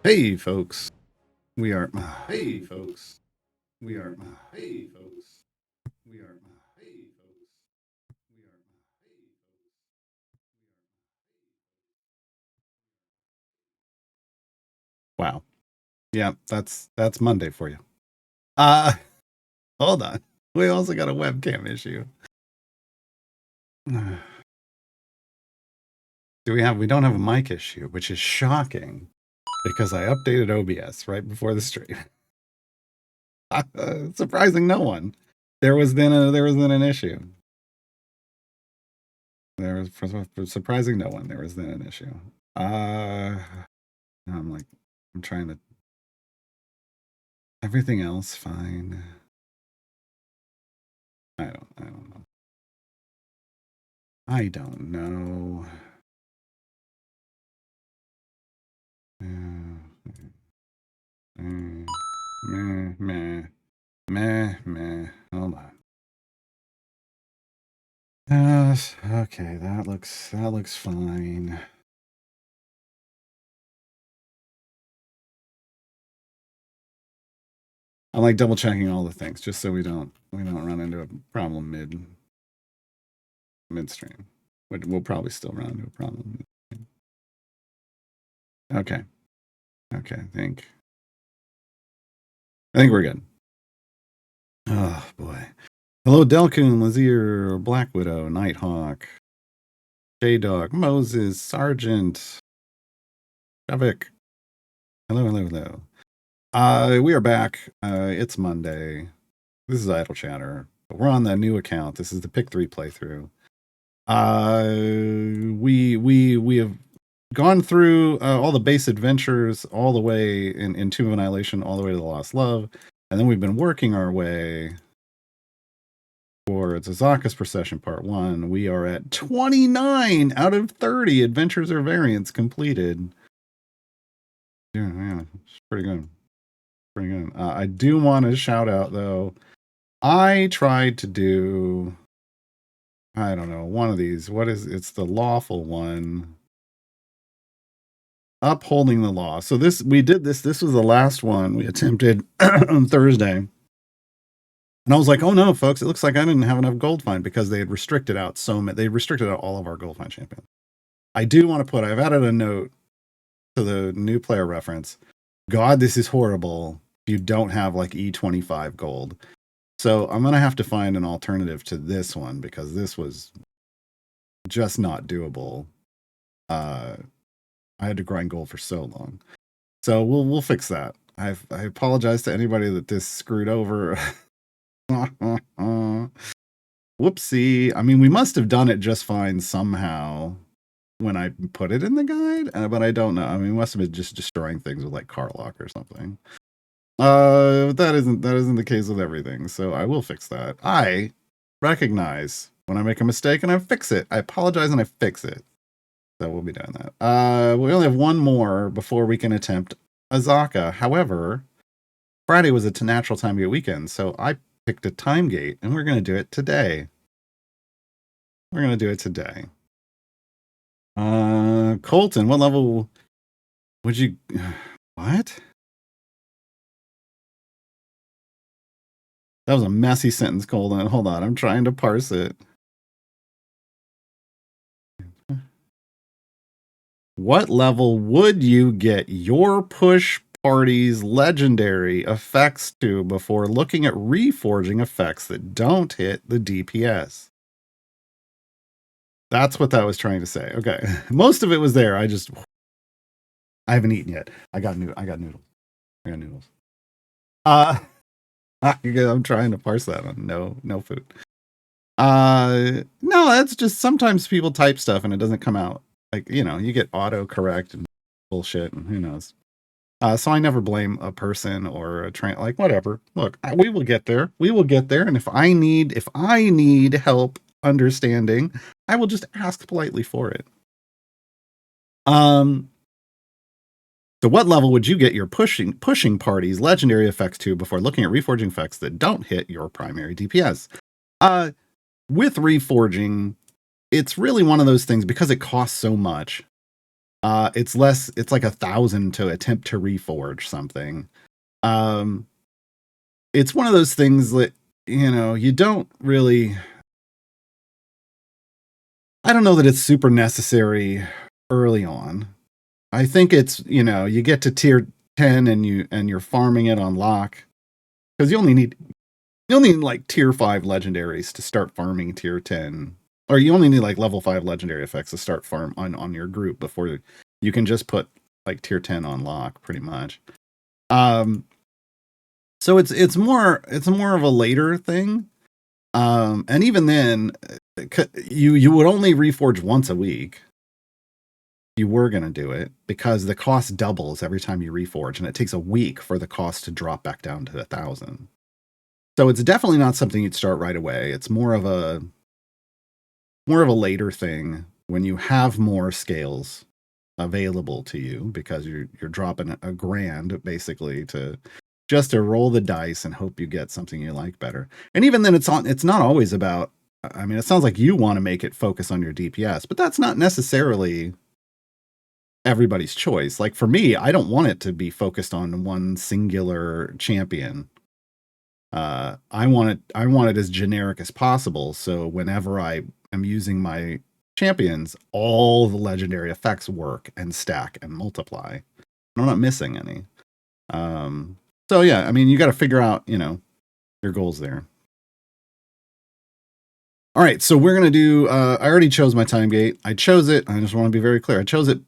Hey, folks. We are. Hey, folks. We are. Hey, folks. We are. Hey, folks. We are. Wow. Yeah, that's Monday for you. Uh Hold on. We also got a webcam issue. We don't have a mic issue, which is shocking because I updated OBS right before the stream. Surprising no one. There was then an issue. There was for surprising no one. There was then an issue. I'm like I'm trying to everything else fine. I don't know. I don't know. Meh, meh, meh, meh. Hold on. Okay, that looks fine. I'm like double checking all the things just so we don't run into a problem midstream. We'll probably still run into a problem. Okay. Okay, I think we're good. Oh boy. Hello, Delcoon, Lazier, Black Widow, Nighthawk, J-Dog, Moses, Sergeant, Javik. Hello, hello, hello. We are back. It's Monday. This is Idle Chatter. We're on the new account. This is the Pick3 playthrough. We have gone through all the base adventures all the way in Tomb of Annihilation, all the way to the Lost Love, and then we've been working our way towards Azaka's Procession Part 1. We are at 29 out of 30 adventures or variants completed. Yeah, it's pretty good. Pretty good. I do want to shout out, though, I tried to do, I don't know, one of these. It's the lawful one. Upholding the law. So we did this was the last one we attempted on Thursday. And I was like, oh no, folks, it looks like I didn't have enough gold find because they had restricted out they restricted out all of our gold find champions. I do want to I've added a note to the new player reference. God, this is horrible if you don't have like E25 gold. So I'm going to have to find an alternative to this one because this was just not doable. I had to grind gold for so long. So we'll fix that. I apologize to anybody that this screwed over. Whoopsie. I mean, we must have done it just fine somehow when I put it in the guide, but I don't know. I mean, we must have been just destroying things with like Carlock or something. That isn't the case with everything. So I will fix that. I recognize when I make a mistake and I fix it. I apologize and I fix it. So we'll be doing that. We only have one more before we can attempt Azaka. However, Friday was a natural time gate weekend, so I picked a time gate, and we're going to do it today. We're going to do it today. Colton, what level would you... What? That was a messy sentence, Colton. Hold on, I'm trying to parse it. What level would you get your push party's legendary effects to before looking at reforging effects that don't hit the DPS? That's what that was trying to say. Okay. Most of it was there. I haven't eaten yet. I got noodles. I got noodles. I'm trying to parse that one. No food. No, that's just sometimes people type stuff and it doesn't come out. Like, you get auto correct and bullshit and who knows. So I never blame a person or a train, like whatever. Look, we will get there. We will get there. And if I need help understanding, I will just ask politely for it. So what level would you get your pushing party's legendary effects to before looking at reforging effects that don't hit your primary DPS? With reforging, it's really one of those things because it costs so much. It's less, it's like 1,000 to attempt to reforge something. Um, it's one of those things that, you don't really, I don't know that it's super necessary early on. I think it's, you get to tier 10 and you're farming it on lock, because you only need like tier 5 legendaries to start farming tier 10. Or you only need like level 5 legendary effects to start farm on your group before you can just put like tier 10 on lock pretty much. Um so it's more of a later thing. And even then, you would only reforge once a week. You were going to do it because the cost doubles every time you reforge, and it takes a week for the cost to drop back down to 1,000. So it's definitely not something you'd start right away. It's more of a later thing when you have more scales available to you, because you're dropping a grand basically to roll the dice and hope you get something you like better. And even then, it's not always about, I mean, it sounds like you want to make it focus on your DPS, but that's not necessarily everybody's choice. Like for me, I don't want it to be focused on one singular champion. I want it as generic as possible. So whenever I am using my champions, all the legendary effects work and stack and multiply. I'm not missing any. So yeah, I mean, you got to figure out, your goals there. All right, so we're gonna do. I already chose my time gate. I chose it. I just want to be very clear. I chose it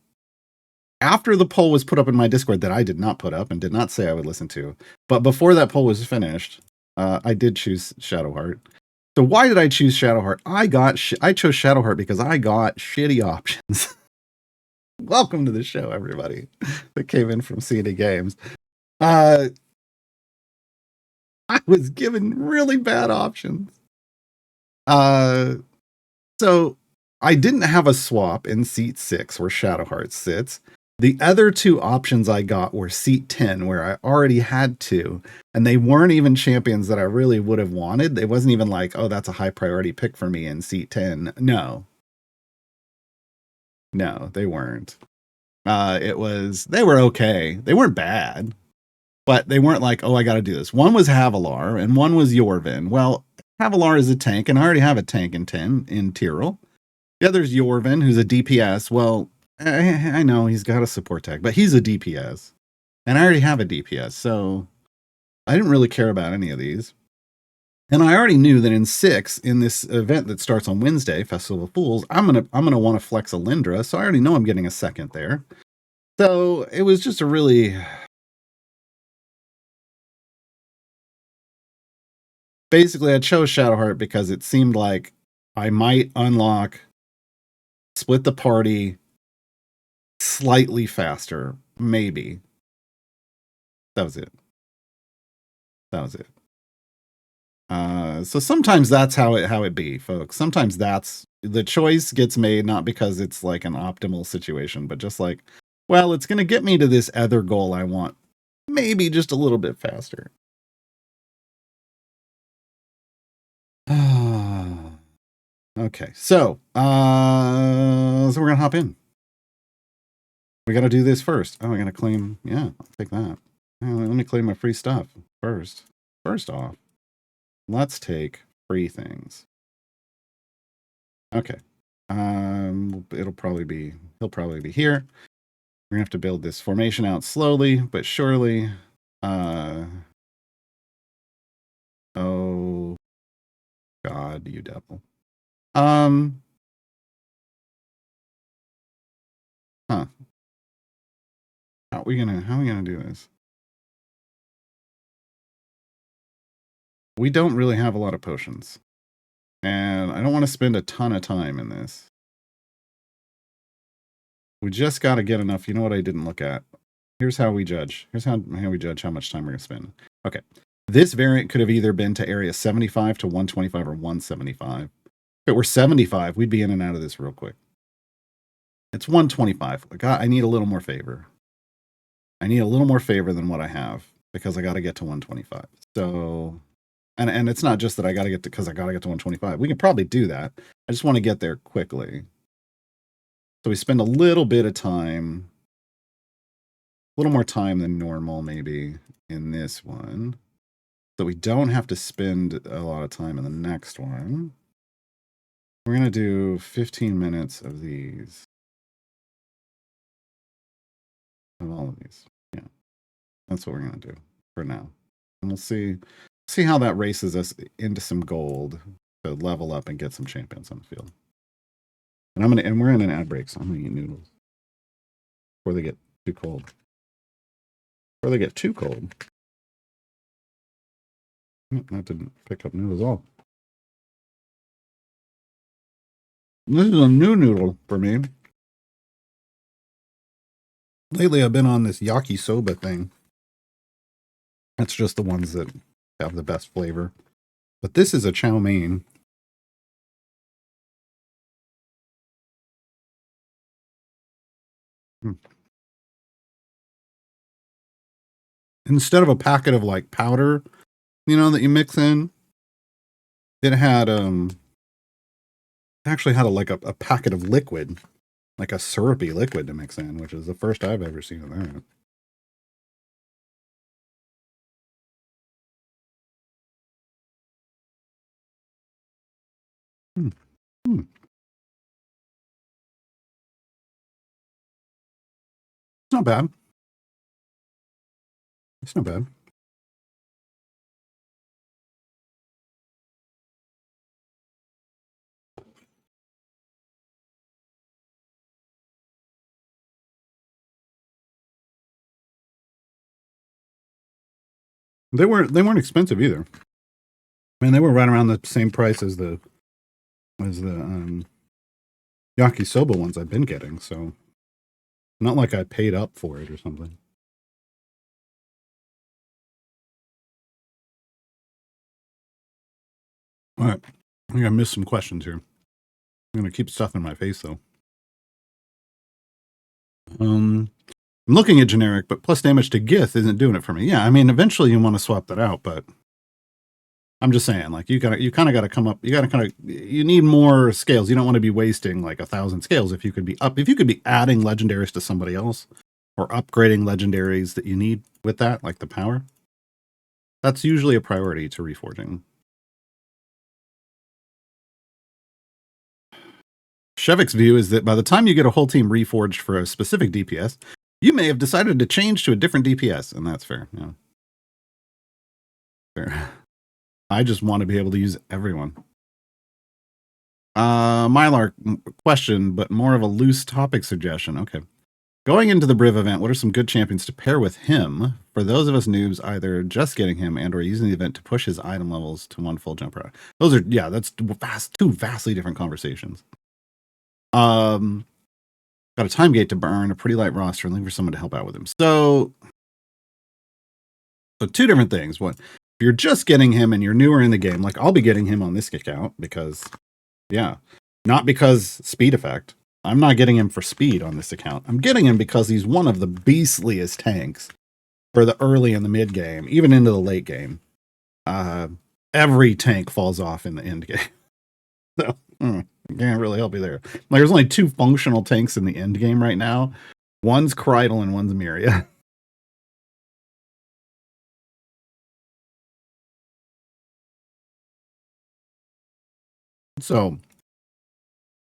after the poll was put up in my Discord that I did not put up and did not say I would listen to. But before that poll was finished, I did choose Shadowheart. So why did I choose Shadowheart? I chose Shadowheart because I got shitty options. Welcome to the show, everybody that came in from CD Games. I was given really bad options. So I didn't have a swap in seat 6 where Shadowheart sits. The other two options I got were seat 10, where I already had two, and they weren't even champions that I really would have wanted. It wasn't even like, oh, that's a high priority pick for me in seat 10. No, they weren't. They were okay. They weren't bad, but they weren't like, oh, I got to do this. One was Havilar and one was Yorvin. Well, Havilar is a tank, and I already have a tank in 10 in Tyrell. The other's Yorvin, who's a DPS. Well, I know he's got a support tag, but he's a DPS. And I already have a DPS, so I didn't really care about any of these. And I already knew that in 6, in this event that starts on Wednesday, Festival of Fools, I'm gonna want to flex a Lindra, so I already know I'm getting a second there. So it was just a really... Basically, I chose Shadowheart because it seemed like I might unlock split the party slightly faster, maybe. That was it. So sometimes that's how it be, folks. Sometimes that's the choice gets made not because it's like an optimal situation, but just like, well, it's going to get me to this other goal I want, maybe just a little bit faster. Okay, so we're gonna hop in. We got to do this first. Oh, I got to claim. Yeah, I'll take that. Let me claim my free stuff first. First off, let's take free things. Okay. He'll probably be here. We're gonna have to build this formation out slowly but surely. Oh God, you devil. Huh. How are we gonna do this? We don't really have a lot of potions. And I don't want to spend a ton of time in this. We just got to get enough. You know what I didn't look at? Here's how we judge. Here's how we judge how much time we're going to spend. Okay. This variant could have either been to area 75 to 125 or 175. If it were 75, we'd be in and out of this real quick. It's 125. God, I need a little more favor. I need a little more favor than what I have because I got to get to 125. So, and it's not just that I got to get to, because I got to get to 125. We can probably do that. I just want to get there quickly. So we spend a little bit of time, a little more time than normal maybe in this one. So we don't have to spend a lot of time in the next one. We're going to do 15 minutes of these. Of all of these. Yeah. That's what we're going to do for now. And we'll see how that races us into some gold to level up and get some champions on the field. And we're in an ad break, so I'm gonna eat noodles before they get too cold. Before they get too cold. That didn't pick up noodles at all. This is a new noodle for me. Lately, I've been on this yakisoba thing. That's just the ones that have the best flavor. But this is a chow mein. Instead of a packet of like powder, that you mix in, it had actually had a packet of liquid, like a syrupy liquid to mix in, which is the first I've ever seen of that. It's not bad. It's not bad. They weren't expensive either. I mean, they were right around the same price as the yakisoba ones I've been getting. So, not like I paid up for it or something. All right, I think I missed some questions here. I'm gonna keep stuff in my face though. I'm looking at generic, but plus damage to Gith isn't doing it for me. Yeah, I mean, eventually you want to swap that out, but I'm just saying, like, you kind of got to come up. You need more scales. You don't want to be wasting like 1,000 scales if you could be adding legendaries to somebody else or upgrading legendaries that you need with that, like the power. That's usually a priority to reforging. Shevik's view is that by the time you get a whole team reforged for a specific DPS, you may have decided to change to a different DPS, and that's fair. Yeah. Fair. I just want to be able to use everyone. Mylar question, but more of a loose topic suggestion. Okay. Going into the Briv event, what are some good champions to pair with him? For those of us noobs, either just getting him and or using the event to push his item levels to one full jump route. That's two vastly different conversations. Got a time gate to burn, a pretty light roster, and looking for someone to help out with him. So two different things. One, if you're just getting him and you're newer in the game, like I'll be getting him on this account because, not because speed effect. I'm not getting him for speed on this account. I'm getting him because he's one of the beastliest tanks for the early and the mid game, even into the late game. Every tank falls off in the end game. So, I can't really help you there. Like, there's only 2 functional tanks in the end game right now. One's Krydle and one's Myria. So,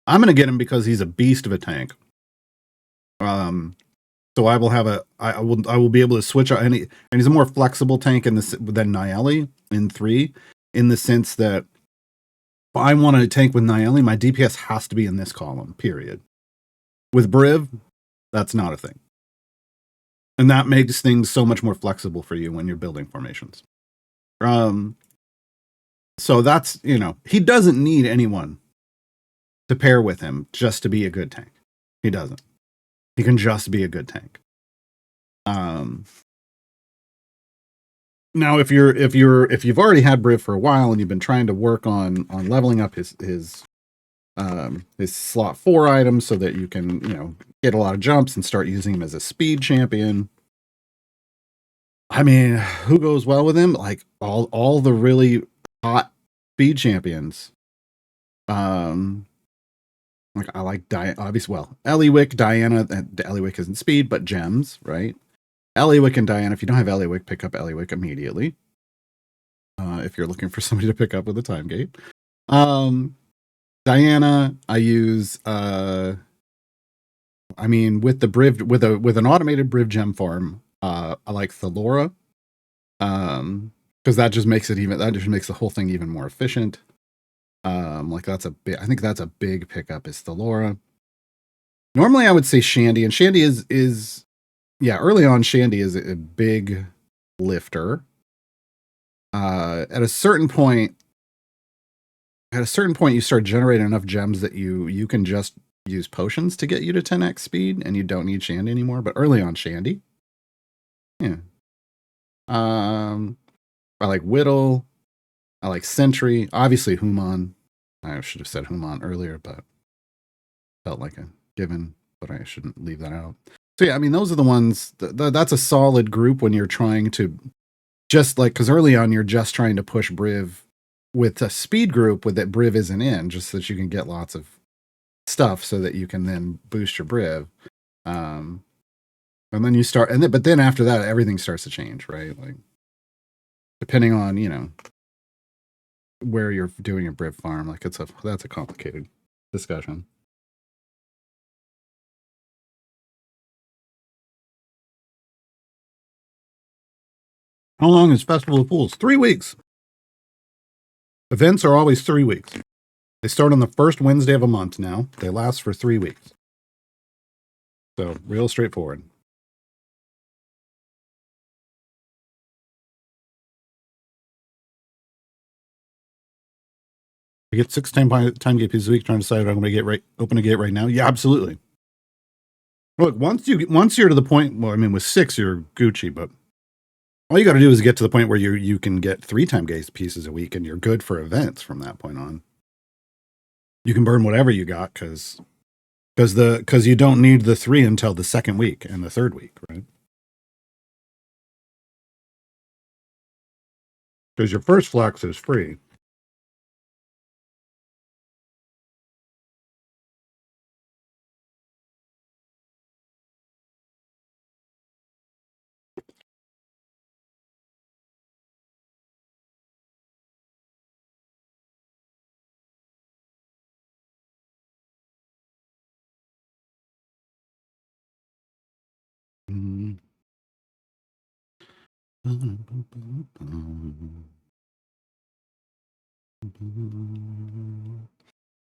I'm going to get him because he's a beast of a tank. So I will be able to switch out, and he's a more flexible tank than Niali in 3, in the sense that if I want to tank with Niali, my DPS has to be in this column, period. With Briv, that's not a thing. And that makes things so much more flexible for you when you're building formations. So that's, he doesn't need anyone to pair with him just to be a good tank. He doesn't. He can just be a good tank. Now, if you've already had Briv for a while and you've been trying to work on leveling up his slot 4 items so that you can get a lot of jumps and start using him as a speed champion. I mean, who goes well with him? Like all the really hot speed champions. Like I like obviously, well, Eliwick, Diana. Eliwick isn't speed, but gems, right? Eliwick and Diana. If you don't have Eliwick, pick up Eliwick immediately. If you're looking for somebody to pick up with a time gate. Diana, I use I mean with the Briv with an automated Briv gem farm, I like Thalora. Because that just makes the whole thing even more efficient. Like I think that's a big pickup is Thalora. Normally I would say Shandy, and Shandy is yeah, early on Shandy is a big lifter. At a certain point you start generating enough gems that you can just use potions to get you to 10x speed and you don't need Shandy anymore, but early on Shandy. Yeah. I like Whittle. I like Sentry. Obviously Human. I should have said Human earlier, but felt like a given, but I shouldn't leave that out. So yeah, I mean, those are the ones, that's a solid group when you're trying to just like, because early on you're just trying to push Briv with a speed group with that Briv isn't in, just so that you can get lots of stuff so that you can then boost your Briv. And then you start, but then after that, everything starts to change, right? Like, depending on, where you're doing your Briv farm, like that's a complicated discussion. How long is Festival of Fools? 3 weeks. Events are always 3 weeks. They start on the first Wednesday of a month now. They last for 3 weeks. So, real straightforward. I get 6 time gate pieces a week trying to decide if I'm going to open a gate right now. Yeah, absolutely. Look, once you're to the point, well, I mean, with 6, you're Gucci, but all you got to do is get to the point where you can get 3 time gate pieces a week and you're good for events from that point on. You can burn whatever you got because you don't need the 3 until the second week and the third week, right? Because your first flex is free.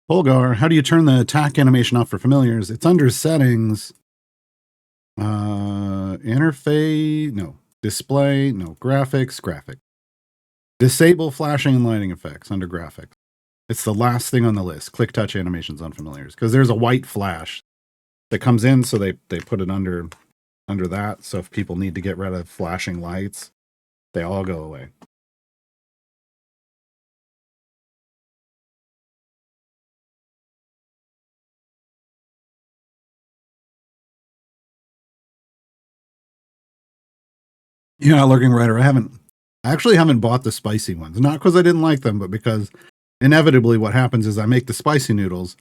Polgar, how do you turn the attack animation off for familiars? It's under settings. Interface, no. Display, no. Graphics, graphic. Disable flashing and lighting effects under graphics. It's the last thing on the list. Click touch animations on familiars. Because there's a white flash that comes in, so they put it under that. So if people need to get rid of flashing lights, they all go away. Yeah, Lurking Rider. I actually haven't bought the spicy ones. Not because I didn't like them, but because inevitably what happens is I make the spicy noodles,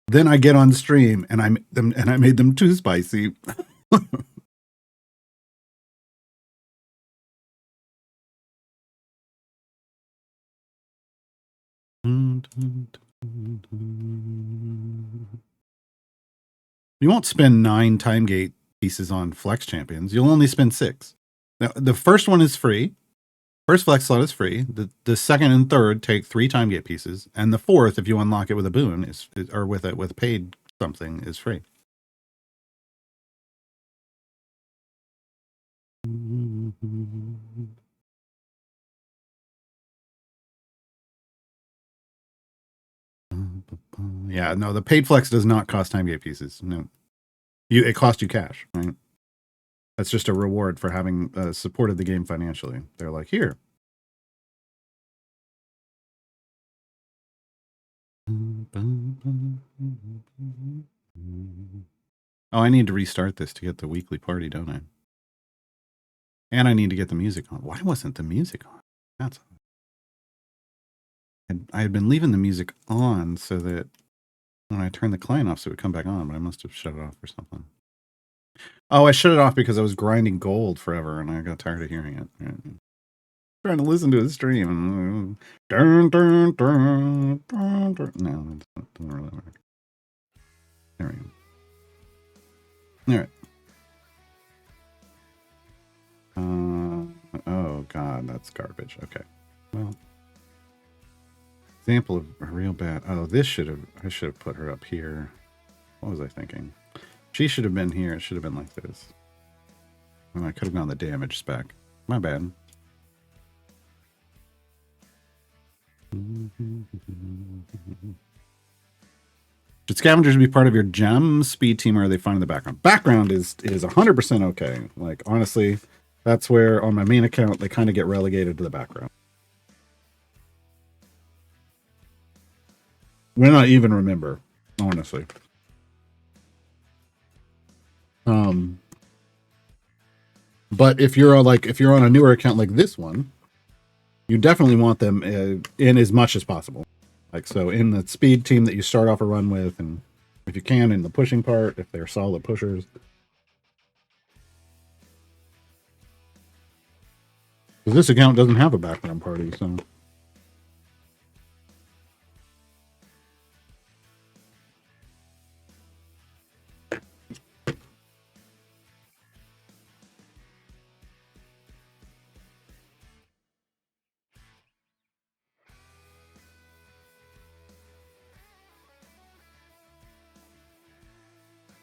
then I get on stream and I made them too spicy. You won't spend 9 time gate pieces on flex champions. You'll only spend 6. Now, the first one is free. First flex slot is free. The second and third take 3 time gate pieces, and the fourth, if you unlock it with a boon, or with a paid something, is free. Yeah, no, the paid flex does not cost time gate pieces. No, it costs you cash, right? That's just a reward for having supported the game financially. They're like, here. Oh, I need to restart this to get the weekly party, don't I? And I need to get the music on. Why wasn't the music on? I had been leaving the music on so that When I turned the client off so it would come back on, but I must have shut it off or something. Oh, I shut it off because I was grinding gold forever and I got tired of hearing it. Trying to listen to the stream. Dun, dun, dun, dun, dun. No, that doesn't really work. There we go. All right. Oh god, that's garbage. Okay. Well, example of a real bad. Oh, I should have put her up here. What was I thinking? She should have been here. It should have been like this. And I could have gone the damage spec. My bad. Should scavengers be part of your gem speed team, or are they fine in the background? Background is 100% okay. Like, honestly, that's where on my main account they kind of get relegated to the background. We not even remember, honestly. But if you're on a newer account like this one, you definitely want them in as much as possible. Like, so in the speed team that you start off a run with, and if you can in the pushing part, if they're solid pushers. Because this account doesn't have a background party, so.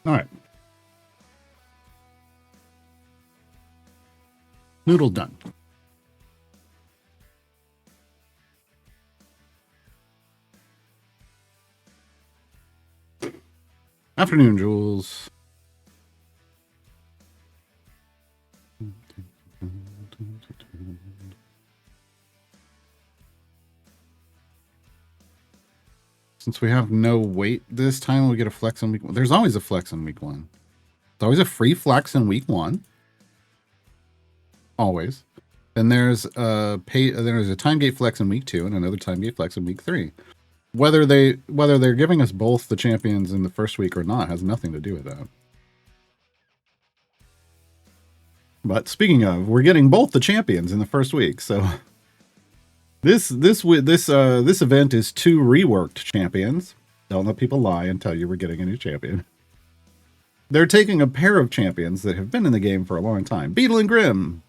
All right. Noodle done. Afternoon, Jules. Since we have no weight this time, we get a flex in week one. There's always a flex in week one. There's always a free flex in week one. Always. Then there's a time gate flex in week 2 and another time gate flex in week 3. Whether they're giving us both the champions in the first week or not has nothing to do with that. But speaking of, we're getting both the champions in the first week, so this event is 2 reworked champions. Don't let people lie and tell you we're getting a new champion. They're taking a pair of champions that have been in the game for a long time. Beetle and Grim.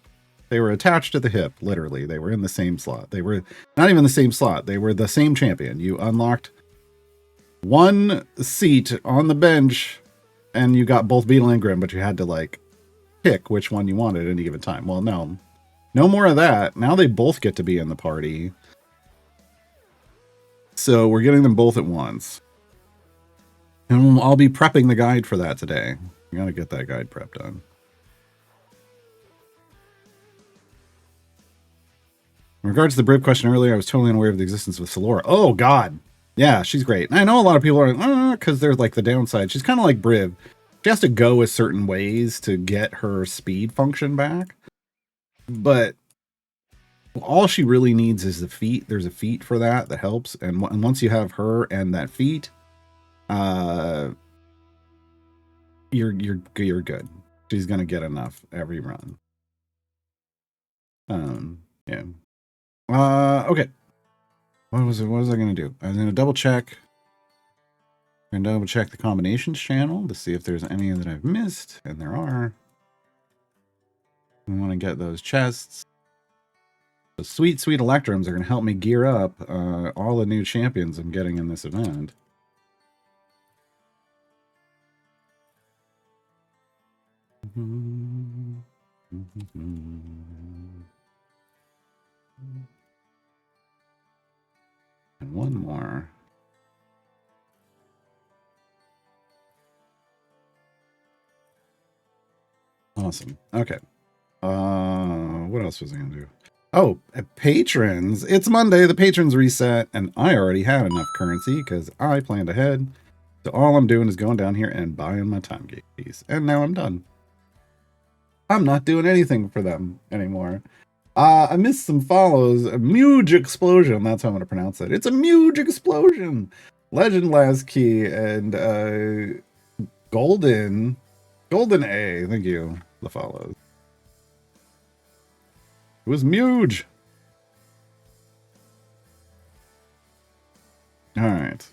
They were attached at the hip, literally. They were in the same slot. They were not even the same slot. They were the same champion. You unlocked one seat on the bench, and you got both Beetle and Grim, but you had to, like, pick which one you wanted at any given time. Well, no more of that. Now they both get to be in the party. So we're getting them both at once. And I'll be prepping the guide for that today. I gotta get that guide prep done. In regards to the Briv question earlier, I was totally unaware of the existence of Solora. Oh, God. Yeah, she's great. And I know a lot of people are because there's like the downside. She's kind of like Briv. She has to go a certain ways to get her speed function back. But all she really needs is the feat. There's a feat for that helps. And once you have her and that feat, you're good. She's gonna get enough every run. Yeah. Okay. What was I gonna do? I was gonna double check. I'm gonna double check the combinations channel to see if there's any that I've missed, and there are. We want to get those chests. The sweet electrums are gonna help me gear up all the new champions I'm getting in this event. And one more. Awesome. Okay. What else was I gonna do? Oh, patrons. It's Monday. The patrons reset, and I already had enough currency because I planned ahead. So all I'm doing is going down here and buying my time gate piece. And now I'm done. I'm not doing anything for them anymore. I missed some follows. A huge explosion. That's how I'm going to pronounce it. It's a huge explosion. Legend last key and Golden A. Thank you. The follows. It was Muge. All right.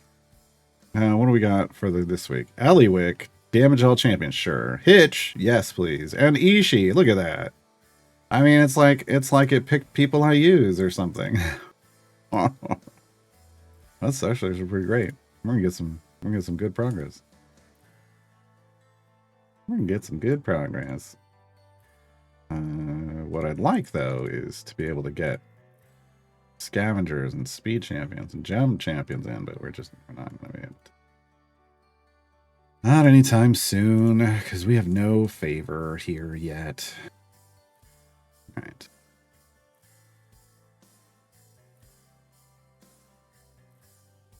What do we got for this week? Eliwick, damage all champions, sure. Hitch, yes, please. And Ishii, look at that. I mean, it's like it picked people I use or something. That's actually pretty great. We're gonna get some good progress. We're gonna get some good progress. What I'd like though is to be able to get scavengers and speed champions and gem champions in, but we're not gonna be able to. Not anytime soon, because we have no favor here yet. All right.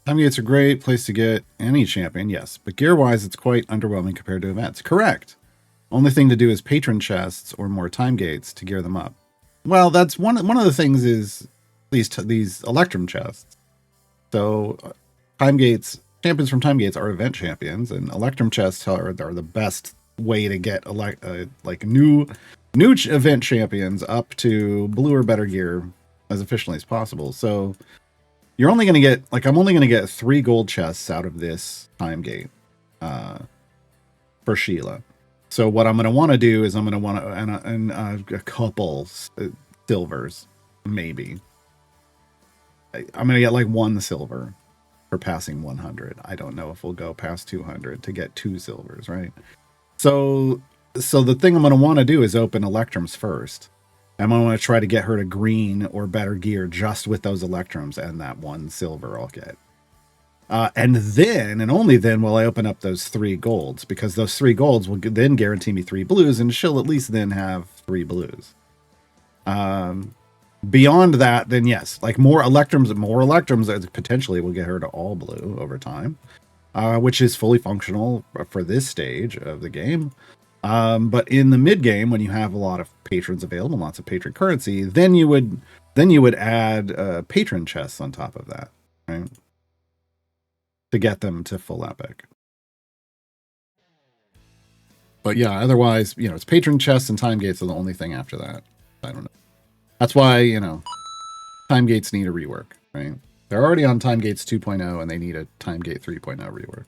Time gates are a great place to get any champion, yes, but gear-wise, it's quite underwhelming compared to events. Correct. Only thing to do is patron chests or more time gates to gear them up. Well, that's one of the things is these Electrum chests. So time gates, champions from time gates are event champions, and Electrum chests are the best way to get like new event champions up to blue or better gear as efficiently as possible. So you're only going to get, like, I'm only going to get 3 gold chests out of this time gate for Sheila. So what I'm going to want to do is I'm going to want to, and a couple silvers, maybe. I'm going to get like 1 silver for passing 100. I don't know if we'll go past 200 to get 2 silvers, right? So the thing I'm going to want to do is open Electrums first. I'm going to try to get her to green or better gear just with those Electrums and that 1 silver I'll get. And then, and only then, will I open up those 3 golds, because those 3 golds will then guarantee me 3 blues, and she'll at least then have 3 blues. Beyond that, then yes, like more Electrums, potentially will get her to all blue over time, which is fully functional for this stage of the game. But in the mid game, when you have a lot of patrons available, lots of patron currency, then you would add patron chests on top of that, right? To get them to full epic. But yeah, otherwise, it's patron chests and time gates are the only thing after that. I don't know. That's why, time gates need a rework, right? They're already on time gates 2.0 and they need a time gate 3.0 rework.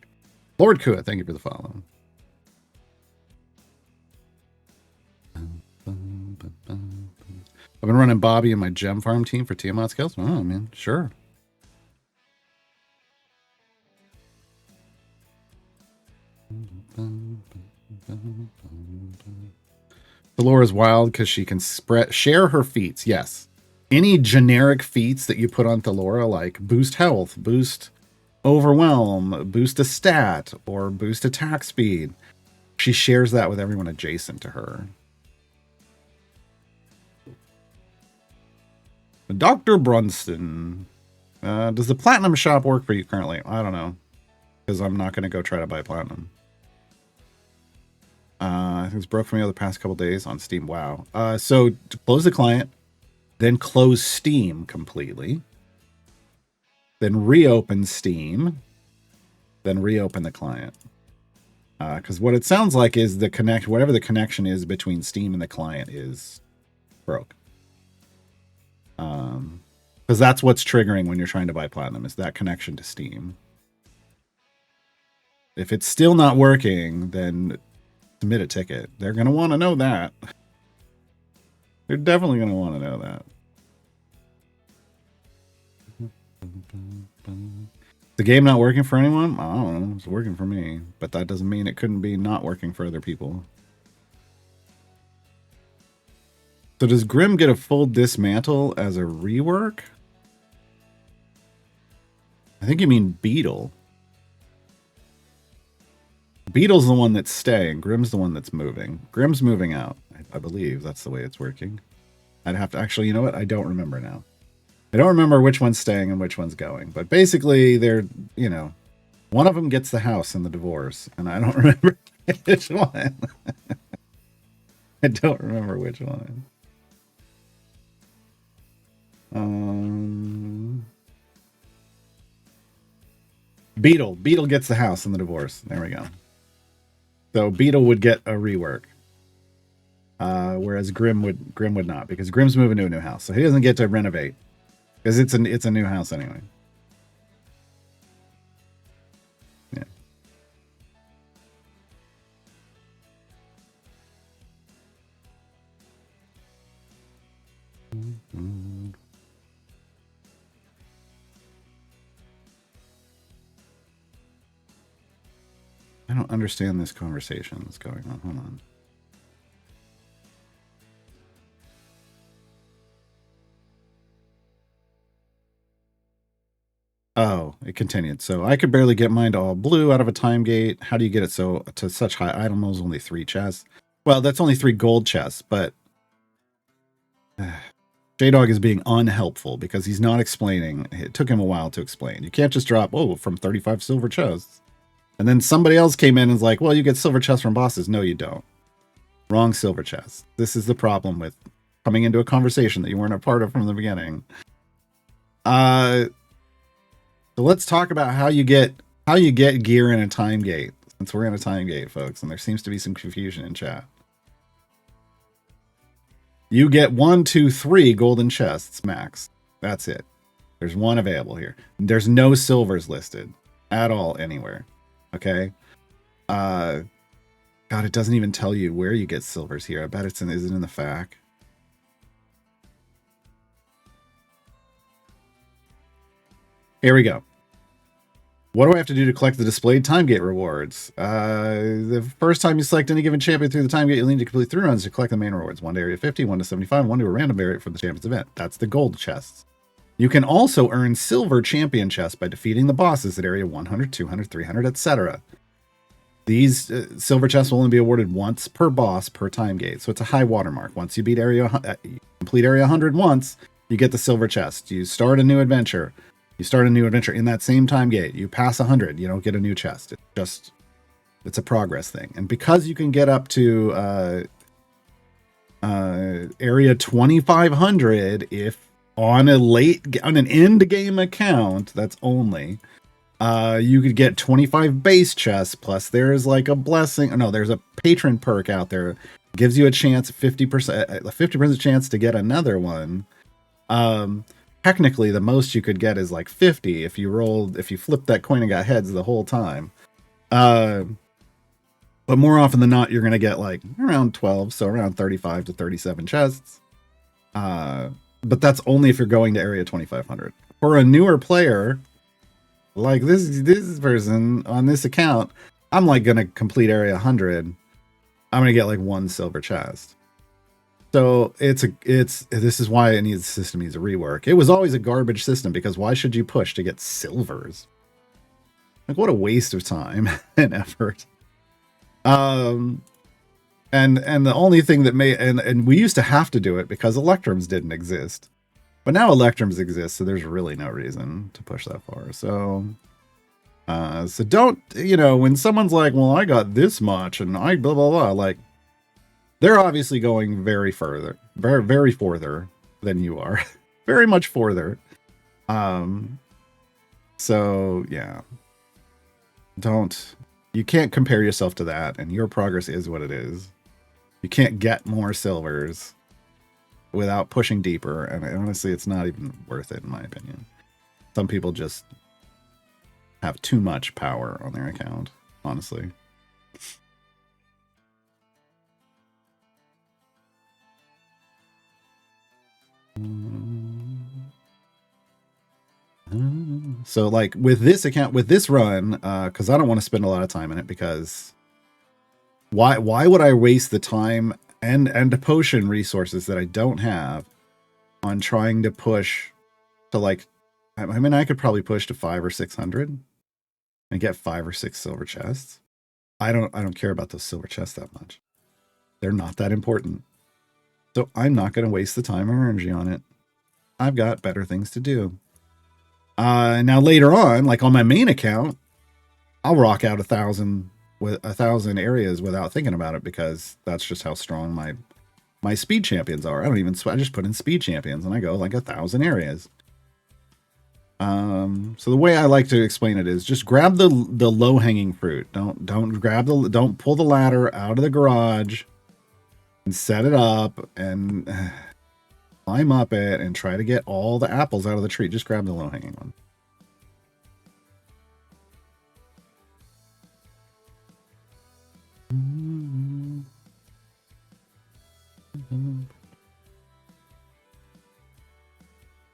Lord Kua, thank you for the follow. I've been running Bobby and my gem farm team for Tiamat skills. Oh, man, sure. Laura's wild because she can share her feats. Yes. Any generic feats that you put on Thalora, like boost health, boost overwhelm, boost a stat, or boost attack speed, she shares that with everyone adjacent to her. Dr. Brunston. Does the Platinum shop work for you currently? I don't know. Because I'm not going to go try to buy Platinum. I think it's broke for me over the past couple days on Steam. Wow. So to close the client, then close Steam completely, then reopen Steam, then reopen the client. Because what it sounds like is whatever the connection is between Steam and the client is broke. Because that's what's triggering when you're trying to buy Platinum, is that connection to Steam. If it's still not working, then submit a ticket. They're going to want to know that. They're definitely going to want to know that. The game not working for anyone? I don't know. It's working for me. But that doesn't mean it couldn't be not working for other people. So does Grim get a full dismantle as a rework? I think you mean Beetle. Beetle's the one that's staying. Grim's the one that's moving. Grim's moving out. I believe that's the way it's working. I'd have to actually, you know what? I don't remember now. I don't remember which one's staying and which one's going. But basically, they're, one of them gets the house in the divorce. And I don't remember which one. I don't remember which one. Beetle gets the house in the divorce. There we go. So Beetle would get a rework. Whereas Grim would not, because Grim's moving to a new house. So he doesn't get to renovate. Because it's a new house anyway. Yeah. I don't understand this conversation that's going on. Hold on. Oh, it continued. So I could barely get mine to all blue out of a time gate. How do you get it to such high items? Only 3 chests. Well, that's only 3 gold chests, but J-Dog is being unhelpful because he's not explaining. It took him a while to explain. You can't just drop, from 35 silver chests. And then somebody else came in and was like, well, you get silver chests from bosses. No, you don't. Wrong silver chests. This is the problem with coming into a conversation that you weren't a part of from the beginning. So let's talk about how you get gear in a time gate, since we're in a time gate, folks, and there seems to be some confusion in chat. You get 1, 2, 3 golden chests max. That's it. There's one available here. There's no silvers listed at all anywhere. Okay. God, it doesn't even tell you where you get silvers here. I bet is it in the FAQ? Here we go. What do I have to do to collect the displayed time gate rewards? The first time you select any given champion through the time gate, you'll need to complete 3 runs to collect the main rewards. 1 to area 50, 1 to 75, 1 to a random area for the champion's event. That's the gold chests. You can also earn silver champion chests by defeating the bosses at area 100, 200, 300, etc. These silver chests will only be awarded once per boss per time gate, so it's a high watermark. Once you beat complete area 100 once, you get the silver chest. You start a new adventure. You start a new adventure in that same time gate. You pass 100, you don't get a new chest. It's a progress thing. And because you can get up to area 2500 if on an end game account, that's only you could get 25 base chests, plus there's like a blessing. No, there's a patron perk out there, gives you a chance, 50% chance to get another one. Technically the most you could get is like 50 if you flipped that coin and got heads the whole time. But more often than not, you're going to get like around 12, so around 35 to 37 chests. But that's only if you're going to area 2500. For a newer player, like this person on this account, I'm like going to complete area 100. I'm going to get like 1 silver chest. So this is why the system needs a rework. It was always a garbage system, because why should you push to get silvers? Like, what a waste of time and effort. And the only thing that and we used to have to do it because electrums didn't exist, but now electrums exist, so there's really no reason to push that far. So don't, when someone's like, well, I got this much and I blah blah blah, like, they're obviously going very further than you are. Very much further. So yeah, you can't compare yourself to that, and your progress is what it is. You can't get more silvers without pushing deeper, and honestly, it's not even worth it in my opinion. Some people just have too much power on their account, honestly. So like with this account, with this run, because I don't want to spend a lot of time in it, because why would I waste the time and potion resources that I don't have on trying to push to, like, I mean, I could probably push to 500 or 600 and get 5 or 6 silver chests. I don't care about those silver chests that much. They're not that important. So I'm not going to waste the time or energy on it. I've got better things to do. Now later on, like on my main account, I'll rock out 1,000 areas without thinking about it, because that's just how strong my speed champions are. I just put in speed champions and I go like 1,000 areas. So the way I like to explain it is just grab the low hanging fruit. Don't pull the ladder out of the garage and set it up and climb up it and try to get all the apples out of the tree. Just grab the low hanging one.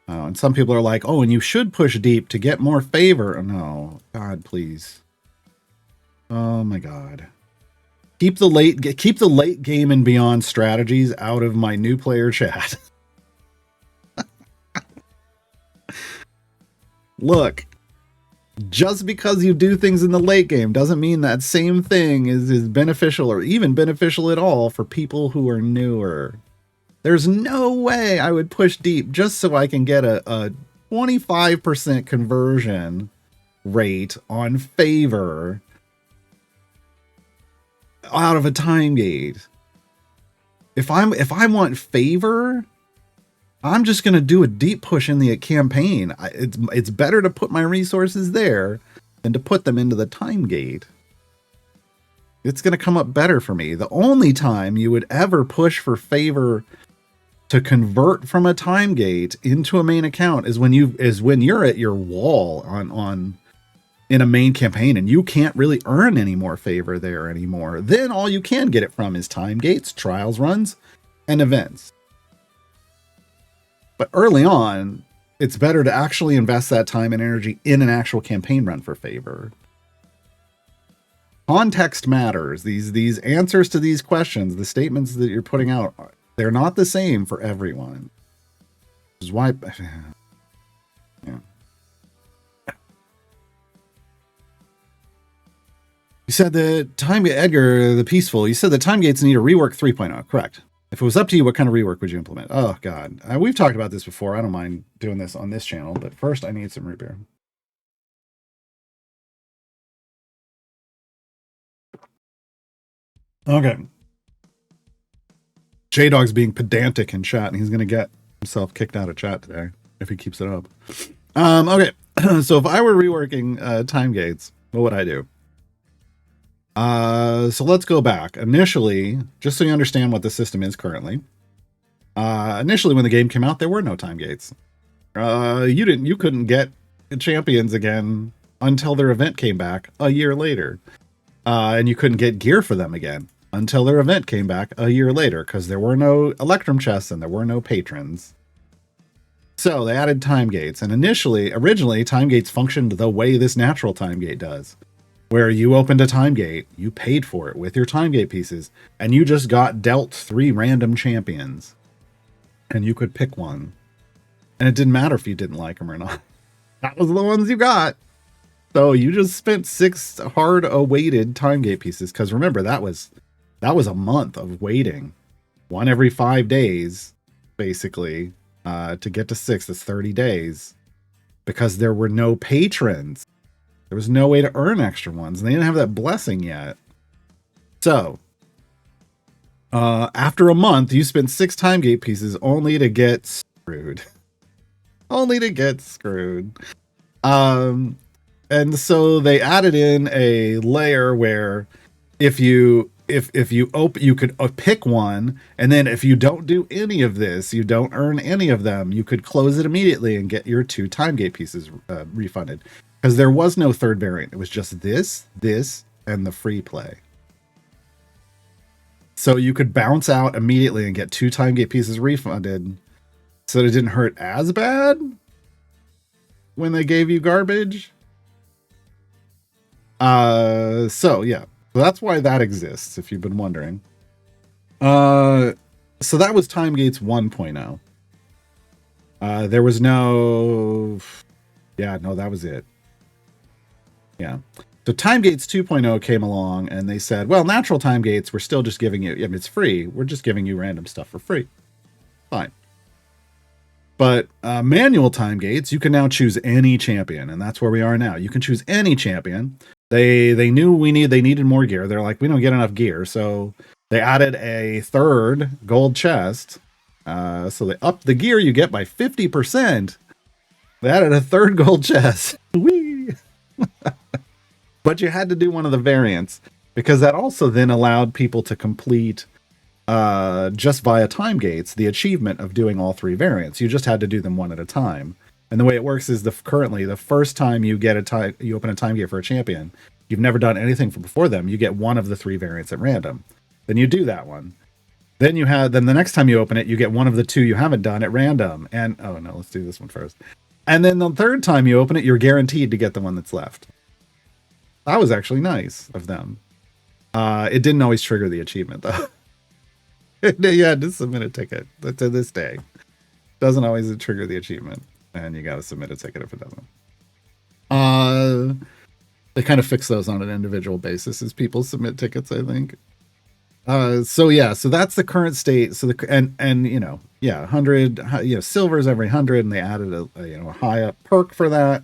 And some people are like, oh, and you should push deep to get more favor. No, God, please. Oh my God. Keep the late game and beyond strategies out of my new player chat. Look, just because you do things in the late game doesn't mean that same thing is beneficial or even beneficial at all for people who are newer. There's no way I would push deep just so I can get a 25% conversion rate on favor out of a time gate. If I want favor, I'm just going to do a deep push in the campaign. It's better to put my resources there than to put them into the time gate. It's going to come up better for me. The only time you would ever push for favor to convert from a time gate into a main account is when you're at your wall in a main campaign and you can't really earn any more favor there anymore. Then all you can get it from is time gates, trials runs, and events. But early on, it's better to actually invest that time and energy in an actual campaign run for favor. Context matters. These answers to these questions, the statements that you're putting out, they're not the same for everyone. Which is why... Yeah. You said the time... Edgar, the Peaceful, you said the time gates need a rework 3.0. Correct. If it was up to you, what kind of rework would you implement? Oh, God. We've talked about this before. I don't mind doing this on this channel, but first I need some root beer. Okay. J-Dog's being pedantic in chat, and he's going to get himself kicked out of chat today if he keeps it up. Okay. So if I were reworking time gates, what would I do? So let's go back. Initially, just so you understand what the system is currently, initially when the game came out, there were no time gates. You couldn't get champions again until their event came back a year later. And you couldn't get gear for them again until their event came back a year later, because there were no Electrum chests and there were no patrons. So they added time gates, and originally time gates functioned the way this natural time gate does, where you opened a time gate, you paid for it with your time gate pieces, and you just got dealt 3 random champions, and you could pick one, and it didn't matter if you didn't like them or not. That was the ones you got. So you just spent 6 hard awaited time gate pieces, because remember, that was a month of waiting, one every 5 days, basically, to get to 6. That's 30 days, because there were no patrons. There was no way to earn extra ones, and they didn't have that blessing yet. So, after a month, you spent 6 time gate pieces only to get screwed. Only to get screwed. And so they added in a layer where if you could pick one, and then if you don't do any of this, you don't earn any of them, you could close it immediately and get your 2 time gate pieces refunded. Because there was no third variant. It was just this, and the free play. So you could bounce out immediately and get 2 time gate pieces refunded, so it didn't hurt as bad when they gave you garbage. So yeah. So that's why that exists, if you've been wondering. So that was time gates 1.0. There was no... Yeah, no, that was it. Yeah. So time gates 2.0 came along, and they said, well, natural time gates, we're still just giving you... I mean, it's free. We're just giving you random stuff for free. Fine. But manual time gates, you can now choose any champion, and that's where we are now. You can choose any champion. They knew they needed more gear. They're like, we don't get enough gear, so they added a 3rd gold chest. So they upped the gear you get by 50%. They added a third gold chest. Whee! But you had to do one of the variants because that also then allowed people to complete just via time gates the achievement of doing all 3 variants. You just had to do them one at a time. And the way it works is currently the first time you open a time gate for a champion, you've never done anything before them, you get one of the 3 variants at random. Then you do that one. Then the next time you open it, you get one of the 2 you haven't done at random. And oh no, let's do this one first. And then the third time you open it, you're guaranteed to get the one that's left. That was actually nice of them. It didn't always trigger the achievement though. You had to submit a ticket to this day. Doesn't always trigger the achievement, and you got to submit a ticket if it doesn't. They kind of fix those on an individual basis as people submit tickets, I think. So that's the current state. So 100, silvers every 100, and they added a high up perk for that.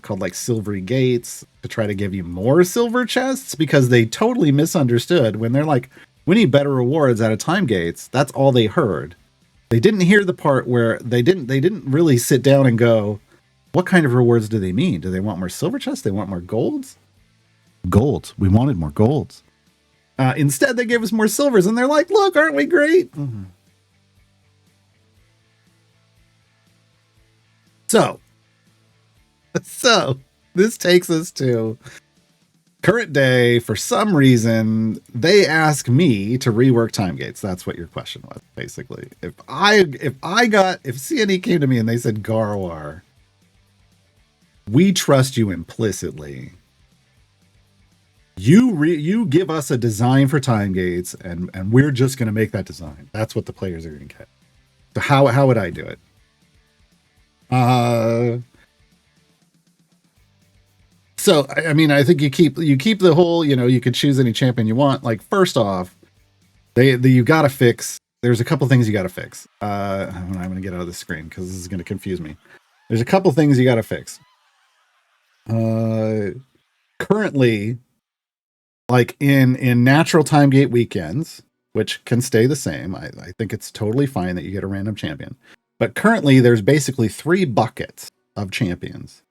Called like Silvery Gates to try to give you more silver chests because they totally misunderstood when they're like, we need better rewards out of time gates. That's all they heard. They didn't hear the part where they didn't really sit down and go, what kind of rewards do they mean? Do they want more silver chests? They want more golds? Golds. We wanted more golds. Instead, they gave us more silvers and they're like, look, aren't we great? Mm-hmm. So this takes us to current day. For some reason, they ask me to rework time gates. That's what your question was, basically. If CNE came to me and they said, Garwar, we trust you implicitly. You give us a design for time gates, and we're just going to make that design. That's what the players are going to get. So how would I do it? So, I mean, I think you keep the whole, you could choose any champion you want. Like, first off, you got to fix, there's a couple things you got to fix. I'm going to get out of the screen because this is going to confuse me. There's a couple things you got to fix. Currently, like in natural time gate weekends, which can stay the same, I think it's totally fine that you get a random champion. But currently, there's basically 3 buckets of champions,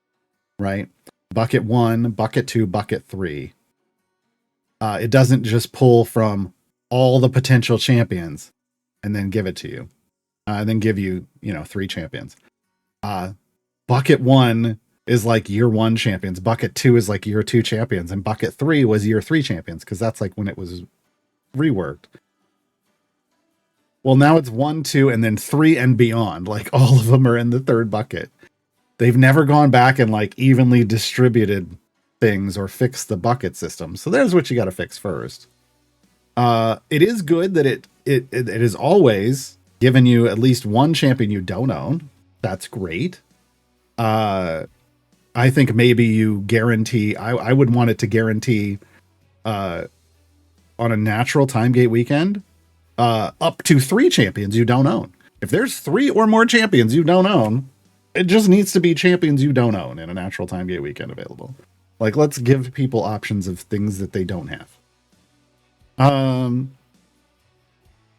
right? Bucket 1, bucket 2, bucket 3. It doesn't just pull from all the potential champions and then give it to you. And then give you, 3 champions. Bucket 1 is like year 1 champions. Bucket 2 is like year 2 champions. And bucket 3 was year 3 champions because that's like when it was reworked. Well, now it's 1, 2, and then 3 and beyond. Like all of them are in the 3rd bucket. They've never gone back and like evenly distributed things or fixed the bucket system. So there's what you got to fix first. It is good that it is always giving you at least 1 champion you don't own. That's great. I think maybe you guarantee, I would want it to guarantee on a natural time gate weekend, up to 3 champions you don't own. If there's 3 or more champions you don't own, it just needs to be champions you don't own in a natural time gate weekend available. Like, let's give people options of things that they don't have.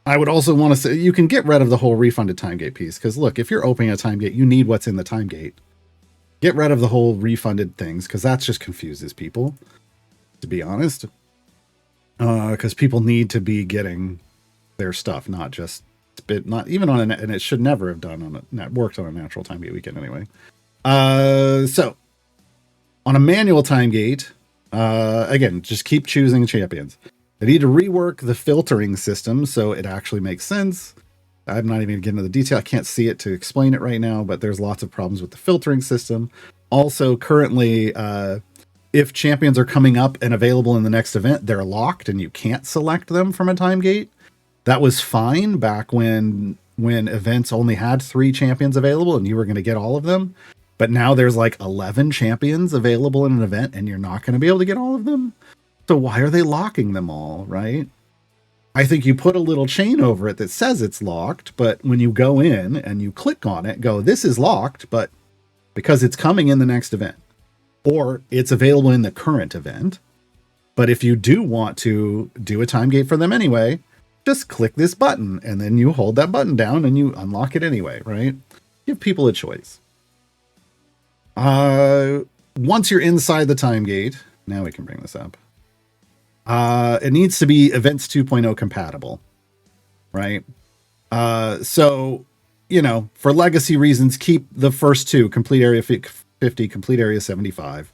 I would also want to say you can get rid of the whole refunded time gate piece. Because look, if you're opening a time gate, you need what's in the time gate. Get rid of the whole refunded things because that just confuses people, to be honest. Because people need to be getting their stuff, not just not even on and it should never have done worked on a natural time gate weekend anyway. So on a manual time gate, again, just keep choosing champions. They need to rework the filtering system so it actually makes sense. I'm not even going to get into the detail. I can't see it to explain it right now, but there's lots of problems with the filtering system. Also, currently, if champions are coming up and available in the next event, they're locked and you can't select them from a time gate. That was fine back when events only had 3 champions available and you were going to get all of them. But now there's like 11 champions available in an event and you're not going to be able to get all of them. So why are they locking them all, right? I think you put a little chain over it that says it's locked, but when you go in and you click on it, go, this is locked, but because it's coming in the next event or it's available in the current event. But if you do want to do a time gate for them anyway, just click this button and then you hold that button down and you unlock it anyway, right? Give people a choice. Once you're inside the time gate, now we can bring this up. It needs to be Events 2.0 compatible, right? So, you know, for legacy reasons, keep the first two, complete area 50, complete area 75.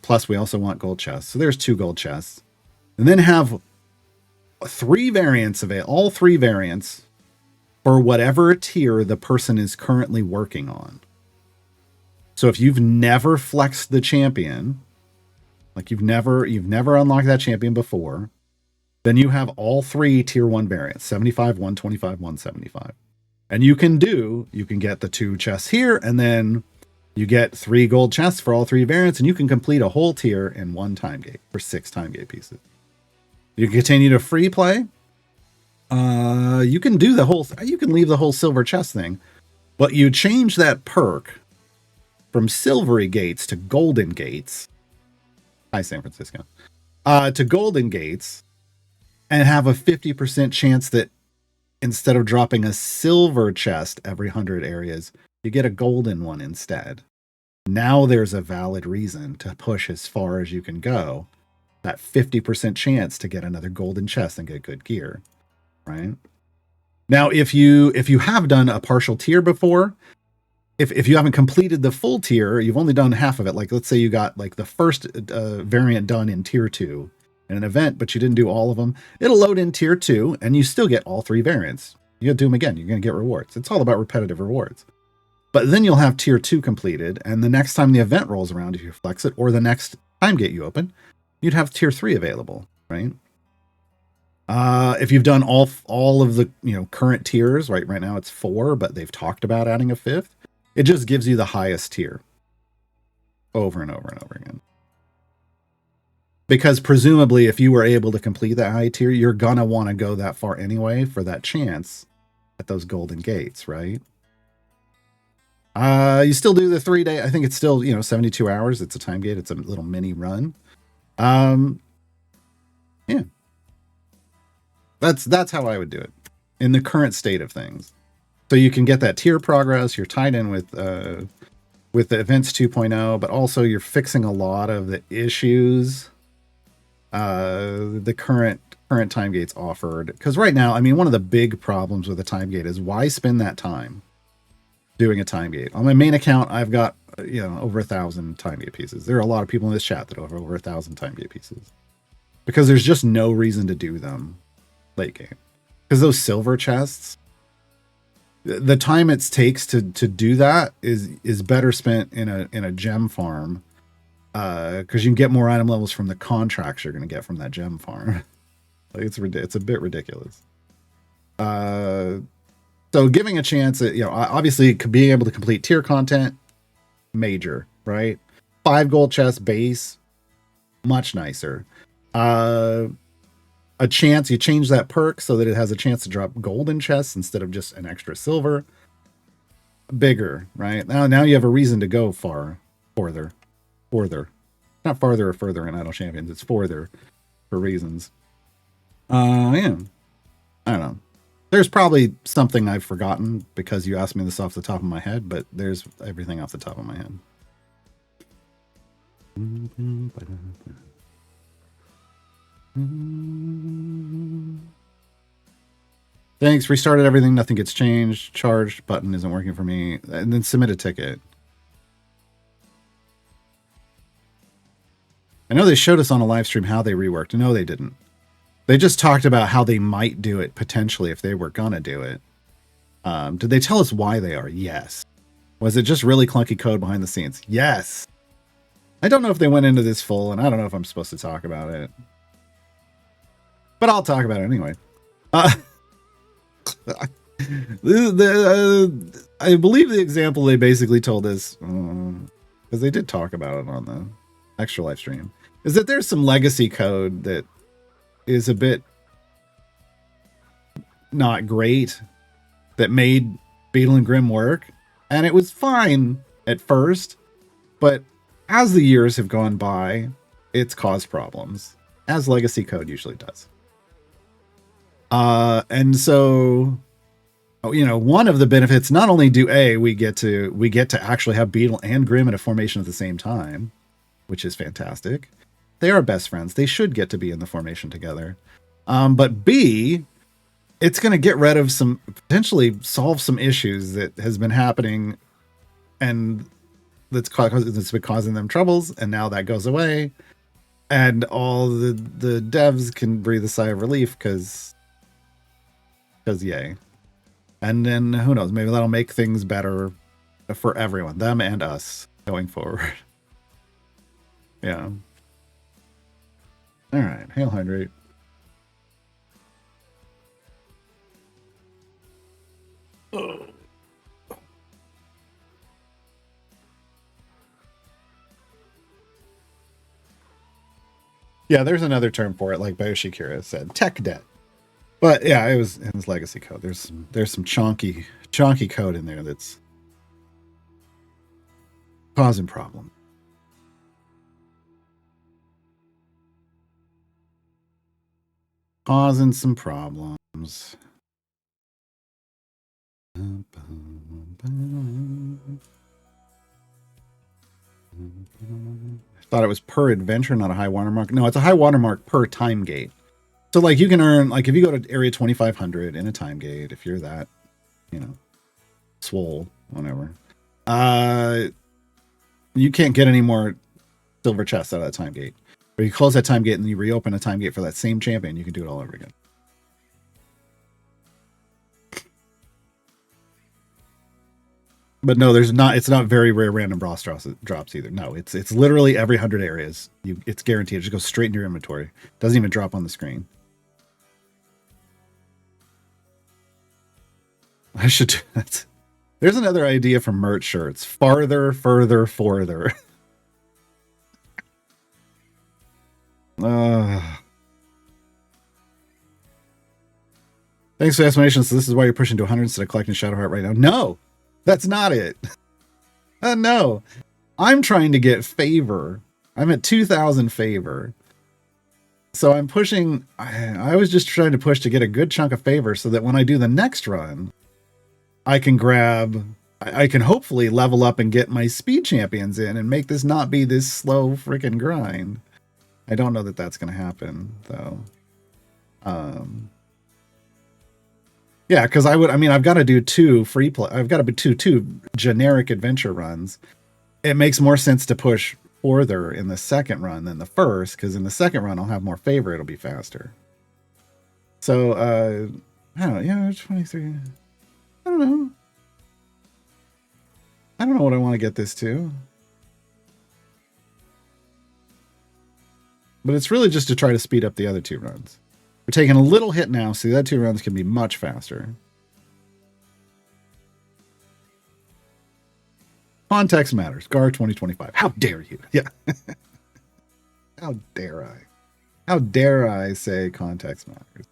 Plus we also want gold chests. So there's 2 gold chests. And then have 3 variants of it, all 3 variants for whatever tier the person is currently working on. So if you've never flexed the champion, like you've never unlocked that champion before, then you have all 3 tier 1 variants, 75, 125, 175. And you can get the 2 chests here, and then you get 3 gold chests for all 3 variants, and you can complete a whole tier in 1 time gate for 6 time gate pieces. You can continue to free play. You can leave the whole silver chest thing, but you change that perk from silvery gates to golden gates. Hi, San Francisco. To golden gates, and have a 50% chance that instead of dropping a silver chest every 100 areas, you get a golden one instead. Now there's a valid reason to push as far as you can go. That 50% chance to get another golden chest and get good gear, right? Now, if you have done a partial tier before, if you haven't completed the full tier, you've only done half of it. Like, let's say you got like the first variant done in tier 2 in an event, but you didn't do all of them. It'll load in tier 2 and you still get all 3 variants. You gotta do them again. You're going to get rewards. It's all about repetitive rewards. But then you'll have tier 2 completed. And the next time the event rolls around, if you flex it, or the next time gate you open, you'd have tier 3 available, right? If you've done all of the, you know, current tiers, right now it's 4, but they've talked about adding a 5th. It just gives you the highest tier over and over and over again. Because presumably if you were able to complete that high tier, you're going to want to go that far anyway for that chance at those golden gates, right? You still do the 3-day. I think it's still, you know, 72 hours. It's a time gate. It's a little mini run. Yeah. That's how I would do it in the current state of things. So you can get that tier progress. You're tied in with the Events 2.0, but also you're fixing a lot of the issues the current time gates offered. Because right now, I mean, one of the big problems with a time gate is why spend that time doing a time gate? On my main account, I've got, you know, over 1,000 time gate pieces. There are a lot of people in this chat that have over 1,000 time gate pieces because there's just no reason to do them late game. Because those silver chests, the time it takes to do that is better spent in a gem farm, because you can get more item levels from the contracts you're going to get from that gem farm. Like it's a bit ridiculous. So giving a chance at, you know, obviously being able to complete tier content, major, right? 5 gold chests base, much nicer. A chance, you change that perk so that it has a chance to drop golden chests instead of just an extra silver. Bigger, right? Now you have a reason to go further. Not farther or further in Idle Champions, it's further for reasons. Yeah. I don't know. There's probably something I've forgotten because you asked me this off the top of my head, but there's everything off the top of my head. Thanks. Restarted everything. Nothing gets changed. Charged button isn't working for me. And then submit a ticket. I know they showed us on a live stream how they reworked. No, they didn't. They just talked about how they might do it potentially if they were gonna do it. Did they tell us why they are? Yes. Was it just really clunky code behind the scenes? Yes. I don't know if they went into this full, and I don't know if I'm supposed to talk about it. But I'll talk about it anyway. I believe the example they basically told us, because they did talk about it on the extra live stream, is that there's some legacy code that is a bit not great that made Beetle and Grimm work. And it was fine at first, but as the years have gone by, it's caused problems, as legacy code usually does. And so one of the benefits, not only do we get to actually have Beetle and Grim in a formation at the same time, which is fantastic. They are best friends. They should get to be in the formation together. But B, it's going to get rid of potentially solve some issues that has been happening and that's been causing them troubles. And now that goes away. And all the devs can breathe a sigh of relief because yay. And then who knows, maybe that'll make things better for everyone, them and us, going forward. Yeah. All right, Hail Hydrate. Oh. Yeah, there's another term for it, like Bioshikira said, tech debt. But yeah, it was legacy code. There's some chonky code in there that's causing problems. Causing some problems. I thought it was per adventure, not a high watermark. No, it's a high watermark per time gate. So like you can earn, like if you go to area 2500 in a time gate, if you're that, swole, whatever, you can't get any more silver chests out of that time gate. But you close that time gate and you reopen a time gate for that same champion, you can do it all over again. But no, it's not very rare random boss drops either. No, it's literally every 100 areas. It's guaranteed. It just goes straight into your inventory. Doesn't even drop on the screen. I should do that. There's another idea for merch shirts. Farther, further, forther. Thanks for the explanation. So this is why you're pushing to 100 instead of collecting Shadowheart right now. No, that's not it. No, I'm trying to get favor. I'm at 2,000 favor. So I'm pushing. I was just trying to push to get a good chunk of favor so that when I do the next run, I can hopefully level up and get my speed champions in and make this not be this slow freaking grind. I don't know that that's going to happen though. Yeah, because I've got to do two free play. I've got to do two generic adventure runs. It makes more sense to push further in the second run than the first, because in the second run I'll have more favor. It'll be faster. So I don't know. Yeah, 23. I don't know. I don't know what I want to get this to. But it's really just to try to speed up the other two runs. We're taking a little hit now, so the other two runs can be much faster. Context matters. GAR 2025. How dare you? Yeah. How dare I? How dare I say context matters?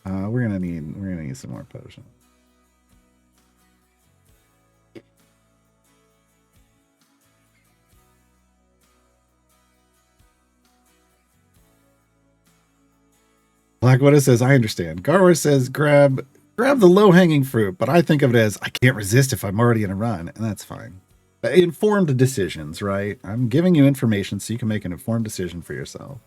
We're gonna need some more potion. Black Widow says, I understand. Garwar says, grab the low-hanging fruit, but I think of it as, I can't resist if I'm already in a run, and that's fine. Informed decisions, right? I'm giving you information so you can make an informed decision for yourself.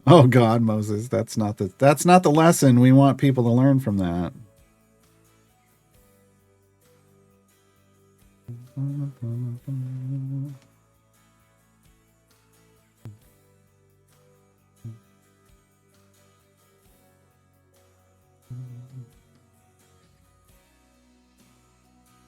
Oh God, Moses, that's not the lesson. We want people to learn from that.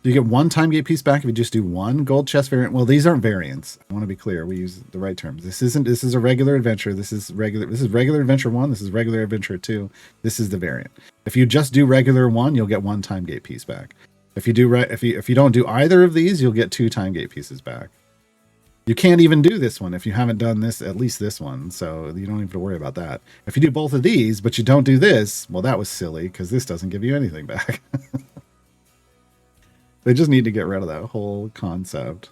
Do you get one time gate piece back if you just do one gold chest variant? Well, these aren't variants. I want to be clear. We use the right terms. This is a regular adventure. This is regular adventure 1. This is regular adventure 2. This is the variant. If you just do regular 1, you'll get one time gate piece back. If you don't do either of these, you'll get 2 time gate pieces back. You can't even do this one if you haven't done this, at least this one, so you don't even have to worry about that. If you do both of these, but you don't do this, well, that was silly, because this doesn't give you anything back. They just need to get rid of that whole concept.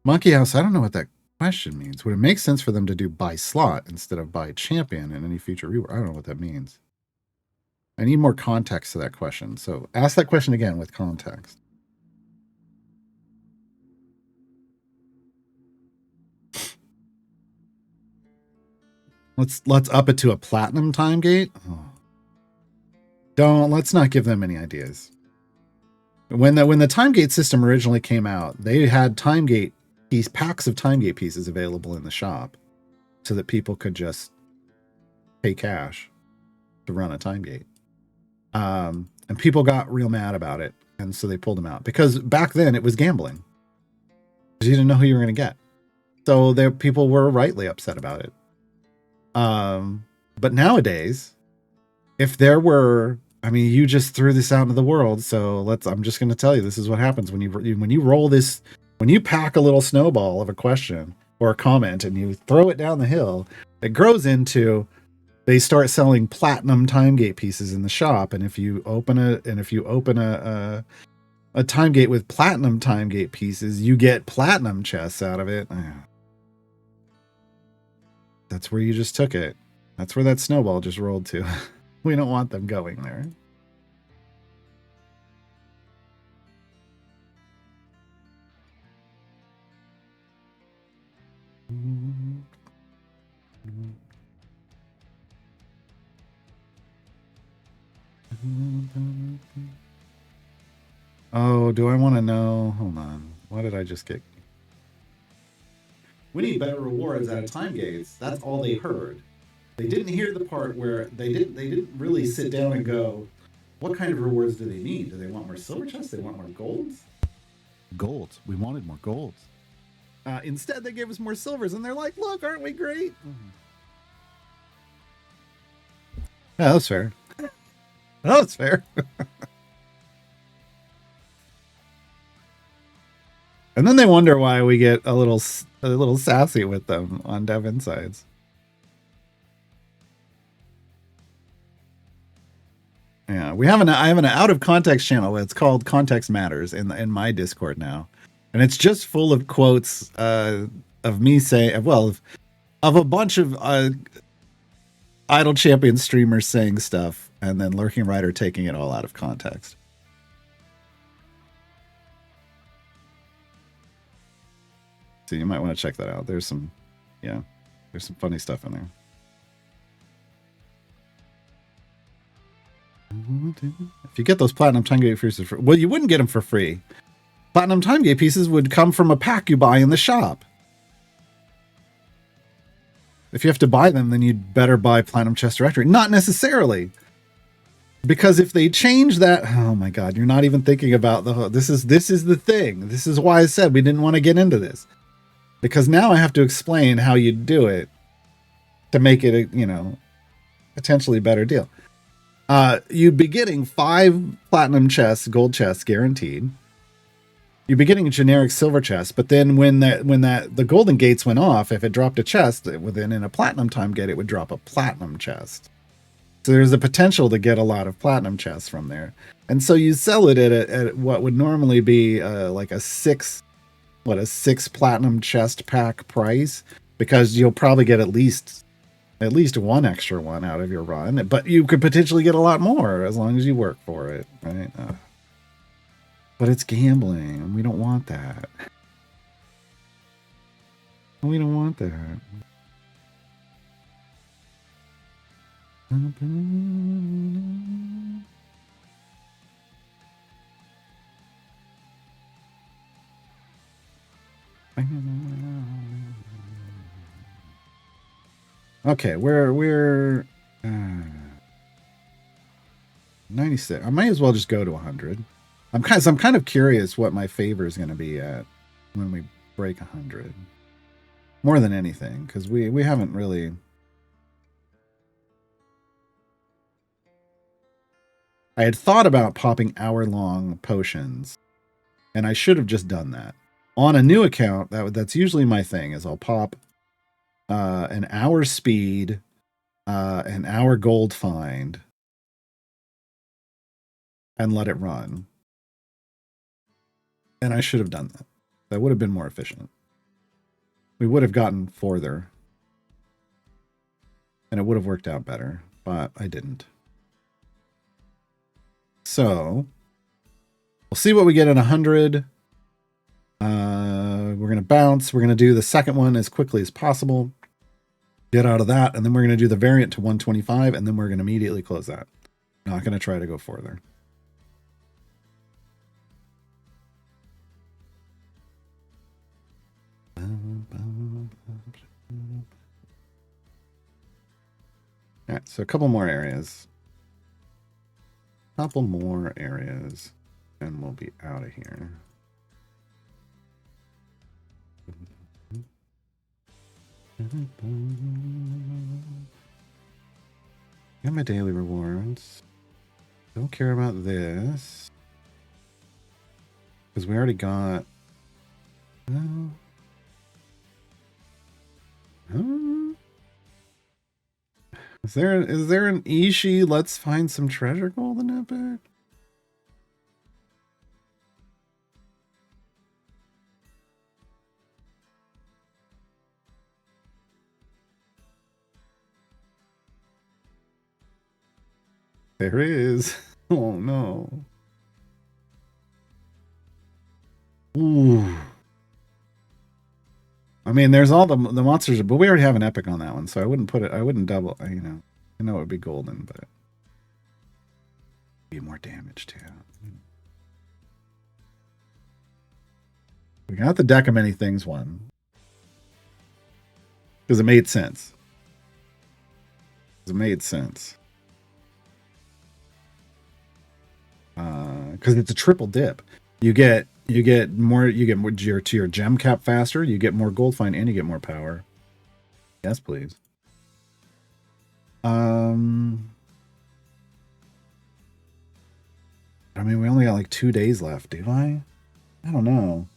Monkey House, I don't know what that question means. Would it make sense for them to do by slot instead of by champion in any future rework? I don't know what that means. I need more context to that question. So ask that question again with context. Let's up it to a platinum time gate. Oh. Let's not give them any ideas. When the time gate system originally came out, they had time gate packs of time gate pieces available in the shop so that people could just pay cash to run a time gate. And people got real mad about it, and so they pulled them out because back then it was gambling. You didn't know who you were going to get, so people were rightly upset about it. But nowadays, if there were, I mean, you just threw this out into the world, so I'm just going to tell you, this is what happens when you roll this, when you pack a little snowball of a question or a comment and you throw it down the hill, it grows into, they start selling platinum time gate pieces in the shop, and if you open a time gate with platinum time gate pieces, you get platinum chests out of it. That's where you just took it. That's where that snowball just rolled to. We don't want them going there. Oh, do I want to know? Hold on. What did I just get? We need better rewards out of time gates. That's all they heard. They didn't hear the part where they didn't really sit down and go, what kind of rewards do they need? Do they want more silver chests? They want more golds? Golds. We wanted more golds. Instead, they gave us more silvers, and they're like, look, aren't we great? Yeah, that's fair. That's fair. And then they wonder why we get a little sassy with them on Dev Insights. Yeah, I have an out of context channel. It's called Context Matters in my Discord now, and it's just full of quotes of me saying, of a bunch of Idle Champion streamers saying stuff, and then Lurking Rider taking it all out of context. So you might want to check that out. There's some funny stuff in there. If you get those platinum time gate pieces for, well, you wouldn't get them for free. Platinum time gate pieces would come from a pack you buy in the shop. If you have to buy them, then you'd better buy Platinum Chest Directory. Not necessarily. Because if they change that, oh my God, you're not even thinking about this is the thing. This is why I said we didn't want to get into this. Because now I have to explain how you do it to make it a, potentially better deal. You'd be getting 5 platinum chests, gold chests guaranteed. You'd be getting a generic silver chest, but then when the golden gates went off, if it dropped a chest within in a platinum time gate, it would drop a platinum chest. So there's a potential to get a lot of platinum chests from there. And so you sell it at what would normally be like a 6 platinum chest pack price, because you'll probably get at least one extra one out of your run, but you could potentially get a lot more as long as you work for it, right? But it's gambling, and we don't want that. We don't want that. Okay, we're 96. I might as well just go to 100. I'm kind of curious what my favor is going to be at when we break 100. More than anything, because we haven't really. I had thought about popping hour-long potions, and I should have just done that. On a new account, that's usually my thing, is I'll pop an hour speed, an hour gold find, and let it run. And I should have done that. That would have been more efficient. we would have gotten further. And it would have worked out better, but I didn't. So we'll see what we get at 100. We're going to bounce. We're going to do the second one as quickly as possible. Get out of that. And then we're going to do the variant to 125. And then we're going to immediately close that. Not going to try to go further. All right, so a couple more areas. And we'll be out of here. Got my daily rewards. Don't care about this. Because we already got... Is there an Ishi let's find some treasure golden epic? There is. Oh no. Ooh. I mean, there's all the monsters, but we already have an epic on that one, so I wouldn't put it. I wouldn't double. You know, I know it would be golden, but be more damage too. We got the deck of many things one because it made sense. It made sense because it's a triple dip. You get more to your gem cap faster, you get more gold find, and you get more power. Yes, please. I mean, we only got like 2 days left, do I? I don't know.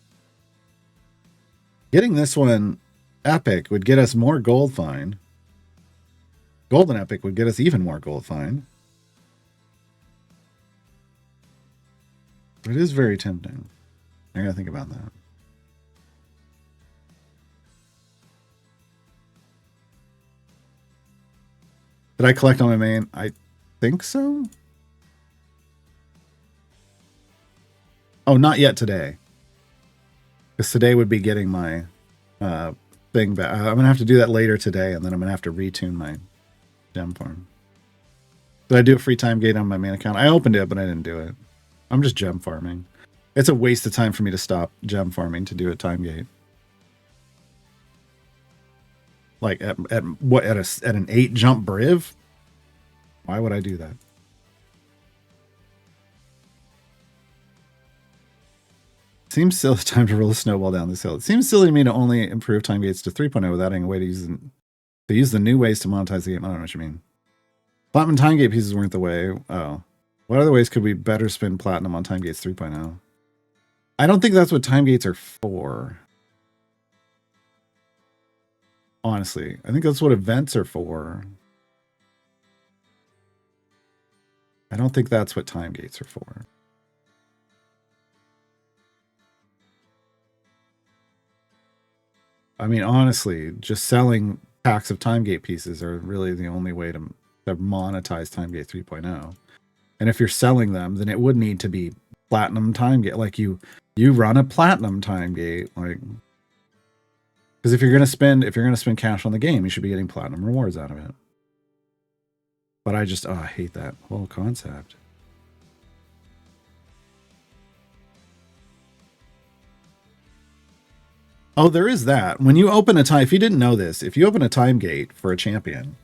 Getting this one epic would get us more gold find. Golden epic would get us even more gold find. It is very tempting. I gotta think about that. Did I collect on my main? I think so. Oh, not yet today. Because today would be getting my thing back. I'm gonna have to do that later today, and then I'm gonna have to retune my gem farm. Did I do a free time gate on my main account? I opened it, but I didn't do it. I'm just gem farming. It's a waste of time for me to stop gem farming to do a time gate. Like at an 8 jump briv? Why would I do that? Seems silly time to roll a snowball down this hill. It seems silly to me to only improve time gates to 3.0 without having a way to use the new ways to monetize the game. I don't know what you mean. Platinum time gate pieces weren't the way. Oh. What other ways could we better spend platinum on time gates 3.0? I don't think that's what time gates are for. Honestly, I think that's what events are for. I don't think that's what time gates are for. I mean, honestly, just selling packs of time gate pieces are really the only way to monetize time gate 3.0. And if you're selling them, then it would need to be platinum time gate. Like you run a platinum time gate, like, because if you're gonna spend cash on the game, you should be getting platinum rewards out of it. But I hate that whole concept. Oh, there is that. When you open a time, if you didn't know this, if you open a time gate for a champion,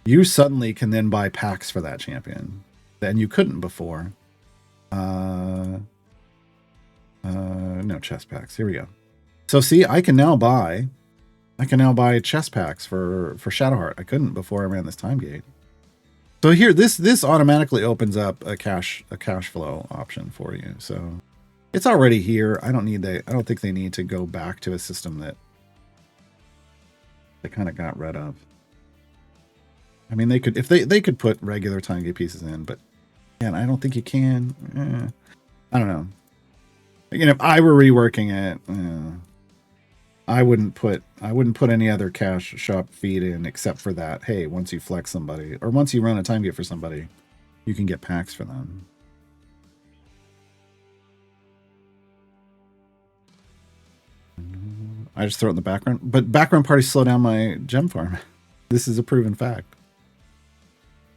you suddenly can then buy packs for that champion. Then you couldn't before. No chest packs. Here we go. So see, I can now buy chest packs for Shadowheart. I couldn't before I ran this time gate. So here, this automatically opens up a cash flow option for you. So it's already here. I don't think they need to go back to a system that they kind of got rid of. I mean, they could, if they could put regular time gate pieces in, but man, I don't think you can. I don't know. Again, if I were reworking it, I wouldn't put any other cash shop feed in except for that. Hey, once you flex somebody or once you run a time gate for somebody, you can get packs for them. I just throw it in the background, but background parties slow down my gem farm. This is a proven fact.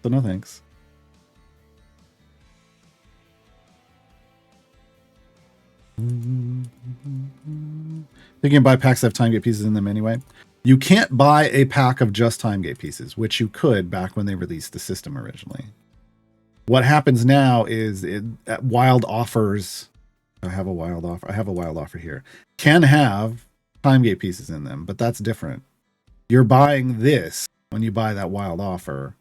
So no thanks. You can buy packs that have time gate pieces in them anyway. You can't buy a pack of just time gate pieces, which you could back when they released the system originally. What happens now is wild offers. I have a wild offer here. Can have time gate pieces in them, but that's different. You're buying this when you buy that wild offer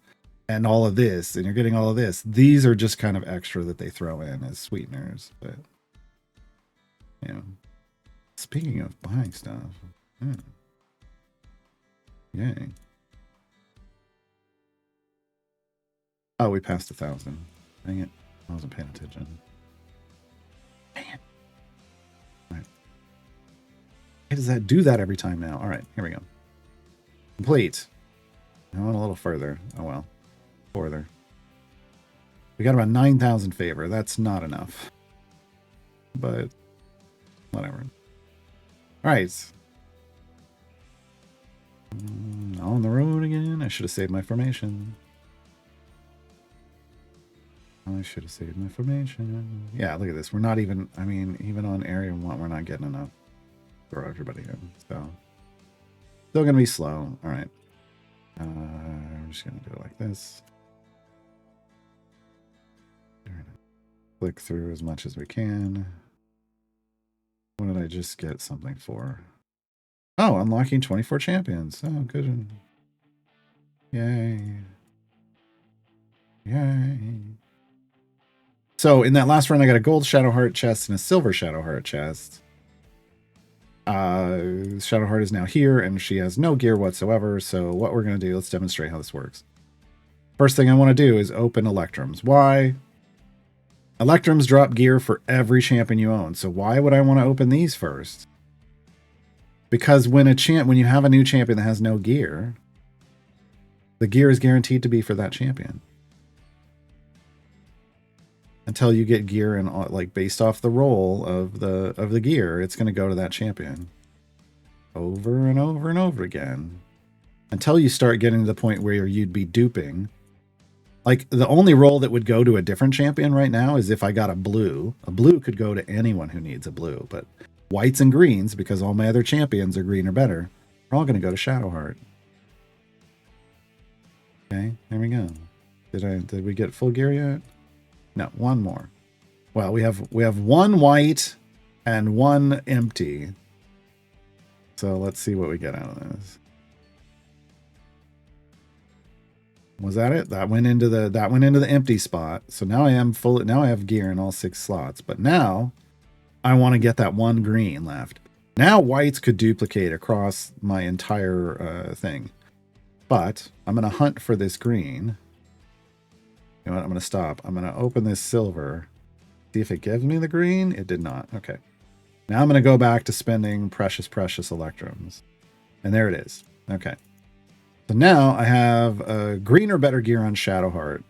and all of this, and you're getting all of this. These are just kind of extra that they throw in as sweeteners, but you know. Speaking of buying stuff, yay. Oh, we passed 1,000. Dang it. I wasn't paying attention. Dang it. All right. Why does that do that every time now? All right, here we go. Complete. I went a little further. Oh, well. Further. We got about 9,000 favor. That's not enough. But whatever. All right. On the road again. I should have saved my formation. I should have saved my formation. Yeah, look at this. We're not even, I mean, even on area 1, we're not getting enough. Throw everybody in. So, still going to be slow. All right. I'm just going to do it like this. Click through as much as we can. What did I just get something for? Oh, unlocking 24 champions. Oh, good. Yay. Yay. So in that last run, I got a gold Shadow Heart chest and a silver Shadow Heart chest. Shadow Heart is now here, and she has no gear whatsoever. So what we're going to do, let's demonstrate how this works. First thing I want to do is open Electrums. Why? Electrums drop gear for every champion you own. So why would I want to open these first? Because when you have a new champion that has no gear, the gear is guaranteed to be for that champion. Until you get gear and like based off the roll of the gear, it's going to go to that champion. Over and over and over again. Until you start getting to the point where you'd be duping. Like, the only roll that would go to a different champion right now is if I got a blue. A blue could go to anyone who needs a blue, but whites and greens, because all my other champions are green or better, are all going to go to Shadowheart. Okay, there we go. Did we get full gear yet? No, one more. Well, we have one white and one empty. So let's see what we get out of this. Was that it? That went into the empty spot. So now I am full. Now I have gear in all 6 slots. But now I want to get that one green left. Now whites could duplicate across my entire thing. But I'm going to hunt for this green. You know what? I'm going to stop. I'm going to open this silver. See if it gives me the green. It did not. Okay. Now I'm going to go back to spending precious electrums. And there it is. Okay. So now I have green or better gear on Shadowheart.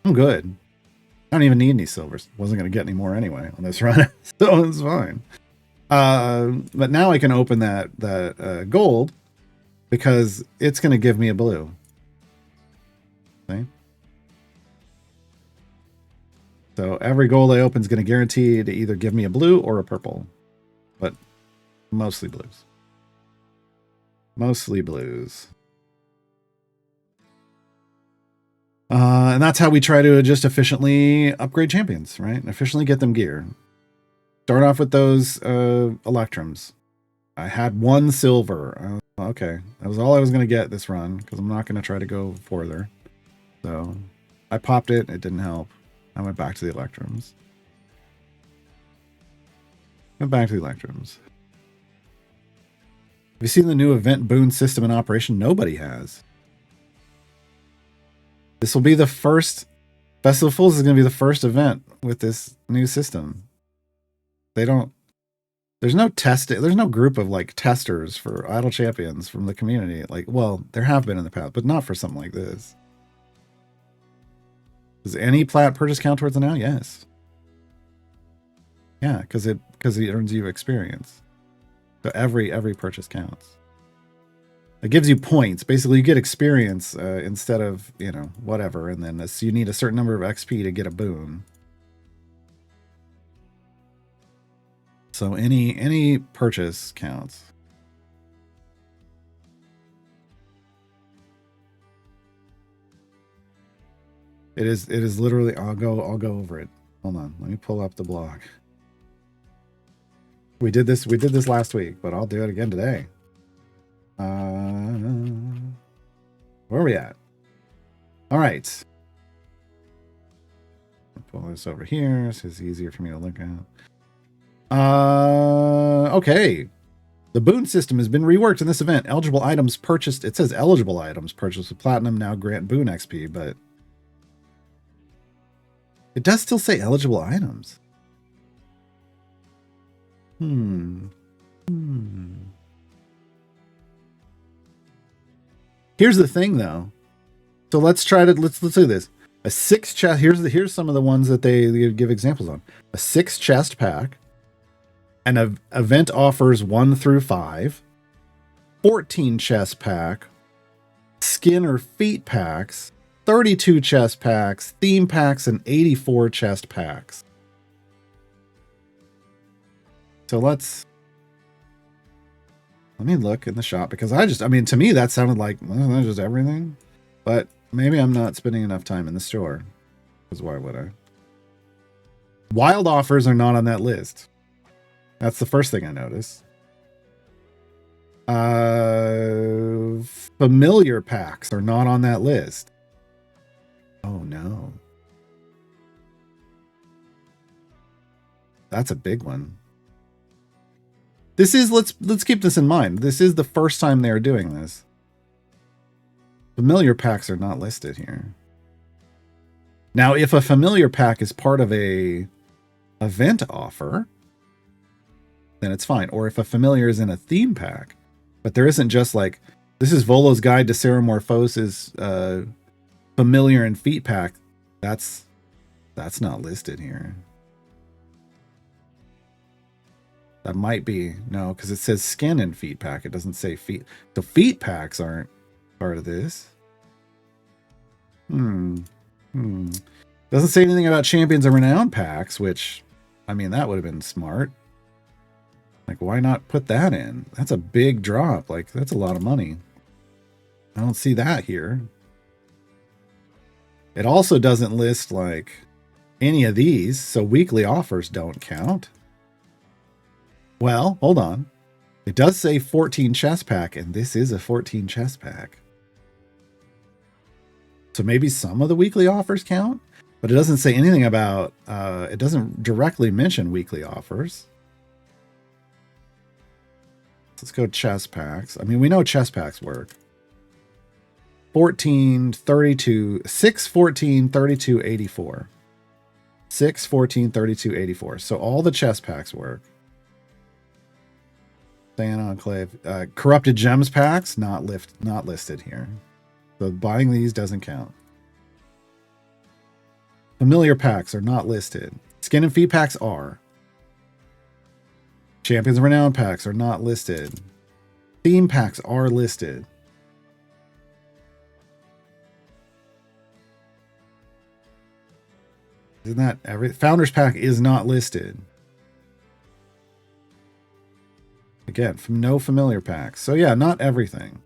I'm good. I don't even need any silvers. Wasn't going to get any more anyway on this run. So it's fine. But now I can open that gold because it's going to give me a blue. See? So every gold I open is going to guarantee to either give me a blue or a purple. But mostly blues. Mostly blues. And that's how we try to just efficiently upgrade champions, right? And efficiently get them gear. Start off with those Electrums. I had 1 silver. Okay, that was all I was going to get this run, because I'm not going to try to go further. So I popped it. It didn't help. I went back to the Electrums. Have you seen the new event boon system in operation? Nobody has. This will be the first. Festival of Fools is going to be the first event with this new system. There's There's no testing. There's no group of like testers for Idle Champions from the community. Like, well, there have been in the past, but not for something like this. Does any plat purchase count towards it now? Yes. Yeah, because it earns you experience. So every purchase counts. It gives you points. Basically, you get experience instead of, you know, whatever. And then you need a certain number of XP to get a boon. So any purchase counts. It is literally. I'll go over it. Hold on. Let me pull up the blog. We did this last week, but I'll do it again today. Where are we at? All right. I'll pull this over here so it's easier for me to look at. Okay. The boon system has been reworked in this event. Eligible items purchased. It says eligible items purchased with platinum now grant boon XP, but it does still say eligible items. Here's the thing, though. So let's do this. A 6 chest. Here's some of the ones that they give examples on. A 6 chest pack. An event offers 1 through 5. 14 chest pack. Skin or feet packs. 32 chest packs. Theme packs, and 84 chest packs. So let me look in the shop, because I mean, to me, that sounded like, well, that's just everything. But maybe I'm not spending enough time in the store. Because why would I? Wild offers are not on that list. That's the first thing I noticed. Familiar packs are not on that list. Oh, no. That's a big one. This is, let's keep this in mind. This is the first time they are doing this. Familiar packs are not listed here. Now, if a familiar pack is part of a event offer, then it's fine. Or if a familiar is in a theme pack, but there isn't just like, this is Volo's Guide to Ceramorphosis familiar and feet pack. That's not listed here. That might be, no, because it says skin and feet pack. It doesn't say feet. So feet packs aren't part of this. Doesn't say anything about champions and renown packs, which, I mean, that would have been smart. Like, why not put that in? That's a big drop. Like, that's a lot of money. I don't see that here. It also doesn't list, like, any of these, so weekly offers don't count. Well, hold on. It does say 14 chest pack, and this is a 14 chest pack. So maybe some of the weekly offers count, but it doesn't say anything about, it doesn't directly mention weekly offers. Let's go chest packs. I mean, we know chest packs work. 14, 32, 6, 14, 32, 84. 6, 14, 32, 84. So all the chest packs work. Sand Enclave. Corrupted Gems packs, not listed here. So buying these doesn't count. Familiar packs are not listed. Skin and feet packs are. Champions and Renown packs are not listed. Theme packs are listed. Isn't that every Founders pack is not listed? Again, from no familiar packs. So yeah, not everything.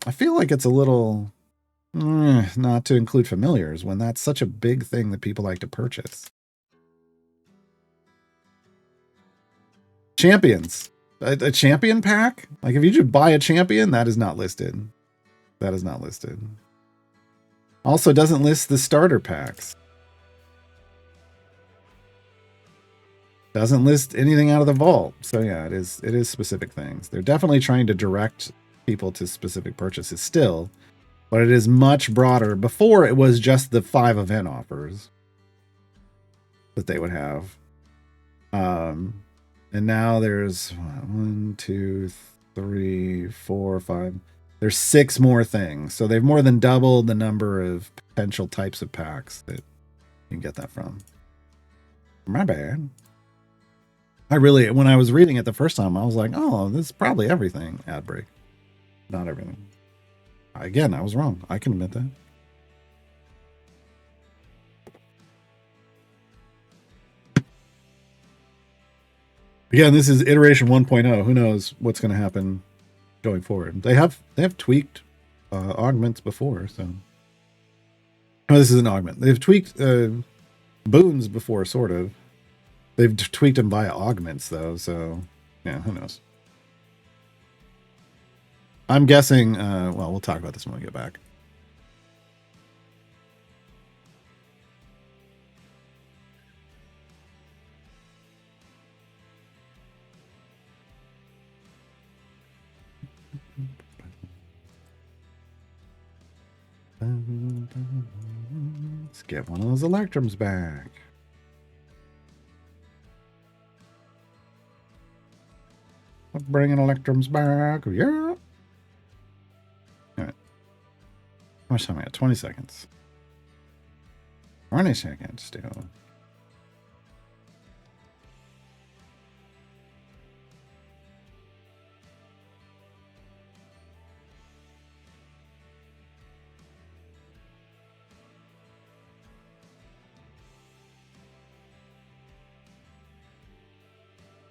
I feel like it's a little not to include familiars when that's such a big thing that people like to purchase. Champions. A champion pack? Like if you just buy a champion, that is not listed. That is not listed. Also doesn't list the starter packs. Doesn't list anything out of the vault. So yeah, it is specific things. They're definitely trying to direct people to specific purchases still, but it is much broader. Before it was just the 5 event offers that they would have. And now there's 1, 2, 3, 4, 5. There's 6 more things. So they've more than doubled the number of potential types of packs that you can get that from. My bad. When I was reading it the first time, I was like, oh, this is probably everything. Ad break. Not everything. Again, I was wrong. I can admit that. Again, this is iteration 1.0. Who knows what's going to happen going forward? They have tweaked augments before, so. Oh, this is an augment. They've tweaked boons before, sort of. They've tweaked them via augments, though, so yeah, who knows? I'm guessing, well, we'll talk about this when we get back. Let's get one of those electrums back. Let's bring electrums back. Yeah. All right. How much time I got? 20 seconds. 20 seconds still.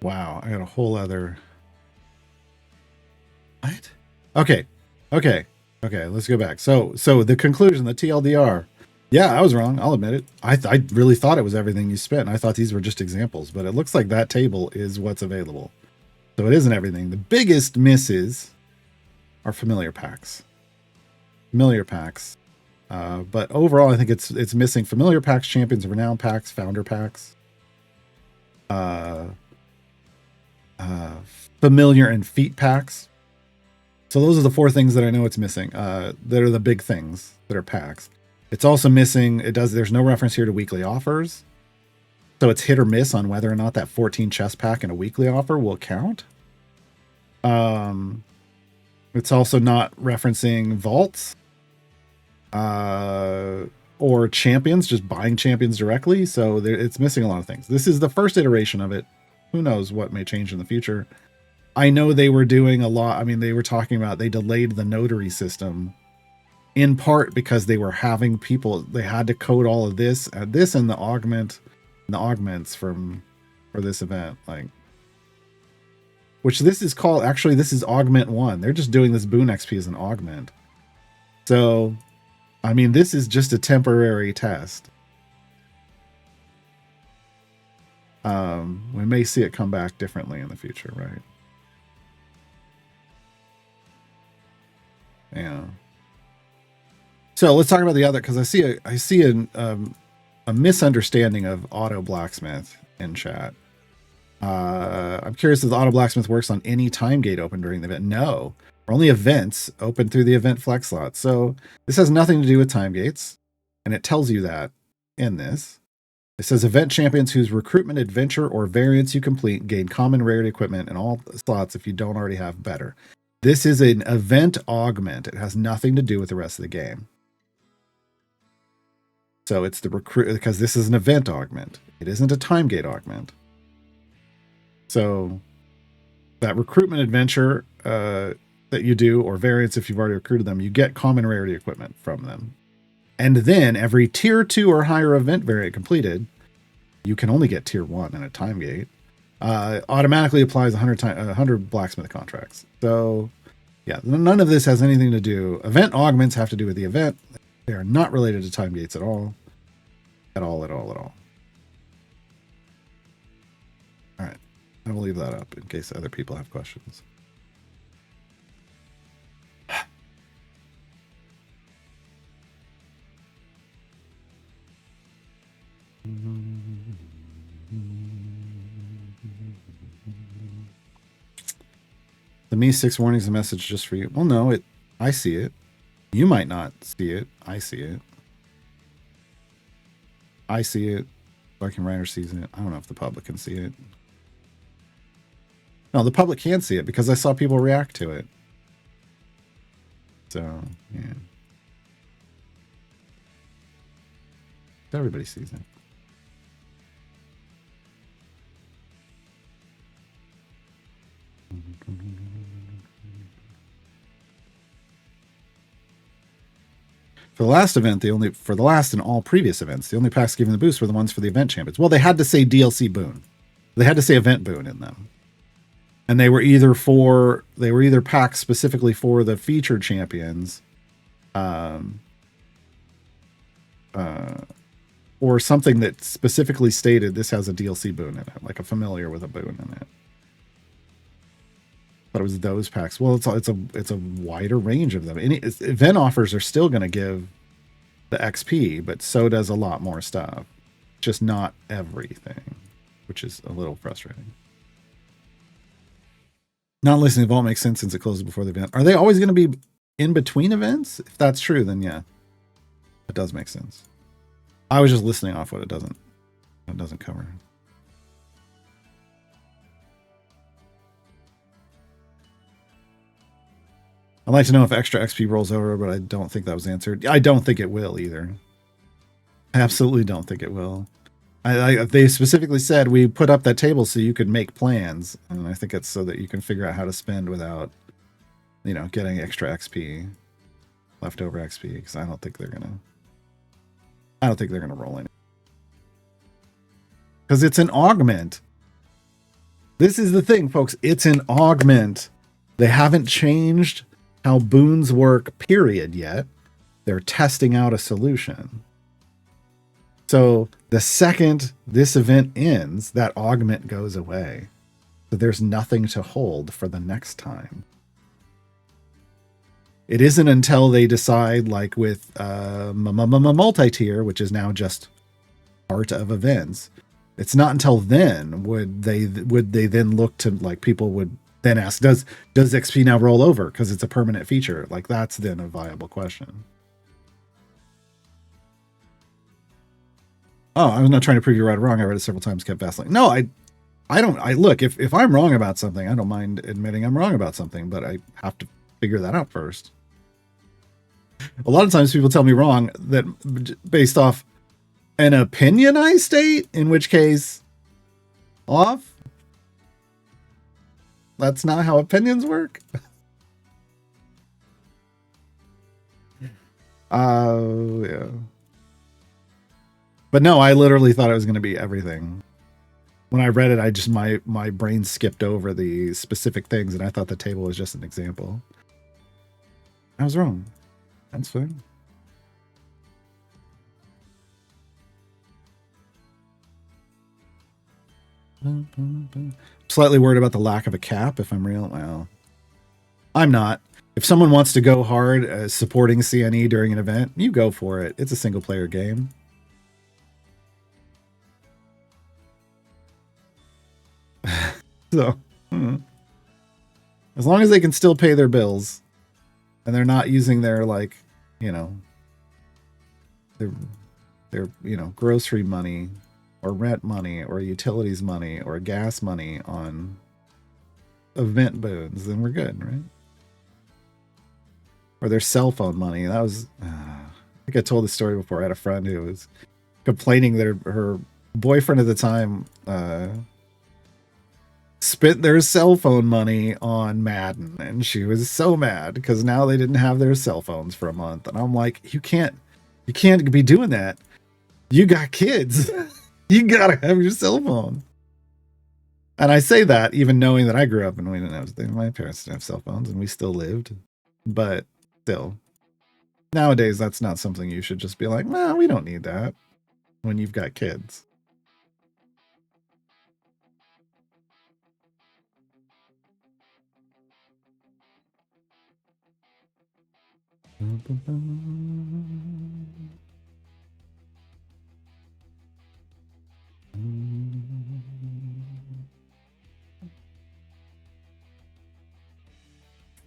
Wow, I got a whole other. What? Okay, let's go back. So the conclusion, the TLDR. Yeah, I was wrong. I'll admit it. I really thought it was everything you spent. I thought these were just examples, but it looks like that table is what's available. So it isn't everything. The biggest misses are familiar packs. But overall, I think it's missing familiar packs, champions, renown packs, founder packs. Familiar and feat packs. So those are the 4 things that I know it's missing. That are the big things that are packs. It's also missing. There's no reference here to weekly offers. So it's hit or miss on whether or not that 14 chest pack and a weekly offer will count. It's also not referencing vaults. Or champions, just buying champions directly. So it's missing a lot of things. This is the first iteration of it. Who knows what may change in the future. I know they were doing a lot. I mean, they were talking about they delayed the notary system in part because they were having people, they had to code all of this and the augments for this event. Like, which this is called, actually, this is augment 1. They're just doing this boon XP as an augment. So, I mean, this is just a temporary test. We may see it come back differently in the future, right? Yeah. So let's talk about the other, because I see a misunderstanding of auto blacksmith in chat. I'm curious if the auto blacksmith works on any time gate open during the event. No, only events open through the event flex slot. So this has nothing to do with time gates, and it tells you that in this. It says event champions whose recruitment, adventure, or variants you complete gain common rarity equipment in all slots if you don't already have better. This is an event augment. It has nothing to do with the rest of the game. So it's the recruit, because this is an event augment. It isn't a time gate augment. So that recruitment adventure that you do, or variants if you've already recruited them, you get common rarity equipment from them. And then every tier 2 or higher event variant completed, you can only get tier 1 in a time gate. Automatically applies 100 blacksmith contracts. So yeah, none of this has anything to do. Event augments have to do with the event. They are not related to time gates at all. At all. All right. I will leave that up in case other people have questions. The Me 6 warning is a message just for you. Well, no, I see it. You might not see it. I see it. Viking Rider sees it. I don't know if the public can see it. No, the public can see it because I saw people react to it. So, yeah. Everybody sees it. For the last event, for the last and all previous events, the only packs given the boost were the ones for the event champions. Well, they had to say DLC boon. They had to say event boon in them. And they were either packs specifically for the featured champions, or something that specifically stated this has a DLC boon in it, like a familiar with a boon in it. But it was those packs. Well, it's a wider range of them. Event offers are still going to give the XP, but so does a lot more stuff. Just not everything, which is a little frustrating. Not listening to Vault makes sense since it closes before the event. Are they always going to be in between events? If that's true, then yeah, it does make sense. I was just listening off what it doesn't cover. I'd like to know if extra XP rolls over, but I don't think that was answered. I don't think it will either. I absolutely don't think it will. They specifically said we put up that table so you could make plans, and I think it's so that you can figure out how to spend without, getting extra XP, leftover XP. Because I don't think they're gonna roll in. Because it's an augment. This is the thing, folks. It's an augment. They haven't changed how boons work, period, yet. They're testing out a solution. So the second this event ends, that augment goes away. So there's nothing to hold for the next time. It isn't until they decide, like with multi-tier, which is now just part of events. It's not until then would they then look to, like, people would then ask, does XP now roll over because it's a permanent feature? Like, that's then a viable question. Oh, I'm not trying to prove you right or wrong. I read it several times, kept vacillating. No, I look, if I'm wrong about something, I don't mind admitting I'm wrong about something, but I have to figure that out first. A lot of times people tell me wrong that based off an opinion I state, in which case, off. That's not how opinions work. Yeah. But no, I literally thought it was going to be everything. When I read it, I just my brain skipped over the specific things, and I thought the table was just an example. I was wrong. That's fine. Slightly worried about the lack of a cap, if I'm real. Well, I'm not. If someone wants to go hard supporting CNE during an event, you go for it. It's a single player game. So, as long as they can still pay their bills and they're not using their, like, their grocery money or rent money or utilities money or gas money on event boons, then we're good, right? Or their cell phone money. That was, I think I told this story before. I had a friend who was complaining that her boyfriend at the time spent their cell phone money on Madden, and she was so mad because now they didn't have their cell phones for a month. And I'm like, you can't be doing that. You got kids. You gotta have your cell phone. And I say that even knowing that I grew up and we didn't have, my parents didn't have cell phones and we still lived. But still, nowadays that's not something you should just be like, no, we don't need that when you've got kids.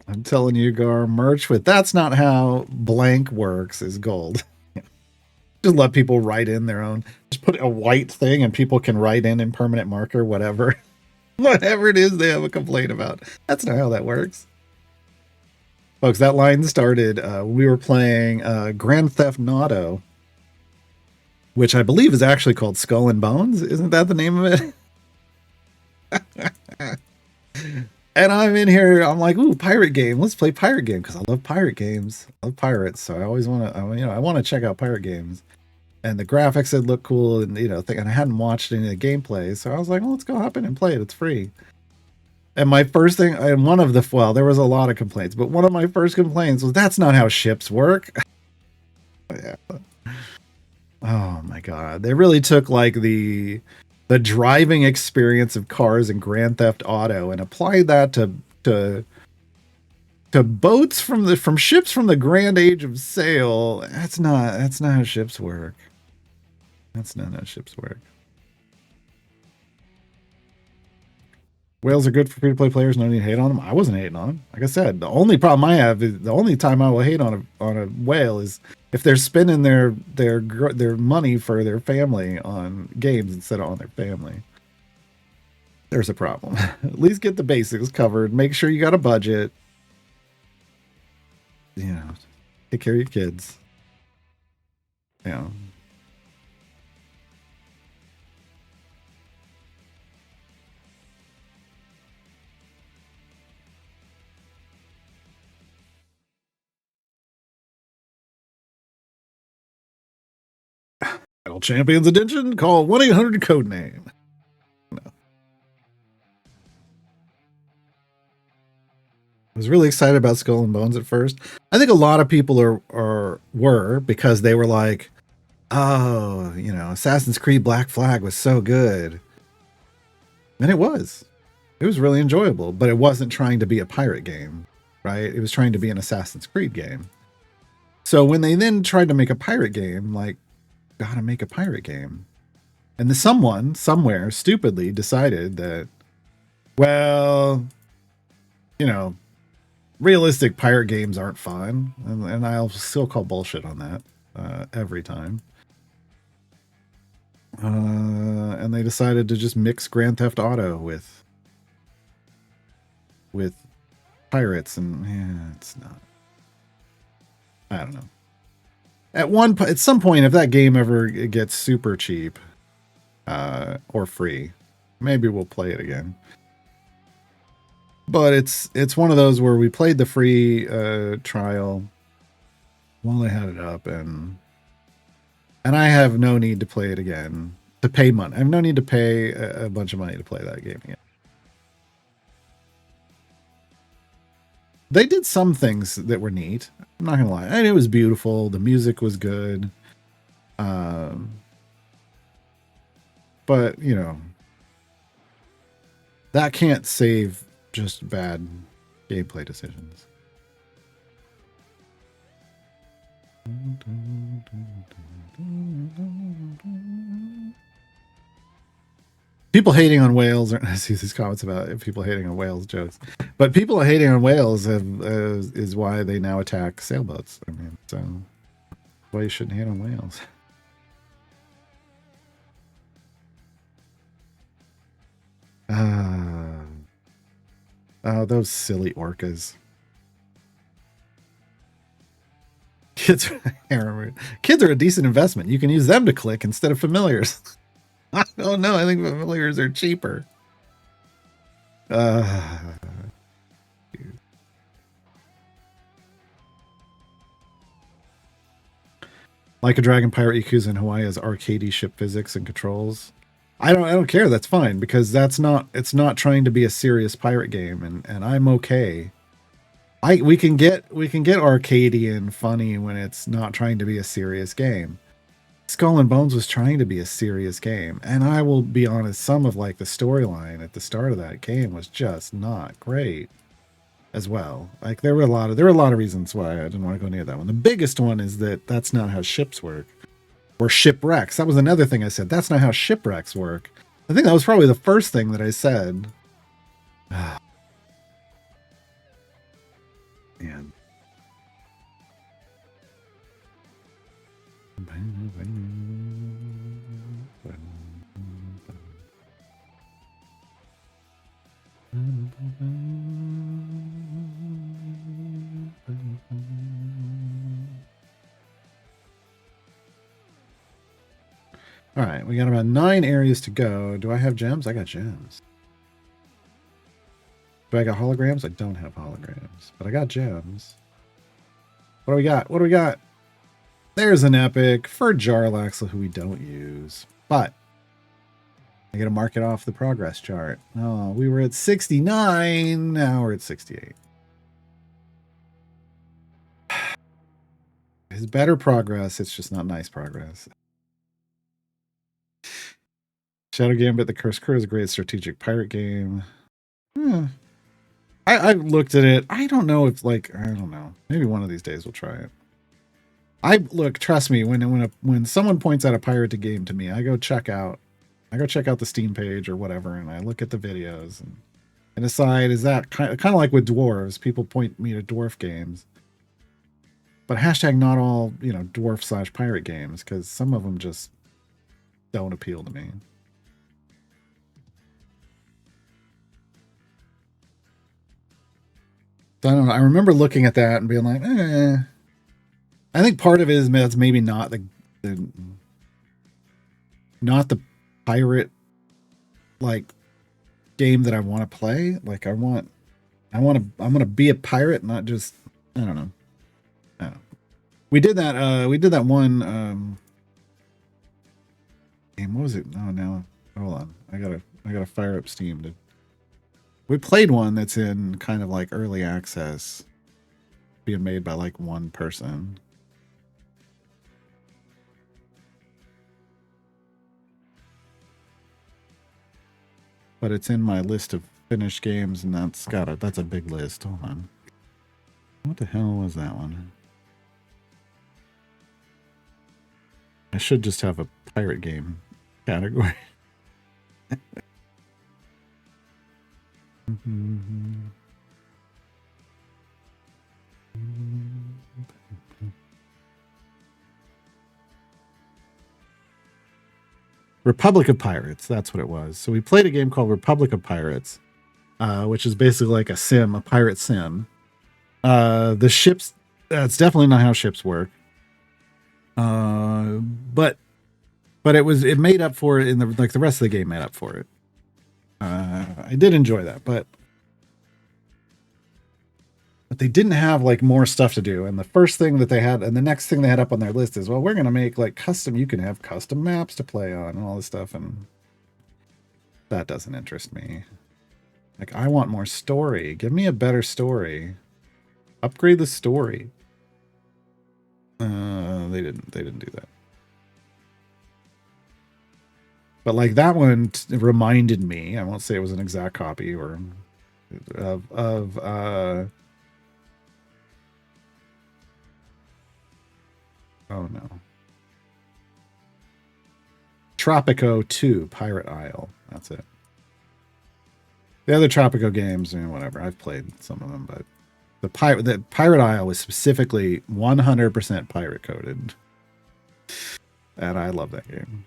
I'm telling you, Gar, merch with "that's not how blank works" is gold. Just let people write in their own. Just put a white thing and people can write in permanent marker, whatever. Whatever it is they have a complaint about. That's not how that works. Folks, that line started we were playing Grand Theft Auto, which I believe is actually called Skull and Bones. Isn't that the name of it? And I'm in here, I'm like, ooh, pirate game. Let's play pirate game because I love pirate games. I love pirates, so I always want to, I want to check out pirate games. And the graphics had looked cool, and and I hadn't watched any of the gameplay, so I was like, well, let's go hop in and play it. It's free. And my first thing, and there was a lot of complaints, but one of my first complaints was that's not how ships work. Yeah. Oh my god, they really took like the driving experience of cars in Grand Theft Auto and applied that to boats from ships from the Grand Age of Sail. That's not how ships work. That's not how ships work. Whales are good for free-to-play players. No need to hate on them. I wasn't hating on them. Like I said, the only problem I have is the only time I will hate on a whale is if they're spending their money for their family on games instead of on their family. There's a problem. At least get the basics covered. Make sure you got a budget. Take care of your kids. Battle Champions Edition, call 1-800-CODENAME. No. I was really excited about Skull and Bones at first. I think a lot of people were because they were like, oh, Assassin's Creed Black Flag was so good. And it was. It was really enjoyable, but it wasn't trying to be a pirate game, right? It was trying to be an Assassin's Creed game. So when they then tried to make a pirate game, like, gotta make a pirate game. And someone somewhere stupidly decided that, well, realistic pirate games aren't fun. And I'll still call bullshit on that every time. And they decided to just mix Grand Theft Auto with pirates, and it's not. I don't know. At some point, if that game ever gets super cheap or free, maybe we'll play it again. But it's one of those where we played the free trial while I had it up, and I have no need to play it again, to pay money. I have no need to pay a bunch of money to play that game again. They did some things that were neat. I'm not gonna lie. And it was beautiful. The music was good. But that can't save just bad gameplay decisions. People hating on whales, I see these comments about people hating on whales jokes, but people hating on whales is why they now attack sailboats. I mean, so why you shouldn't hate on whales. Oh, those silly orcas. Kids are a decent investment. You can use them to click instead of familiars. I don't know. I think familiars are cheaper. Like a Dragon Pirate Yakuza in Hawaii has arcadey ship physics and controls. I don't care. That's fine because it's not trying to be a serious pirate game, and I'm okay. We can get arcadey and funny when it's not trying to be a serious game. Skull and Bones was trying to be a serious game, and I will be honest, some of like the storyline at the start of that game was just not great as well. Like there were a lot of reasons why I didn't want to go near that one. The biggest one is that's not how ships work. Or shipwrecks. That was another thing I said. That's not how shipwrecks work. I think that was probably the first thing that I said. Man. All right, we got about 9 areas to go. Do I have gems? I got gems. Do I got holograms? I don't have holograms, but I got gems. What do we got? What do we got? There's an epic for Jarlaxle, who we don't use, but I got to mark it off the progress chart. Oh, we were at 69. Now we're at 68. It's better progress. It's just not nice progress. Shadow Gambit, the Cursed Crew is a great strategic pirate game. I looked at it. I don't know if, like, I don't know. Maybe one of these days we'll try it. Look, trust me, when someone points out a pirate game to me, I go check out the Steam page or whatever, and I look at the videos and decide, is that kind of like with dwarves? People point me to dwarf games, but hashtag not all, dwarf / pirate games, because some of them just don't appeal to me. I don't know. I remember looking at that and being like, I think part of it is that's maybe not the pirate like game that I want to play. Like I'm gonna be a pirate, not just, I don't know. We did that one game. What was it? Oh, now hold on. I gotta fire up Steam. We played one that's in kind of like early access, being made by like one person. But it's in my list of finished games, and that's a big list. Hold on. What the hell was that one? I should just have a pirate game category. Republic of Pirates, that's what it was. So we played a game called Republic of Pirates, which is basically like a pirate sim. The ships, that's definitely not how ships work. But it made up for it in the rest of the game made up for it. I did enjoy that, but they didn't have like more stuff to do. And the first thing that they had, and the next thing they had up on their list is, well, we're going to make like you can have custom maps to play on and all this stuff. And that doesn't interest me. Like, I want more story. Give me a better story. Upgrade the story. They didn't do that. But like that one reminded me, I won't say it was an exact copy or of oh no. Tropico 2 Pirate Isle. That's it. The other Tropico games, whatever. I've played some of them, but the Pirate Isle was specifically 100% pirate coded. And I love that game.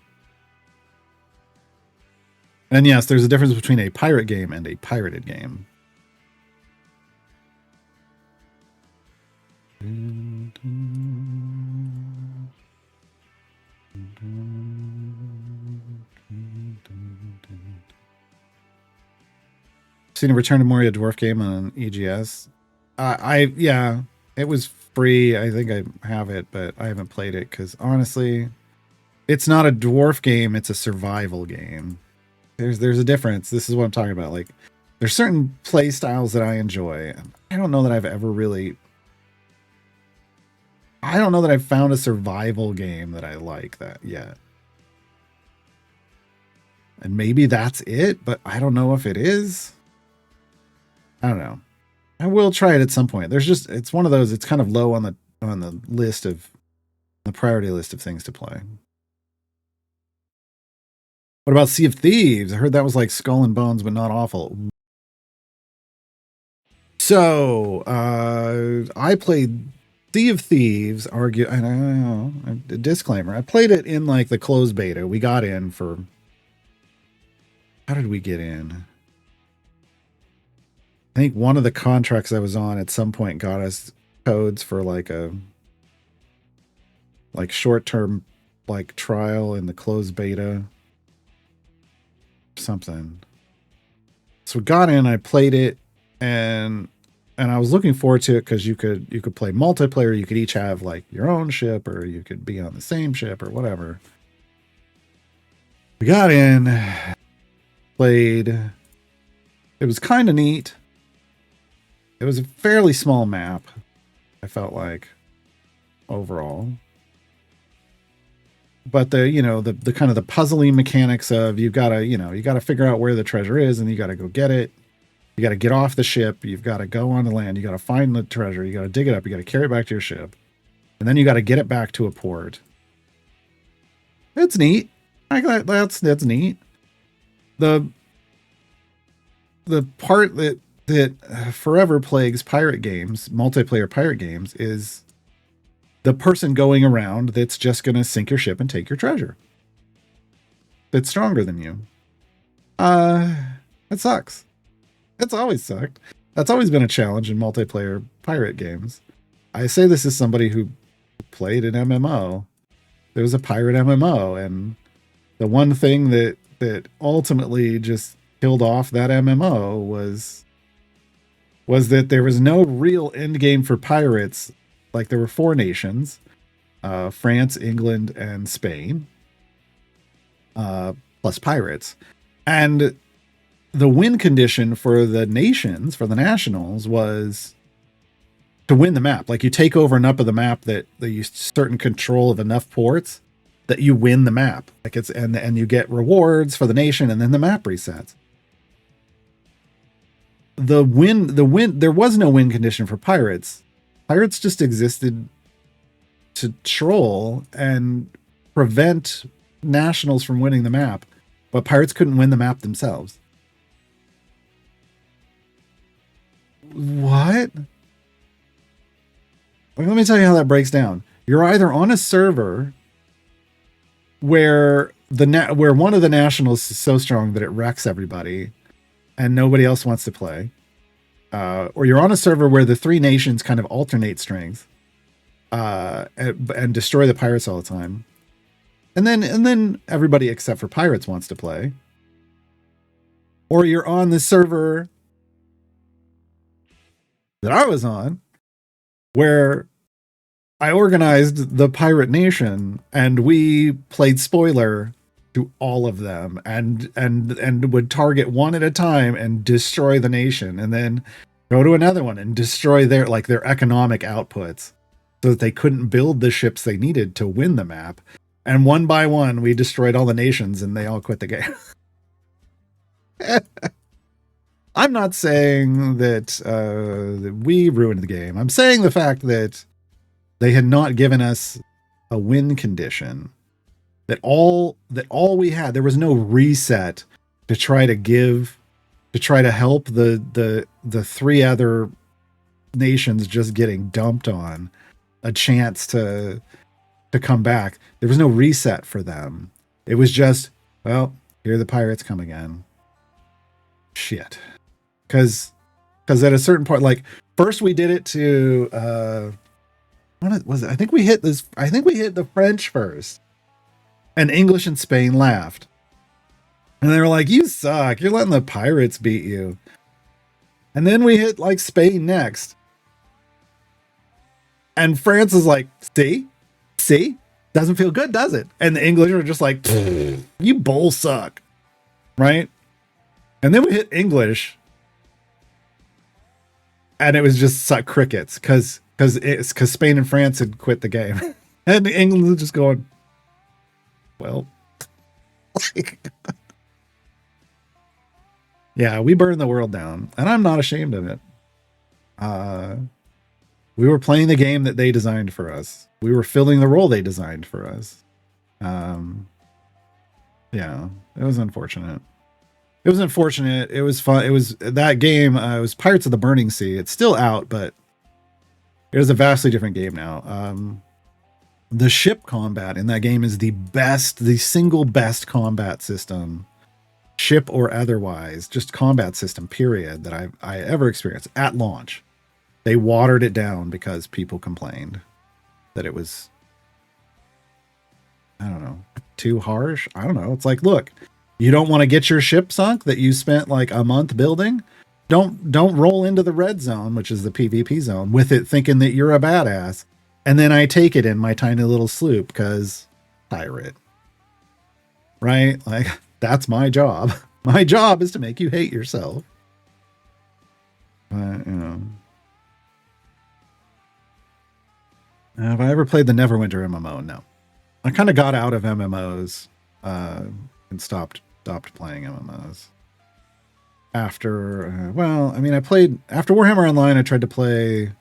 And yes, there's a difference between a pirate game and a pirated game. Seen a Return to Moria dwarf game on EGS. Yeah, it was free. I think I have it, but I haven't played it because honestly, it's not a dwarf game. It's a survival game. There's a difference. This is what I'm talking about. Like, there's certain play styles that I enjoy. I don't know that I've ever really. I don't know that I've found a survival game that I like that yet. And maybe that's it, but I don't know if it is. I don't know. I will try it at some point. It's one of those, it's kind of low on the list of the priority list of things to play. What about Sea of Thieves? I heard that was like Skull and Bones, but not awful. So, I played Sea of Thieves, argue. I don't know. A disclaimer. I played it in like the closed beta. We got in for. How did we get in? I think one of the contracts I was on at some point got us codes for like a short term like trial in the closed beta. Something. So we got in. I played it, and I was looking forward to it because you could play multiplayer. You could each have like your own ship, or you could be on the same ship, or whatever. We got in, played. It was kind of neat. It was a fairly small map, I felt like, overall. But the kind of the puzzling mechanics of you gotta figure out where the treasure is, and you gotta go get it. You gotta get off the ship. You've got to go on the land. You gotta find the treasure. You gotta dig it up. You gotta carry it back to your ship, and then you gotta get it back to a port. It's neat. That's neat. The part that forever plagues pirate games, multiplayer pirate games, is the person going around that's just going to sink your ship and take your treasure. That's stronger than you. It sucks. It's always sucked. That's always been a challenge in multiplayer pirate games. I say this as somebody who played an MMO. There was a pirate MMO, and the one thing that ultimately just killed off that MMO was that there was no real end game for pirates. Like, there were 4 nations, France, England, and Spain, plus pirates. And the win condition for the nations, for the nationals, was to win the map. Like, you take over enough of the map that you certain control of enough ports that you win the map. Like, it's and you get rewards for the nation, and then the map resets. There was no win condition for pirates. Pirates just existed to troll and prevent nationals from winning the map, but pirates couldn't win the map themselves. What? Let me tell you how that breaks down. You're either on a server where where one of the nationals is so strong that it wrecks everybody and nobody else wants to play, or you're on a server where the 3 nations kind of alternate strength and destroy the pirates all the time, and then everybody except for pirates wants to play, or you're on the server that I was on, where I organized the pirate nation and we played spoiler to all of them and would target one at a time and destroy the nation, and then go to another one and destroy their economic outputs so that they couldn't build the ships they needed to win the map. And one by one, we destroyed all the nations and they all quit the game. I'm not saying that we ruined the game. I'm saying the fact that they had not given us a win condition. That all we had, there was no reset to try to help the 3 other nations just getting dumped on a chance to come back. There was no reset for them. It was just, well, here the pirates come again. Shit. Because at a certain point, like, first we did it to what was it? I think we hit the French first. And English and Spain laughed. And they were like, you suck. You're letting the pirates beat you. And then we hit like Spain next. And France is like, see? Doesn't feel good, does it? And the English are just like, you both suck. Right? And then we hit English. And it was just crickets. Because Spain and France had quit the game. And England was just going, well, yeah, we burned the world down, and I'm not ashamed of it. We were playing the game that they designed for us. We were filling the role they designed for us. Yeah, it was unfortunate. It was fun. It was that game. It was Pirates of the Burning Sea. It's still out, but It is a vastly different game now. The ship combat in that game is the single best combat system, ship or otherwise, just combat system, period, that I ever experienced at launch. They watered it down because people complained that it was, I don't know, too harsh. I don't know. It's like, look, you don't want to get your ship sunk that you spent like a month building? Don't roll into the red zone, which is the PvP zone, with it thinking that you're a badass. And then I take it in my tiny little sloop because pirate. Right? Like, that's my job. My job is to make you hate yourself. Have I ever played the Neverwinter MMO? No. I kind of got out of MMOs and stopped playing MMOs. After, I played, after Warhammer Online, I tried to play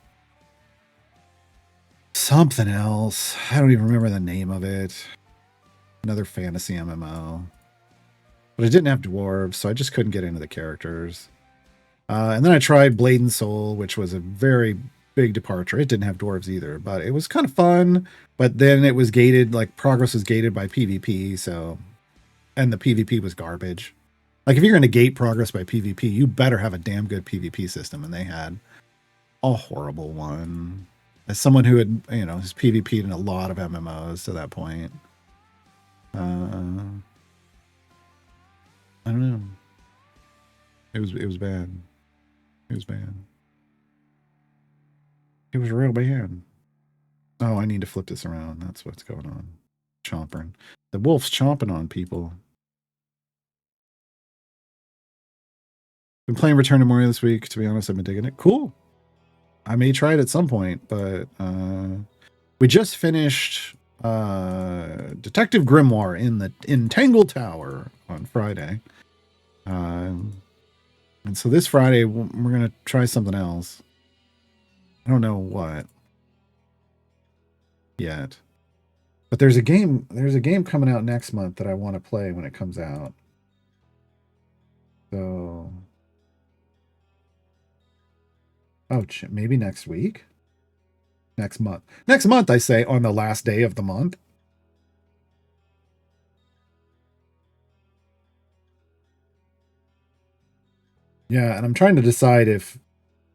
something else. I don't even remember the name of it. Another fantasy MMO. But it didn't have dwarves, so I just couldn't get into the characters. And then I tried Blade and Soul, which was a very big departure. It didn't have dwarves either, but it was kind of fun. But then it was gated, like progress was gated by PvP, so, and the PvP was garbage. Like if you're going to gate progress by PvP, you better have a damn good PvP system, and they had a horrible one. As someone who had, has PvP'd in a lot of MMOs to that point, I don't know. It was bad. It was bad. It was real bad. Oh, I need to flip this around. That's what's going on. Chomping. The wolf's chomping on people. Been playing Return to Moria this week. To be honest, I've been digging it. Cool. I may try it at some point, but we just finished Detective Grimoire in Tangle Tower on Friday. And so this Friday we're gonna try something else. I don't know what yet, but there's a game coming out next month that I want to play when it comes out. So, maybe next week, next month. I say on the last day of the month. Yeah, and I'm trying to decide if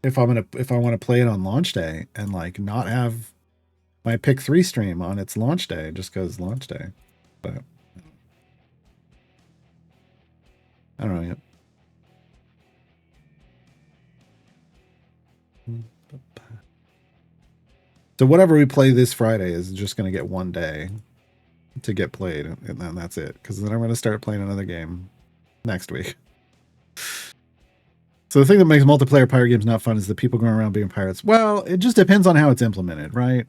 I want to play it on launch day and like not have my Pick3 stream on its launch day just because launch day. But I don't know yet. So whatever we play this Friday is just going to get one day to get played, and then that's it. Because then I'm going to start playing another game next week. So the thing that makes multiplayer pirate games not fun is the people going around being pirates. Well, it just depends on how it's implemented, right?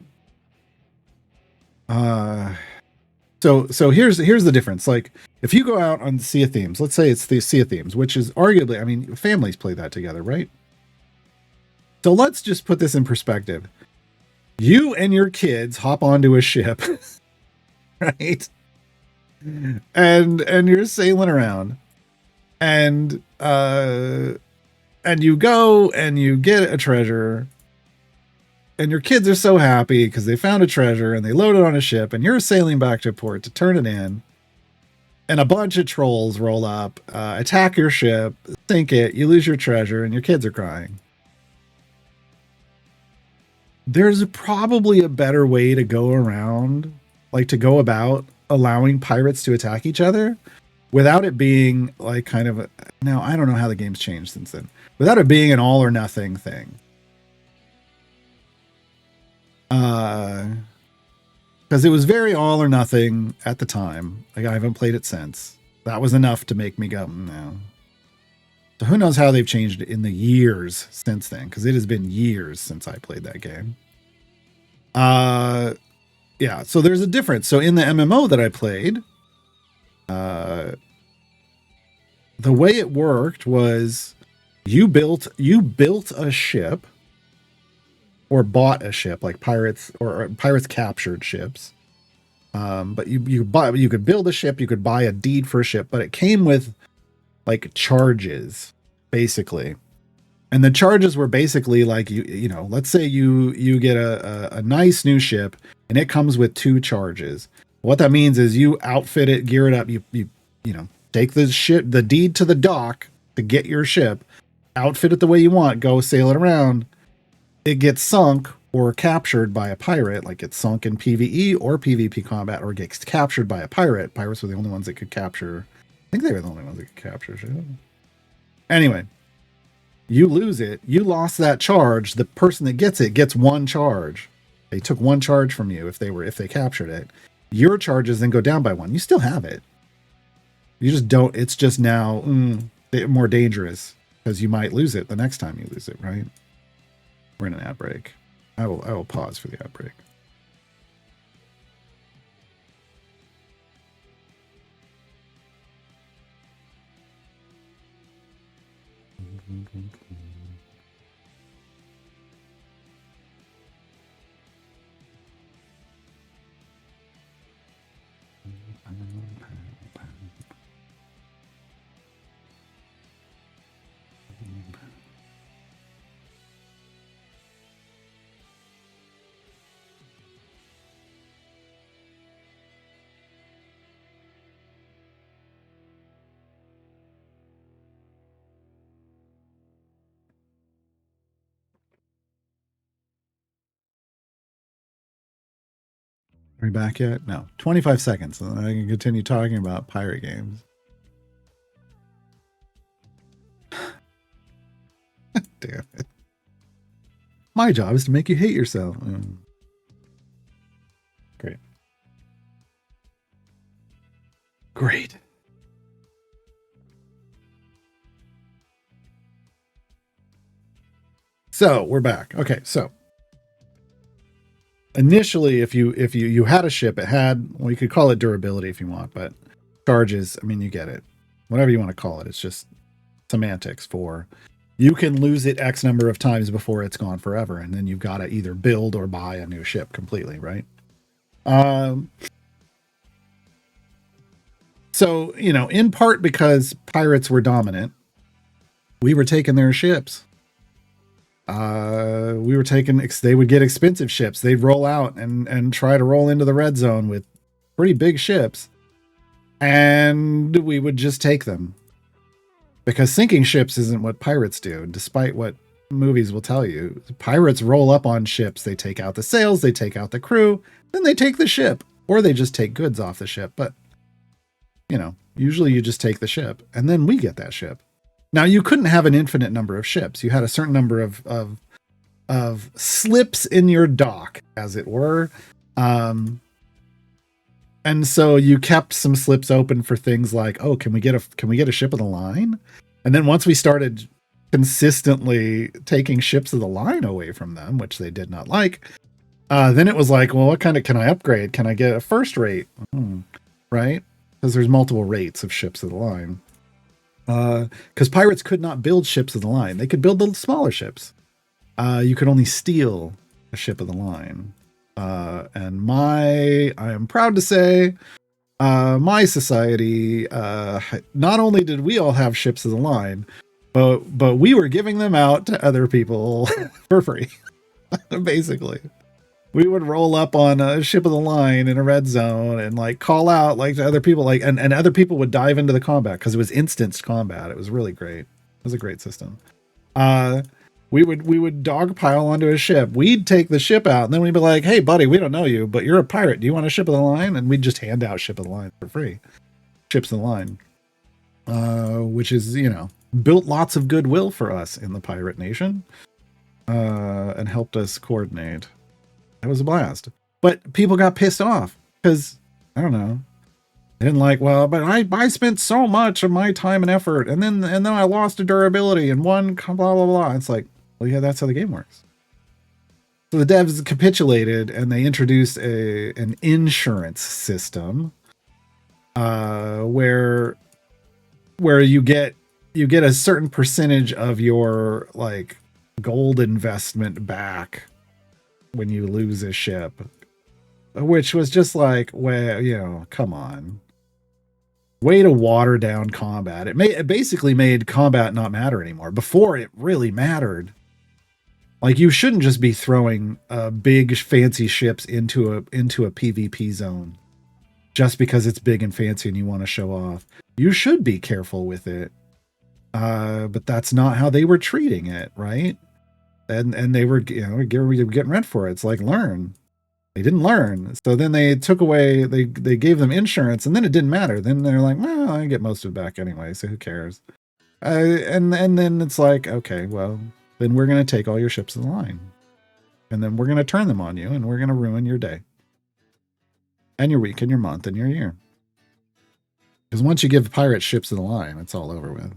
So here's the difference. Like if you go out on Sea of Thieves, let's say it's the Sea of Thieves, which is arguably, families play that together, right? So let's just put this in perspective. You and your kids hop onto a ship, right? And you're sailing around, and you go and you get a treasure, and your kids are so happy because they found a treasure and they load it on a ship, and you're sailing back to port to turn it in, and a bunch of trolls roll up, attack your ship, sink it, you lose your treasure, and your kids are crying. There's probably a better way to go about allowing pirates to attack each other without it being like kind of now I don't know how the game's changed since then, without it being an all or nothing thing. Because it was very all or nothing at the time. Like I haven't played it since. That was enough to make me go, no. So who knows how they've changed it in the years since then, because it has been years since I played that game. Yeah, so there's a difference. So in the MMO that I played, the way it worked was you built a ship or bought a ship, like pirates captured ships. But you could build a ship, you could buy a deed for a ship, but it came with like charges, basically. And the charges were basically like you know, let's say you get a nice new ship and it comes with 2 charges. What that means is you outfit it, gear it up, you know, take the deed to the dock to get your ship, outfit it the way you want, go sail it around. It gets sunk or captured by a pirate, like it's sunk in PvE or PvP combat, or gets captured by a pirate. Pirates were the only ones that could capture. I think they were the only ones that could capture ship. Anyway, you lose it. You lost that charge. The person that gets it gets 1 charge. They took 1 charge from you if they captured it. Your charges then go down by 1. You still have it. You just don't. It's just now more dangerous because you might lose it the next time you lose it. Right? We're in an ad break. I will pause for the ad break. Are we back yet? No. 25 seconds, and then I can continue talking about pirate games. Damn it. My job is to make you hate yourself. Great. Great. So we're back. Okay, so initially, if you had a ship, it had, well, you could call it durability if you want, but charges, I mean, you get it. Whatever you want to call it. It's just semantics for you can lose it X number of times before it's gone forever, and then you've got to either build or buy a new ship completely, right? So, you know, in part because pirates were dominant, we were taking their ships. We were taking, they would get expensive ships. They'd roll out and try to roll into the red zone with pretty big ships, and we would just take them. Because sinking ships isn't what pirates do, despite what movies will tell you. Pirates roll up on ships, they take out the sails, they take out the crew, then they take the ship. Or they just take goods off the ship. But, you know, usually you just take the ship, and then we get that ship. Now, you couldn't have an infinite number of ships. You had a certain number of slips in your dock, as it were. And so you kept some slips open for things like, oh, can we get a ship of the line? And then once we started consistently taking ships of the line away from them, which they did not like, then it was like, well, what kind of, can I upgrade? Can I get a first rate? Right? Because there's multiple rates of ships of the line. Because pirates could not build ships of the line. They could build the smaller ships. You could only steal a ship of the line. And I am proud to say, my society, not only did we all have ships of the line, but we were giving them out to other people for free. Basically, we would roll up on a ship of the line in a red zone and like call out like to other people, like, and other people would dive into the combat because it was instanced combat. It was really great. It was a great system. We would dogpile onto a ship. We'd take the ship out, and then we'd be like, "Hey, buddy, we don't know you, but you're a pirate. Do you want a ship of the line?" And we'd just hand out ship of the line for free. Ships of the line, which is, you know, built lots of goodwill for us in the pirate nation, and helped us coordinate. It was a blast. But people got pissed off because, I don't know, they didn't like, well, but I spent so much of my time and effort, and then I lost a durability and one blah blah blah. It's like, well, yeah, that's how the game works. So the devs capitulated and they introduced an insurance system, where you get a certain percentage of your like gold investment back when you lose a ship, which was just like, well, you know, come on. way to water down combat. It basically made combat not matter anymore. Before, it really mattered. Like, you shouldn't just be throwing big fancy ships into a PvP zone just because it's big and fancy and you want to show off. You should be careful with it. But that's not how they were treating it, right? And they were, getting rent for it. It's like, learn. They didn't learn. So then they took away, they gave them insurance, and then it didn't matter. Then they're like, well, I get most of it back anyway, so who cares? And then it's like, okay, well, then we're going to take all your ships in the line. And then we're going to turn them on you, and we're going to ruin your day. And your week, and your month, and your year. Because once you give pirates ships in the line, it's all over with.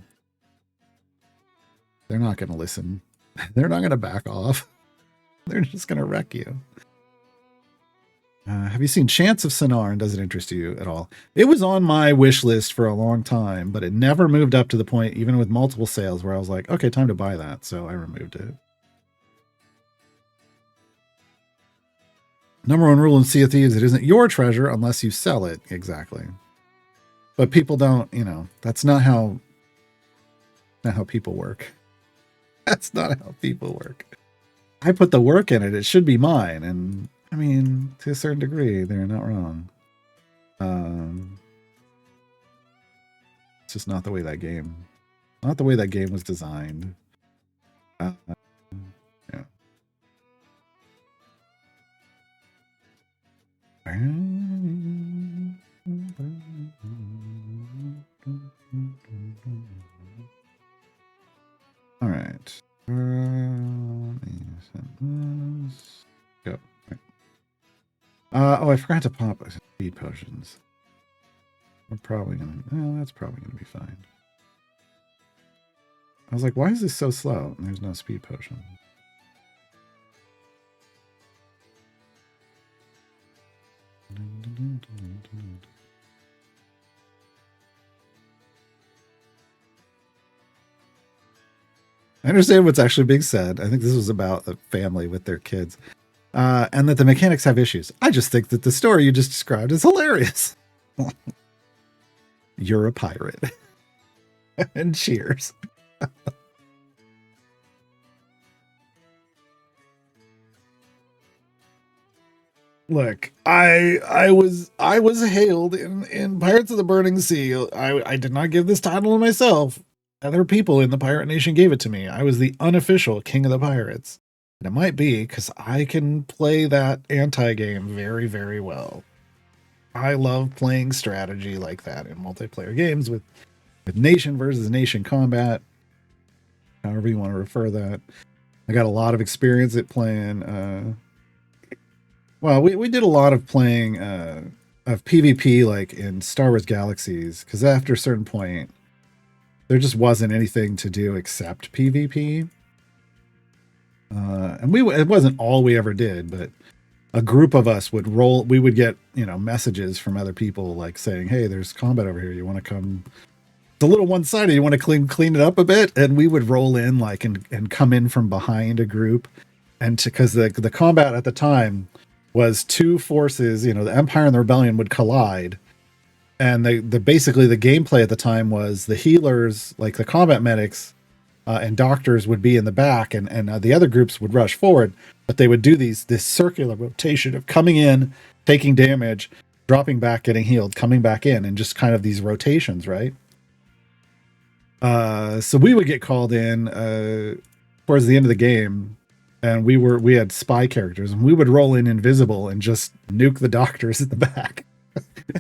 They're not going to listen. They're not going to back off. They're just going to wreck you. Have you seen Chants of Sinar, and does it interest you at all? It was on my wish list for a long time, but it never moved up to the point, even with multiple sales, where I was like, okay, time to buy that. So I removed it. Number one rule in Sea of Thieves, it isn't your treasure unless you sell it. Exactly. But people don't, that's not how people work. That's not how people work. I put the work in it. It should be mine. And I mean, to a certain degree, they're not wrong. It's just not the way that game was designed. Yeah. All right. Go. Oh, I forgot to pop speed potions. We're probably gonna. That's probably gonna be fine. I was like, why is this so slow? And there's no speed potion. I understand what's actually being said. I think this was about a family with their kids. And that the mechanics have issues. I just think that the story you just described is hilarious. You're a pirate. And cheers. Look, I was hailed in Pirates of the Burning Sea. I did not give this title to myself. Other people in the Pirate Nation gave it to me. I was the unofficial king of the pirates. And it might be because I can play that anti-game very, very well. I love playing strategy like that in multiplayer games with nation versus nation combat. However you want to refer that. I got a lot of experience at playing well, we did a lot of playing of PvP like in Star Wars Galaxies, because after a certain point there just wasn't anything to do except PvP. And it wasn't all we ever did, but a group of us would roll. We would get, messages from other people like saying, hey, there's combat over here. You want to come? It's a little one-sided. You want to clean it up a bit? And we would roll in like and come in from behind a group. And because the combat at the time was two forces, the Empire and the Rebellion would collide. And basically the gameplay at the time was the healers, like the combat medics, and doctors would be in the back, and the other groups would rush forward, but they would do this circular rotation of coming in, taking damage, dropping back, getting healed, coming back in, and just kind of these rotations, right? So we would get called in towards the end of the game, and we had spy characters, and we would roll in invisible and just nuke the doctors at the back.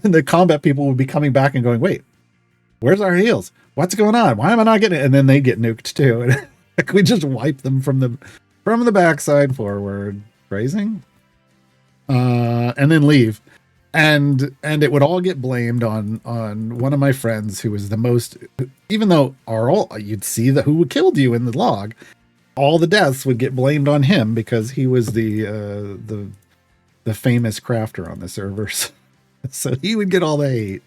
And the combat people would be coming back and going, wait, where's our heals? What's going on? Why am I not getting it? And then they get nuked too. And like, we just wipe them from the backside forward, phrasing, and then leave. And it would all get blamed on one of my friends who was the most, even though you'd see who killed you in the log, all the deaths would get blamed on him because he was the famous crafter on the servers. So he would get all the hate,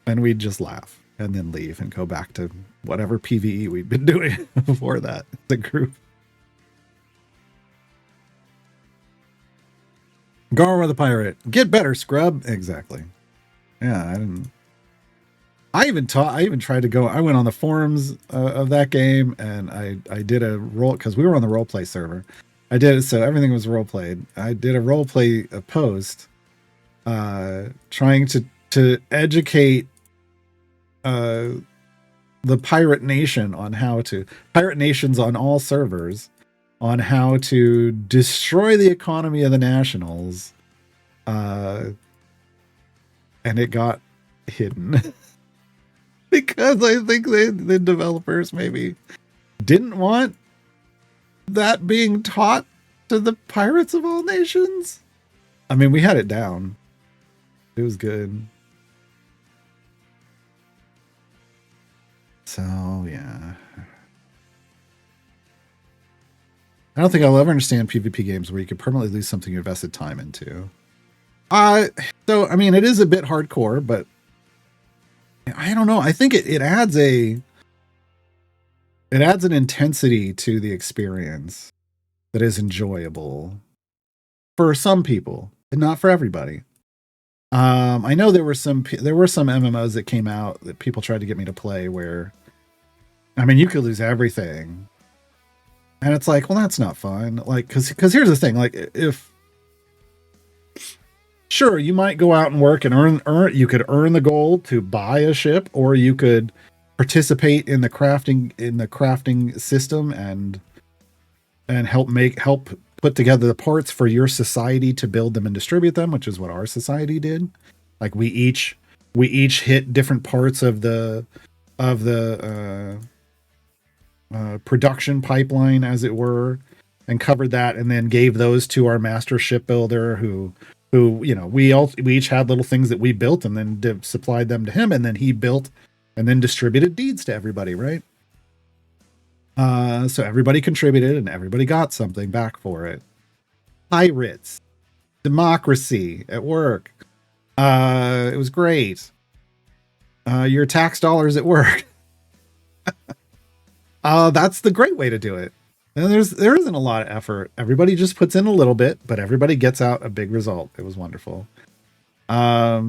and we'd just laugh and then leave and go back to whatever PvE we'd been doing before that. The group. Garwa the pirate. Get better, scrub. Exactly. Yeah, I didn't. I even tried to go. I went on the forums of that game, and I did a role because we were on the role play server. I did it so everything was role played. I did a role play post, trying to educate the pirate nation on pirate nations on all servers on how to destroy the economy of the nationals, and it got hidden. Because I think the developers maybe didn't want that being taught to the pirates of all nations. I mean, we had it down. It was good. So, yeah. I don't think I'll ever understand PvP games where you could permanently lose something you invested time into. So, I mean, it is a bit hardcore, but I don't know. I think it adds an intensity to the experience that is enjoyable for some people and not for everybody. I know there were some MMOs that came out that people tried to get me to play where, I mean, you could lose everything, and it's like, well, that's not fun. Like, because here's the thing, like, if sure, you might go out and work and earn. You could earn the gold to buy a ship, or you could participate in the crafting system and help put together the parts for your society to build them and distribute them, which is what our society did. Like we each hit different parts of the production pipeline, as it were, and covered that, and then gave those to our master shipbuilder who we each had little things that we built and then supplied them to him, and then he built and then distributed deeds to everybody, right? So everybody contributed and everybody got something back for it. Pirates, democracy at work. It was great. Your tax dollars at work. That's the great way to do it. And there isn't a lot of effort. Everybody just puts in a little bit, but everybody gets out a big result. It was wonderful. But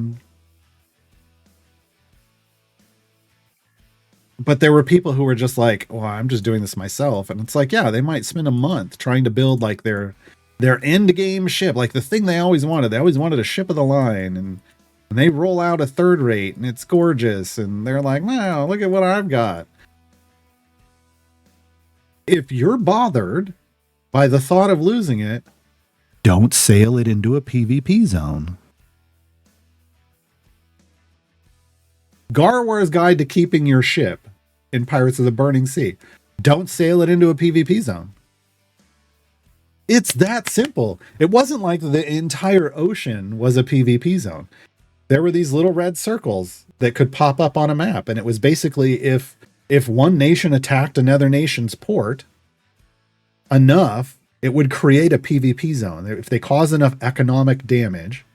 there were people who were just like, well, I'm just doing this myself. And it's like, yeah, they might spend a month trying to build like their end game ship, like the thing they always wanted. They always wanted a ship of the line, and they roll out a third rate and it's gorgeous. And they're like, wow, look at what I've got. If you're bothered by the thought of losing it, don't sail it into a PvP zone. Garwar's Guide to Keeping Your Ship in Pirates of the Burning Sea. Don't sail it into a PvP zone. It's that simple. It wasn't like the entire ocean was a PvP zone. There were these little red circles that could pop up on a map, and it was basically if one nation attacked another nation's port enough, it would create a PvP zone. If they caused enough economic damage,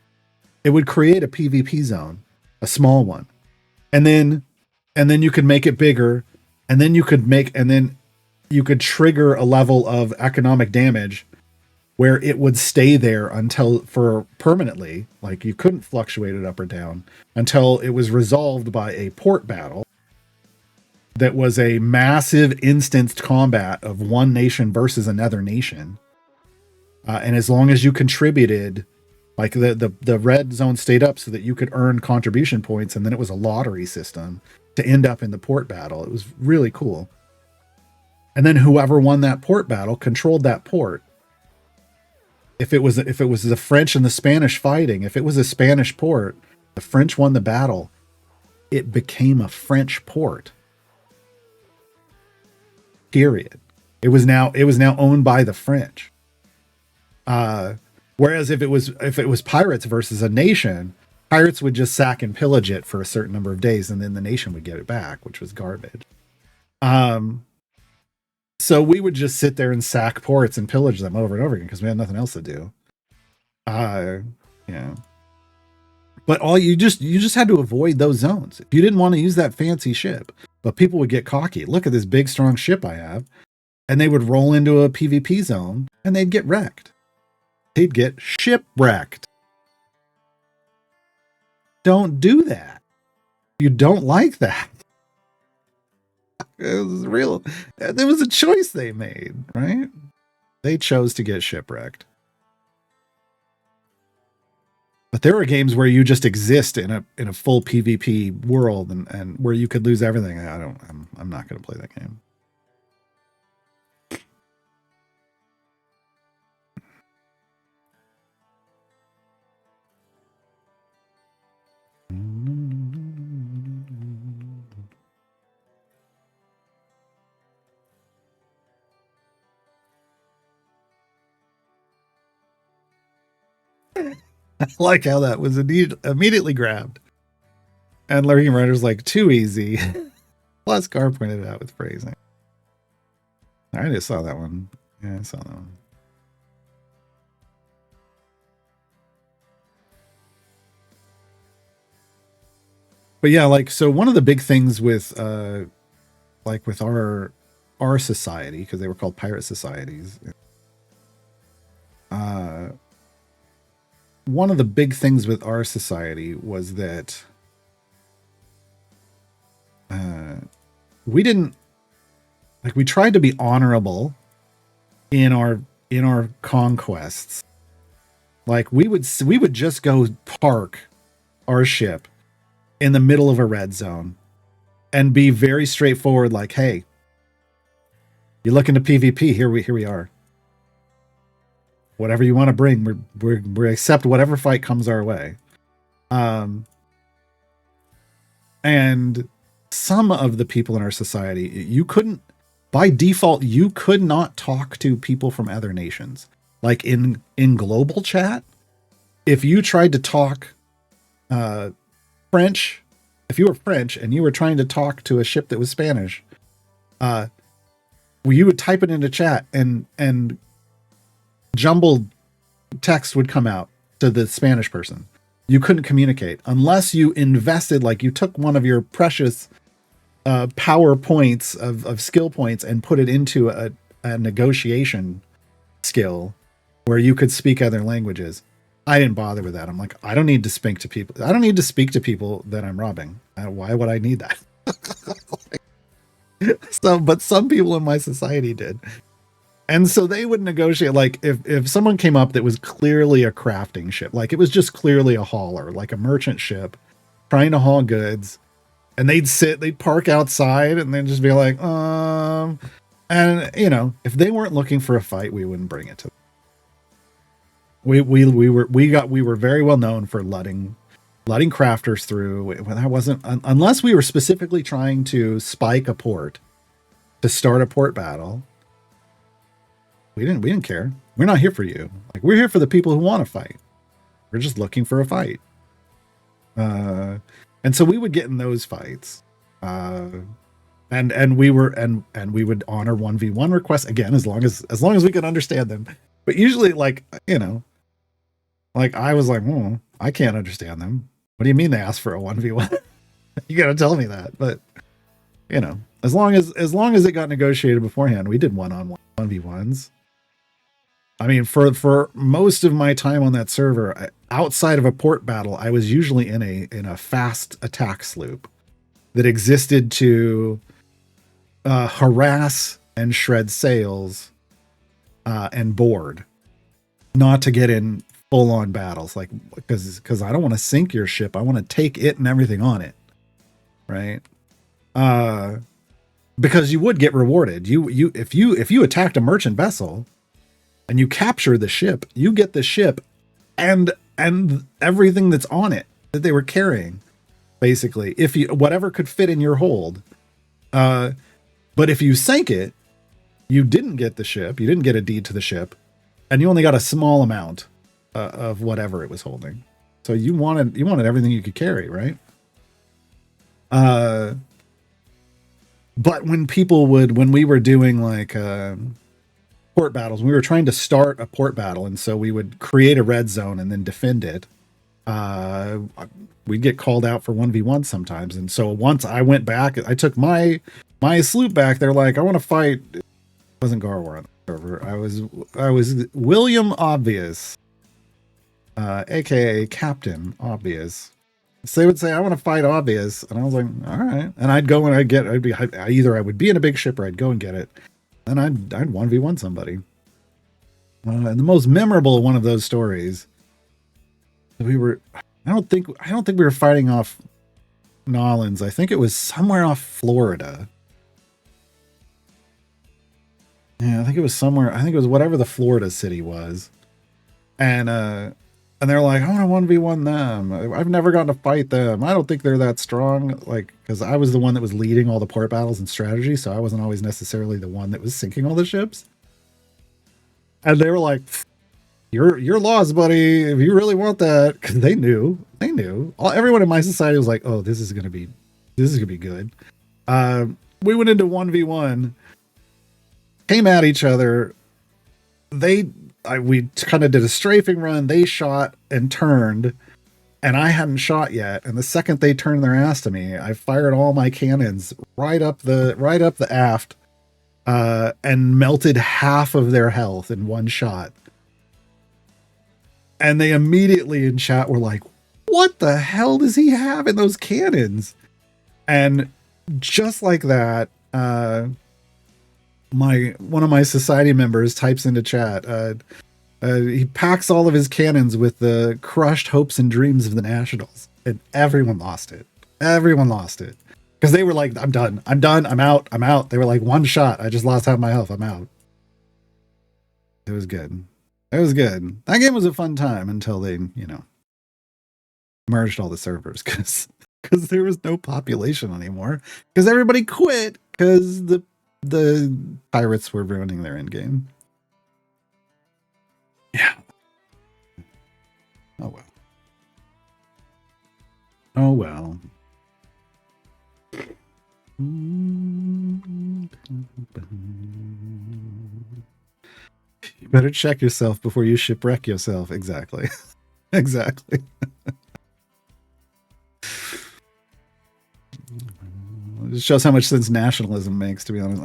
it would create a PvP zone, a small one. And then you could make it bigger, and then you could trigger a level of economic damage where it would stay there for permanently, like you couldn't fluctuate it up or down until it was resolved by a port battle that was a massive instanced combat of one nation versus another nation. And as long as you contributed, like the red zone stayed up so that you could earn contribution points, and then it was a lottery system to end up in the port battle. It was really cool. And then whoever won that port battle controlled that port. If it was the French and the Spanish fighting, if it was a Spanish port, the French won the battle, it became a French port. Period. It was now owned by the French. Whereas if it was pirates versus a nation, pirates would just sack and pillage it for a certain number of days, and then the nation would get it back, which was garbage. So we would just sit there and sack ports and pillage them over and over again because we had nothing else to do. Yeah. But you just had to avoid those zones. If you didn't want to use that fancy ship, but people would get cocky. Look at this big, strong ship I have. And they would roll into a PvP zone and they'd get wrecked. They'd get shipwrecked. Don't do that. You don't like that. It was real. There was a choice they made, right? They chose to get shipwrecked. But there are games where you just exist in a full PvP world and where you could lose everything. I'm not going to play that game. I like how that was immediately grabbed. And Lurking Rider's like, too easy. Plus, Gar pointed it out with phrasing. I just saw that one. Yeah, I saw that one. But yeah, like, so one of the big things with like with our society, because they were called pirate societies, one of the big things with our society was that we didn't, like, we tried to be honorable in our conquests. Like, we would just go park our ship in the middle of a red zone and be very straightforward, like, hey, you look into PvP, here we are. Whatever you want to bring, we accept whatever fight comes our way. And some of the people in our society, you couldn't, by default, you could not talk to people from other nations. Like in global chat, if you tried to talk French, if you were French and you were trying to talk to a ship that was Spanish, you would type it into chat and jumbled text would come out to the Spanish person. You couldn't communicate unless you invested, like you took one of your precious power points of skill points and put it into a negotiation skill where you could speak other languages. I didn't bother with that. I'm like, I don't need to speak to people. I don't need to speak to people that I'm robbing. Why would I need that? But some people in my society did. And so they would negotiate, like if someone came up that was clearly a crafting ship, like it was just clearly a hauler, like a merchant ship trying to haul goods, and they'd park outside and then just be like, and you know, if they weren't looking for a fight, we wouldn't bring it to them. We were very well known for letting crafters through. That wasn't, unless we were specifically trying to spike a port to start a port battle. We didn't care. We're not here for you. Like, we're here for the people who want to fight. We're just looking for a fight. And so we would get in those fights. And we would honor 1v1 requests again, as long as we could understand them. But usually, like, you know, like I was like, I can't understand them. What do you mean they asked for a 1v1? You got to tell me that. But you know, as long as it got negotiated beforehand, we did 1-on-1 1v1s. I mean, for most of my time on that server, outside of a port battle, I was usually in a fast attack sloop that existed to harass and shred sails and board, not to get in full-on battles, like because I don't want to sink your ship. I want to take it and everything on it, right? Because you would get rewarded. If you attacked a merchant vessel and you capture the ship, you get the ship and everything that's on it that they were carrying, basically, if you, whatever could fit in your hold. But if you sank it, you didn't get the ship, you didn't get a deed to the ship, and you only got a small amount of whatever it was holding. So you wanted everything you could carry, right? But when we were doing like port battles, we were trying to start a port battle, and so we would create a red zone and then defend it. We'd get called out for 1v1 sometimes, and so once I went back, I took my sloop back. They're like, I want to fight. It wasn't Garwar on the server. I was William Obvious, aka Captain Obvious, So they would say, "I want to fight obvious," and I was like, "All right." And I'd go and either I would be in a big ship or I'd go and get it, and I'd 1v1 somebody. And the most memorable one of those stories, we were, I don't think we were fighting off Nolans. I think it was somewhere off Florida. Yeah, I think it was somewhere. I think it was whatever the Florida city was, and they're like, "I want to 1v1 them. I've never gotten to fight them. I don't think they're that strong." Like, because I was the one that was leading all the port battles and strategy, so I wasn't always necessarily the one that was sinking all the ships. And they were like, "Your loss, buddy. If you really want that," because they knew. Everyone in my society was like, "Oh, this is gonna be good." We went into 1v1, came at each other. We kind of did a strafing run. They shot and turned, and I hadn't shot yet. And the second they turned their ass to me, I fired all my cannons right up the aft, and melted half of their health in one shot. And they immediately in chat were like, "What the hell does he have in those cannons?" And just like that, one of my society members types into chat, he packs all of his cannons with the crushed hopes and dreams of the Nationals, and everyone lost it. Because they were like, I'm done, I'm out. They were like, one shot, I just lost half my health, I'm out. It was good. That game was a fun time until they, merged all the servers, because there was no population anymore, because everybody quit because the pirates were ruining their end game. Yeah. Oh well. You better check yourself before you shipwreck yourself. Exactly. Exactly. It shows how much sense nationalism makes, to be honest.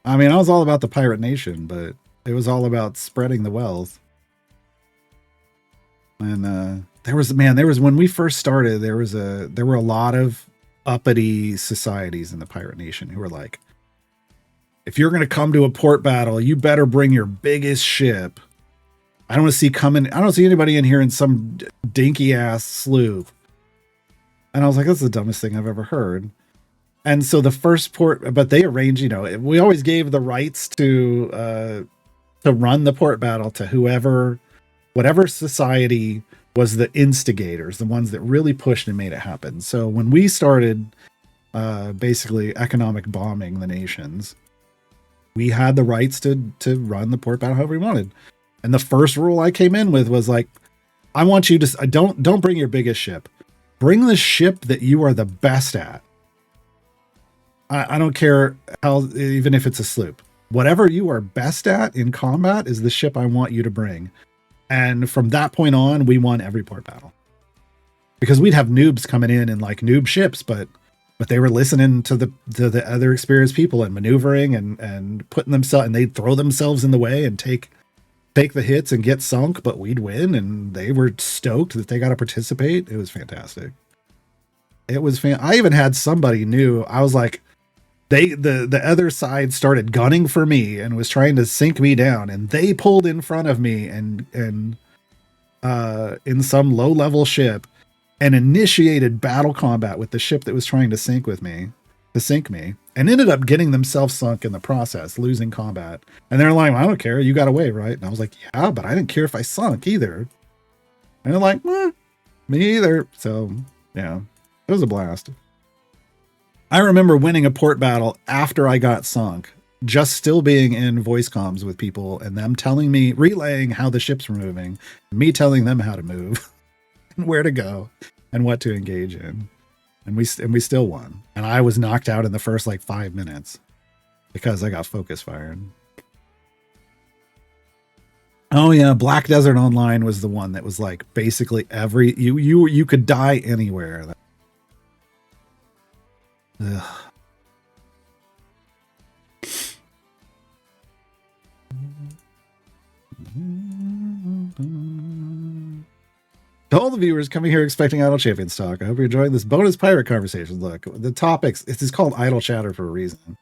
I mean, I was all about the pirate nation, but it was all about spreading the wealth. And there was when we first started, there were a lot of uppity societies in the pirate nation who were like, if you're going to come to a port battle, you better bring your biggest ship. I don't see anybody in here in some dinky ass sloop. And I was like, that's the dumbest thing I've ever heard. And so the first port, but they arranged, we always gave the rights to run the port battle to whatever society was the instigators, the ones that really pushed and made it happen. So when we started basically economic bombing the nations, we had the rights to run the port battle however we wanted. And the first rule I came in with was like, I want you to don't bring your biggest ship. Bring the ship that you are the best at. I don't care even if it's a sloop. Whatever you are best at in combat is the ship I want you to bring. And from that point on, we won every port battle. Because we'd have noobs coming in like noob ships, but they were listening to the other experienced people and maneuvering and putting themselves, and they'd throw themselves in the way and take the hits and get sunk, but we'd win, and they were stoked that they got to participate. It was fantastic. I even had somebody new. I was like, the other side started gunning for me and was trying to sink me down, and they pulled in front of me and in some low level ship and initiated battle combat with the ship that was trying to sink me, and ended up getting themselves sunk in the process, losing combat. And they're like, I don't care, you got away, right? And I was like, yeah, but I didn't care if I sunk either. And they're like, me either. So yeah, it was a blast. I remember winning a port battle after I got sunk, just still being in voice comms with people and them telling me, relaying how the ships were moving, me telling them how to move, and where to go, and what to engage in. And we still won. And I was knocked out in the first 5 minutes because I got focus fired. Oh yeah, Black Desert Online was the one that was basically you could die anywhere. Ugh. To all the viewers coming here expecting Idle Champions talk, I hope you're enjoying this bonus pirate conversation. Look, the topics, it's called Idle Chatter for a reason.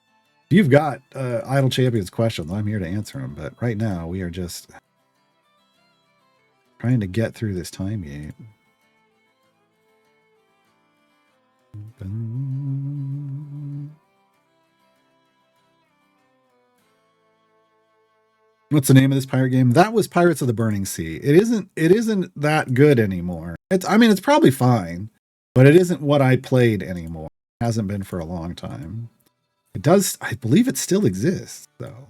If you've got Idle Champions questions, I'm here to answer them. But right now, we are just trying to get through this time gate. What's the name of this pirate game? That was Pirates of the Burning Sea. It isn't that good anymore. It's probably fine, but it isn't what I played anymore. It hasn't been for a long time. It does, I believe it still exists, though.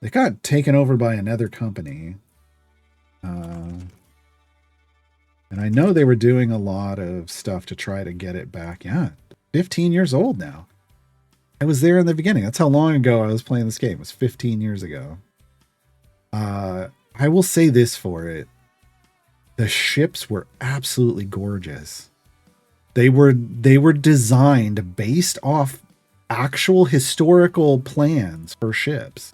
It got taken over by another company. And I know they were doing a lot of stuff to try to get it back. Yeah, 15 years old now. I was there in the beginning. That's how long ago I was playing this game. It was 15 years ago. I will say this for it. The ships were absolutely gorgeous. They were designed based off actual historical plans for ships.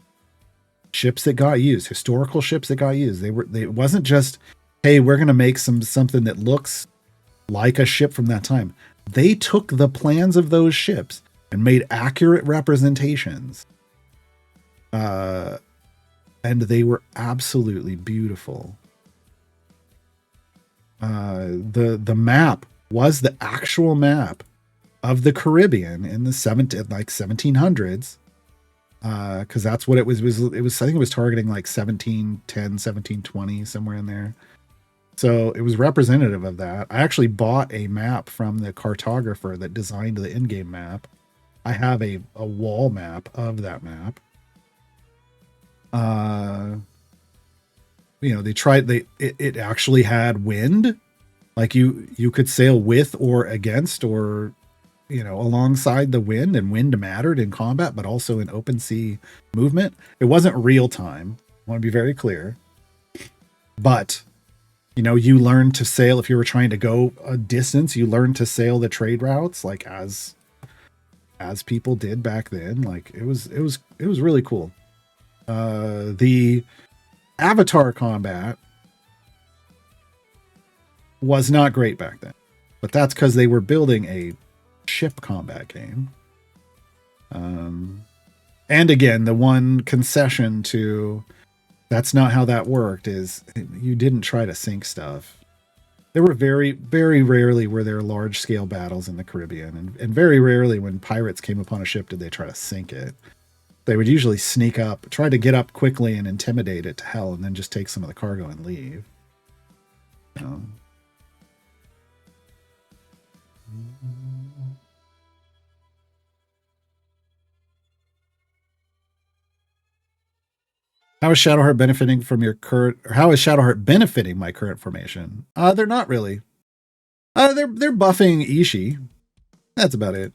Ships that got used, historical ships that got used. It wasn't just, hey, we're going to make something that looks like a ship from that time. They took the plans of those ships and made accurate representations. And they were absolutely beautiful. The map was the actual map of the Caribbean in the 1700s. Because that's what it was. It was I think it was targeting like 1710, 1720, somewhere in there. So it was representative of that. I actually bought a map from the cartographer that designed the in-game map. I have a wall map of that map. It actually had wind. Like you could sail with or against or, alongside the wind, and wind mattered in combat, but also in open sea movement. It wasn't real time. I want to be very clear. But, you learned to sail if you were trying to go a distance, you learned to sail the trade routes like as people did back then. Like it was really cool. The avatar combat was not great back then, but that's because they were building a ship combat game. And again, the one concession to that's not how that worked is you didn't try to sink stuff. There were very, very rarely were there large scale battles in the Caribbean, and very rarely when pirates came upon a ship did they try to sink it. They would usually sneak up, try to get up quickly and intimidate it to hell, and then just take some of the cargo and leave. How is Shadowheart benefiting from your current, or how is Shadowheart benefiting my current formation? They're not really. They're buffing Ishii. That's about it.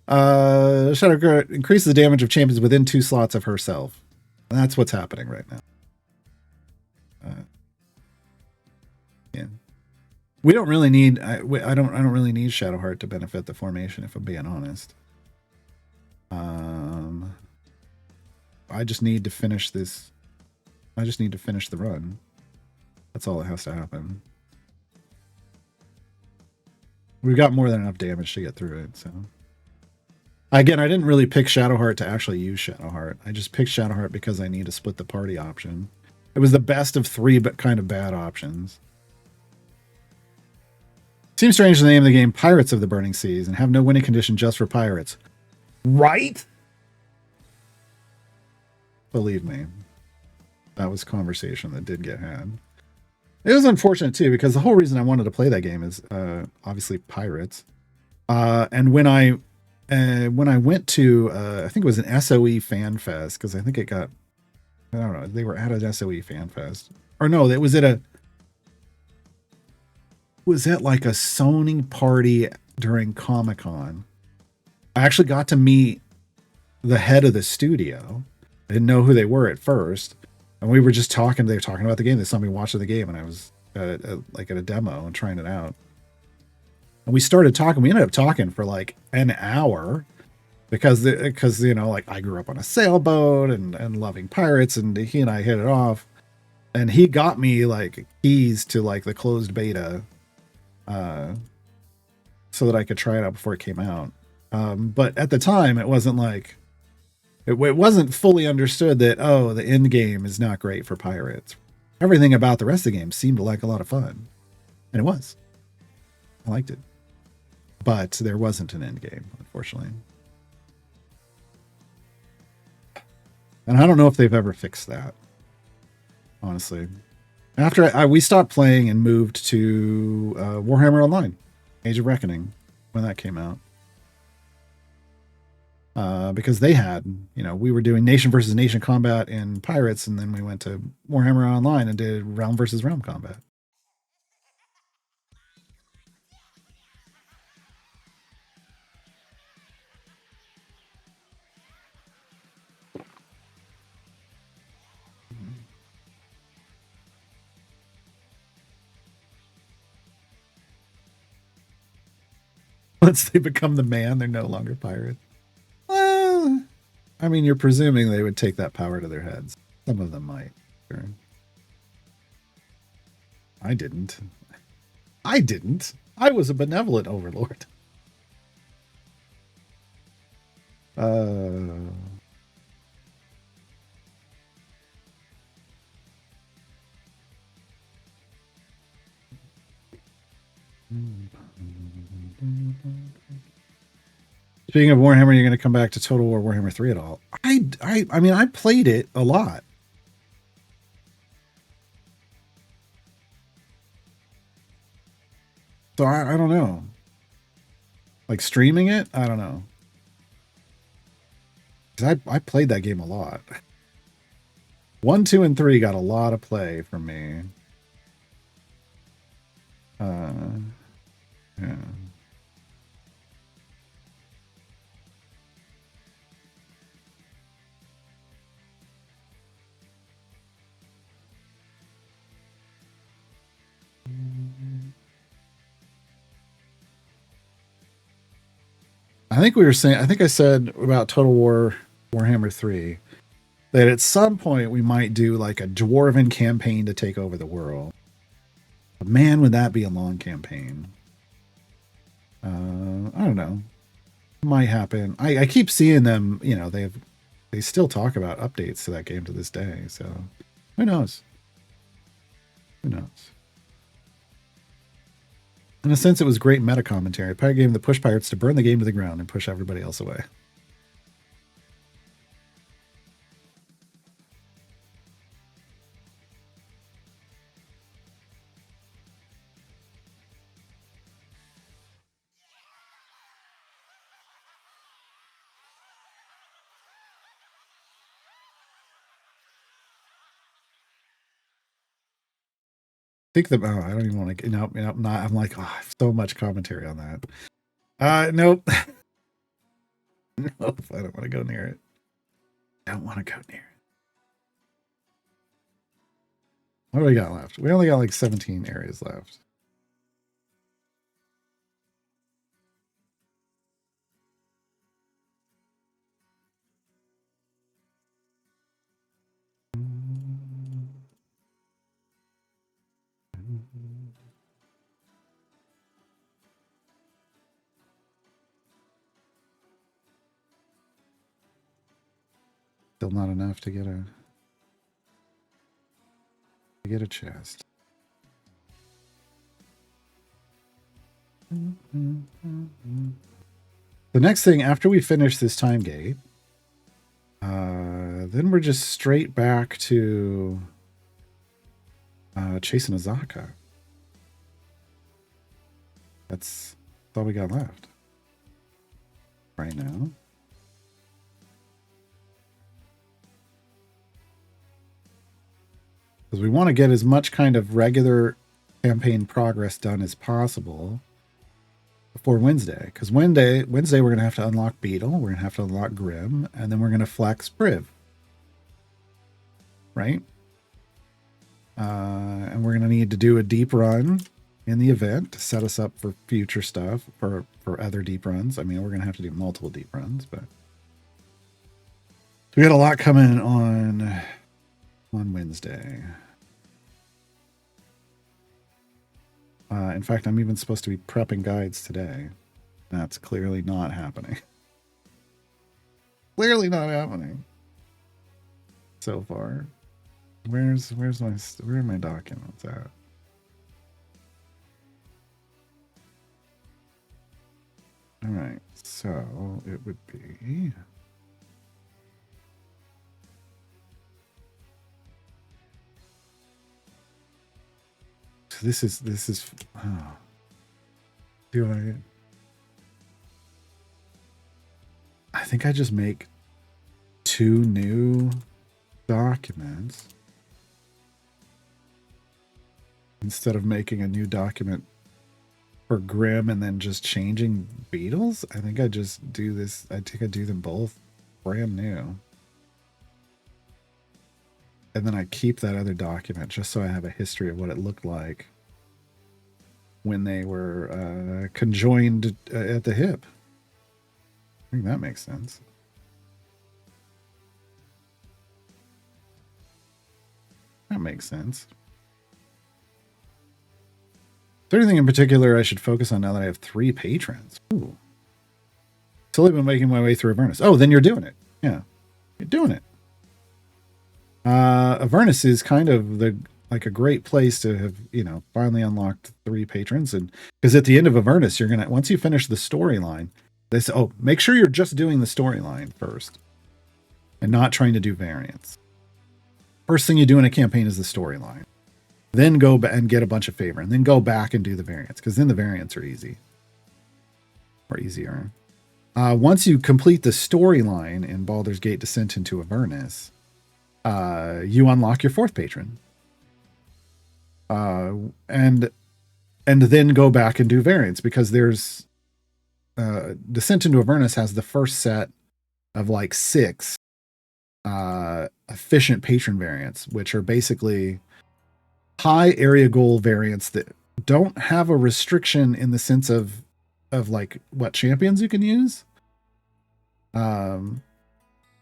Shadowheart increases the damage of champions within 2 slots of herself. That's what's happening right now. Yeah. We don't really need. I don't really need Shadowheart to benefit the formation, if I'm being honest. I just need to finish this. I just need to finish the run. That's all that has to happen. We've got more than enough damage to get through it, so. Again, I didn't really pick Shadowheart to actually use Shadowheart. I just picked Shadowheart because I need to split the party option. It was the best of 3, but kind of bad options. Seems strange to name the game Pirates of the Burning Seas and have no winning condition just for pirates. Right? Believe me. That was conversation that did get had. It was unfortunate too, because the whole reason I wanted to play that game is obviously pirates. And when I went to I think it was an SOE fan fest, because I think it got, I don't know, they were at an SOE fan fest. Or no, it was at a, was at like a Sony party during Comic-Con. I actually got to meet the head of the studio. I didn't know who they were at first. And we were just talking. They were talking about the game. They saw me watching the game, and I was at a demo and trying it out. And we started talking. We ended up talking for like an hour. because you know, like I grew up on a sailboat and loving pirates, and he and I hit it off, and he got me like keys to like the closed beta, so that I could try it out before it came out. But at the time, it wasn't like it wasn't fully understood that, oh, the end game is not great for pirates. Everything about the rest of the game seemed like a lot of fun, and it was. I liked it, but there wasn't an end game, unfortunately. And I don't know if they've ever fixed that, honestly. After we stopped playing and moved to Warhammer Online, Age of Reckoning, when that came out. Because they had, you know, we were doing nation versus nation combat in Pirates, and then we went to Warhammer Online and did realm versus realm combat. Once they become the man, they're no longer pirates. Well, I mean, you're presuming they would take that power to their heads. Some of them might. Sure. I didn't. I was a benevolent overlord. Speaking of Warhammer, you're going to come back to Total War Warhammer 3 at all? I mean, I played it a lot. So I don't know. Like streaming it? I don't know. Because I played that game a lot. 1, 2, and 3 got a lot of play from me. Yeah. I think we were saying, I think I said about Total War Warhammer 3 that at some point we might do like a dwarven campaign to take over the world. But man, would that be a long campaign. I don't know. It might happen. I keep seeing them, you know, they still talk about updates to that game to this day. So who knows? Who knows? In a sense, it was great meta commentary. Pirate game that pushed pirates to burn the game to the ground and push everybody else away. Think that, oh, I don't even want to, nope, not, I'm like, oh, I have so much commentary on that. Nope. Nope, I don't want to go near it. I don't want to go near it. What do we got left? We only got like 17 areas left. Still not enough to get a chest. The next thing after we finish this time gate, then we're just straight back to chasing Azaka. That's all we got left right now. Because we want to get as much kind of regular campaign progress done as possible before Wednesday. Because Wednesday we're going to have to unlock Beetle, we're going to have to unlock Grim, and then we're going to flex Priv. Right? And we're going to need to do a deep run in the event to set us up for future stuff, for other deep runs. I mean, we're going to have to do multiple deep runs, but We got a lot coming on Wednesday. In fact, I'm even supposed to be prepping guides today. That's clearly not happening. Clearly not happening so far. Where are my documents at? All right, so it would be. So this is. Oh. Do I think I just make 2 new documents instead of making a new document for Grimm and then just changing beetles. I think I just do this. I think I do them both brand new. And then I keep that other document just so I have a history of what it looked like when they were conjoined at the hip. I think that makes sense. That makes sense. Is there anything in particular I should focus on now that I have 3 patrons? Ooh. Slowly been making my way through Avernus. Oh, then you're doing it. Yeah. You're doing it. Avernus is kind of like a great place to have, finally unlocked 3 patrons. And because at the end of Avernus, you're going to, once you finish the storyline, they say, oh, make sure you're just doing the storyline first and not trying to do variants. First thing you do in a campaign is the storyline. Then go and get a bunch of favor, and then go back and do the variants, because then the variants are easy. Or easier. Once you complete the storyline in Baldur's Gate Descent into Avernus, you unlock your 4th patron. And then go back and do variants, because there's Descent into Avernus has the first set of like 6 efficient patron variants, which are basically high area goal variants that don't have a restriction in the sense of like what champions you can use.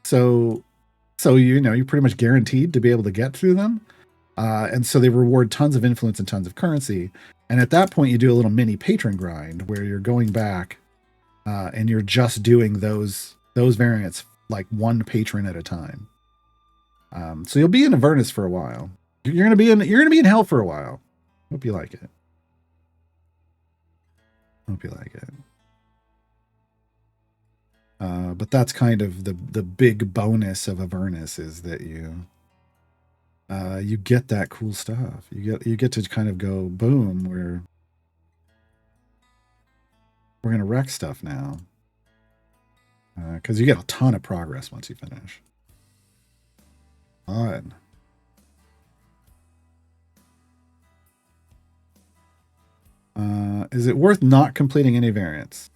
So you're pretty much guaranteed to be able to get through them. And so they reward tons of influence and tons of currency. And at that point, you do a little mini patron grind where you're going back and you're just doing those variants like 1 patron at a time. So you'll be in Avernus for a while. You're gonna be in hell for a while. Hope you like it. But that's kind of the big bonus of Avernus, is that you get that cool stuff. You get to kind of go, boom, we're gonna wreck stuff now. Because you get a ton of progress once you finish. Fun. Is it worth not completing any variants?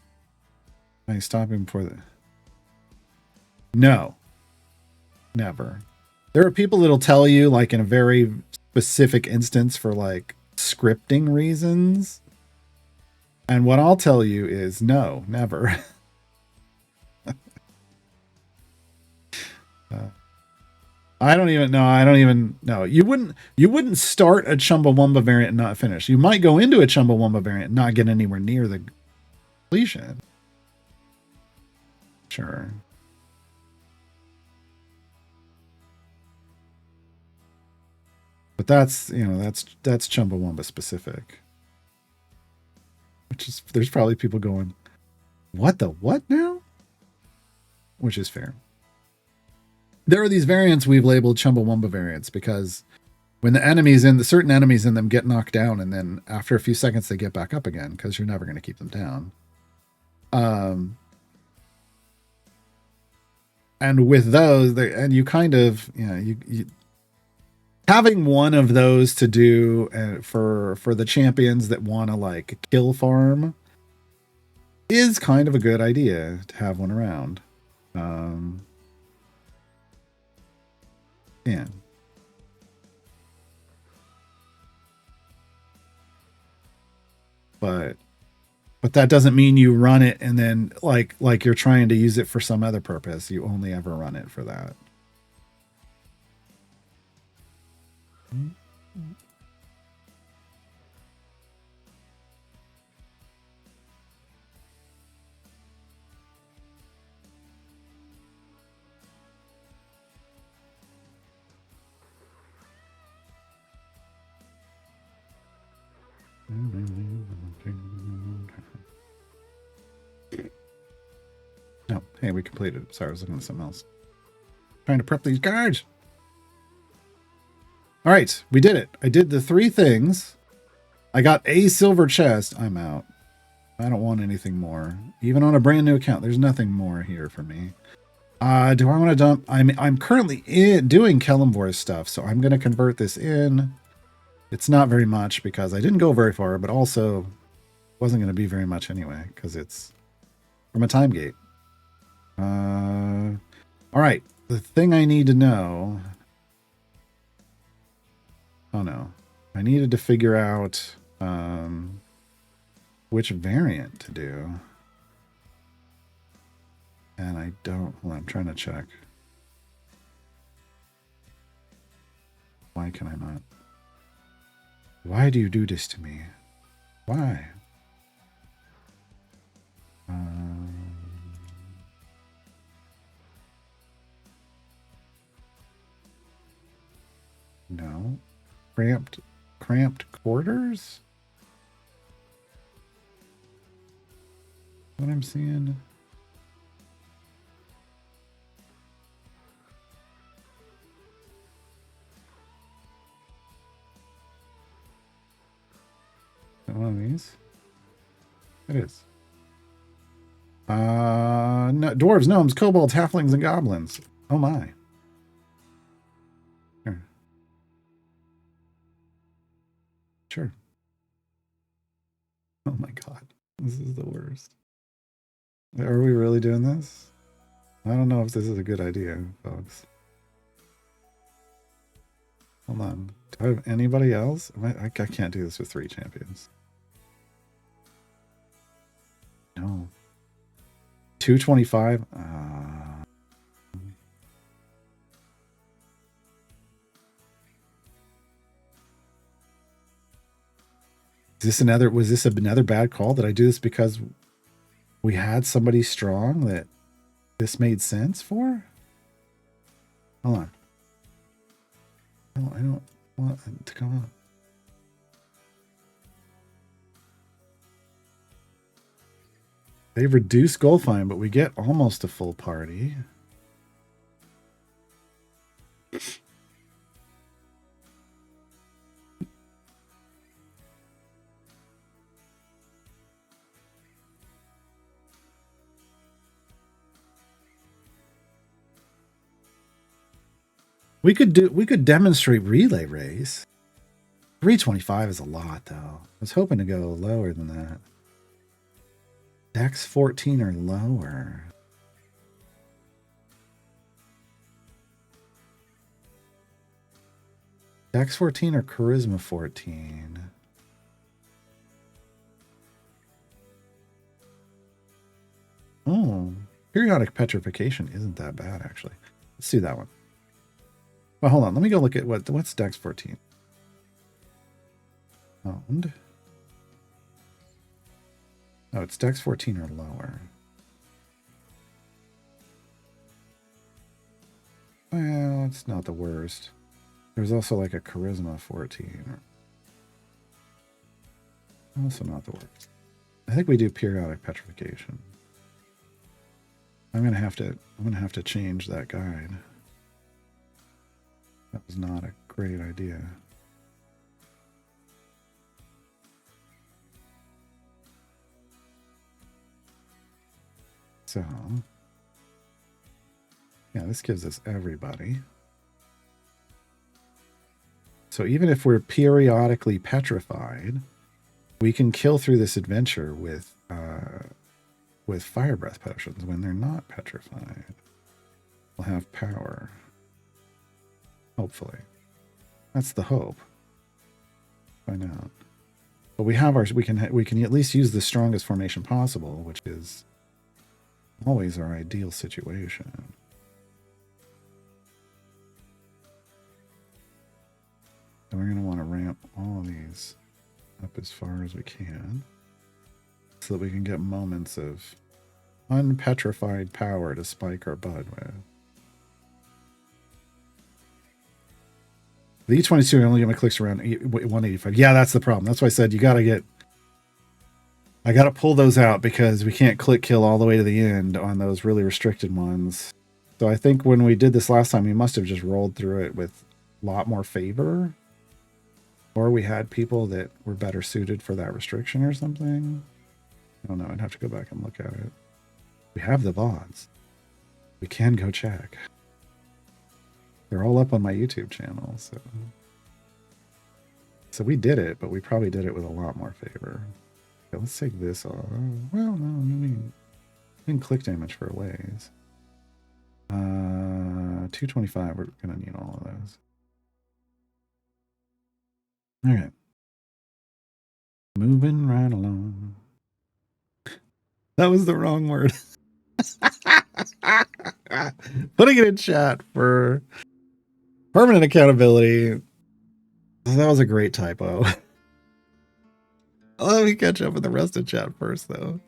Can I stop him before the... No. Never. There are people that'll tell you, like, in a very specific instance for, like, scripting reasons. And what I'll tell you is no, never. I don't even know. You wouldn't start a Chumbawamba variant and not finish. You might go into a Chumbawamba variant and not get anywhere near the completion. Sure. But that's Chumbawamba specific. Which is, there's probably people going, what the what now? Which is fair. There are these variants we've labeled Chumbawamba variants because when the certain enemies in them get knocked down, and then after a few seconds they get back up again, because you're never going to keep them down. And with those, you kind of, you having one of those to do for the champions that want to like kill farm is kind of a good idea to have one around. Yeah. But that doesn't mean you run it and then like you're trying to use it for some other purpose. You only ever run it for that. Oh, hey, we completed it. Sorry, I was looking at something else. Trying to prep these cards. All right, we did it. I did the 3 things. I got a silver chest. I'm out. I don't want anything more. Even on a brand new account, there's nothing more here for me. Do I want to dump? I'm currently doing Kellenvor's stuff, so I'm going to convert this in. It's not very much because I didn't go very far, but also wasn't going to be very much anyway because it's from a time gate. All right. The thing I need to know. Oh no. I needed to figure out which variant to do. And I don't. Hold on, I'm trying to check. Why can I not? Why do you do this to me? Why? No. Cramped quarters? What I'm seeing? One of these? It is. No, dwarves, gnomes, kobolds, halflings, and goblins. Oh my. Here. Sure. Oh my god. This is the worst. Are we really doing this? I don't know if this is a good idea, folks. Hold on. Do I have anybody else? I can't do this with 3 champions. No. 225? Was this another bad call? Did I do this because we had somebody strong that this made sense for? Hold on. No, I don't want it to come up. They reduce gold fine, but we get almost a full party. We could demonstrate relay race. 325 is a lot though. I was hoping to go lower than that. Dex 14 or lower. Dex 14 or Charisma 14? Oh, periodic petrification isn't that bad actually. Let's do that one. Well, hold on. Let me go look at what's Dex 14. Owned. Oh, it's Dex 14 or lower. Well, it's not the worst. There's also like a Charisma 14. Also not the worst. I think we do periodic petrification. I'm gonna have to change that guide. That was not a great idea. So, yeah, this gives us everybody. So even if we're periodically petrified, we can kill through this adventure with fire breath potions when they're not petrified. We'll have power. Hopefully. That's the hope. Find out. But we have we can at least use the strongest formation possible, which is always our ideal situation. So we're going to want to ramp all of these up as far as we can so that we can get moments of unpetrified power to spike our bud with. The E22, I only get my clicks around 185. Yeah, that's the problem. That's why I said I got to pull those out because we can't click kill all the way to the end on those really restricted ones. So I think when we did this last time, we must have just rolled through it with a lot more favor. Or we had people that were better suited for that restriction or something. I don't know. I'd have to go back and look at it. We have the VODs. We can go check. They're all up on my YouTube channel. So we did it, but we probably did it with a lot more favor. Okay, let's take this off. Well, no, I mean, click damage for a ways. 225, we're going to need all of those. Okay. Moving right along. That was the wrong word. Putting it in chat for permanent accountability. That was a great typo. Let me catch up with the rest of chat first, though.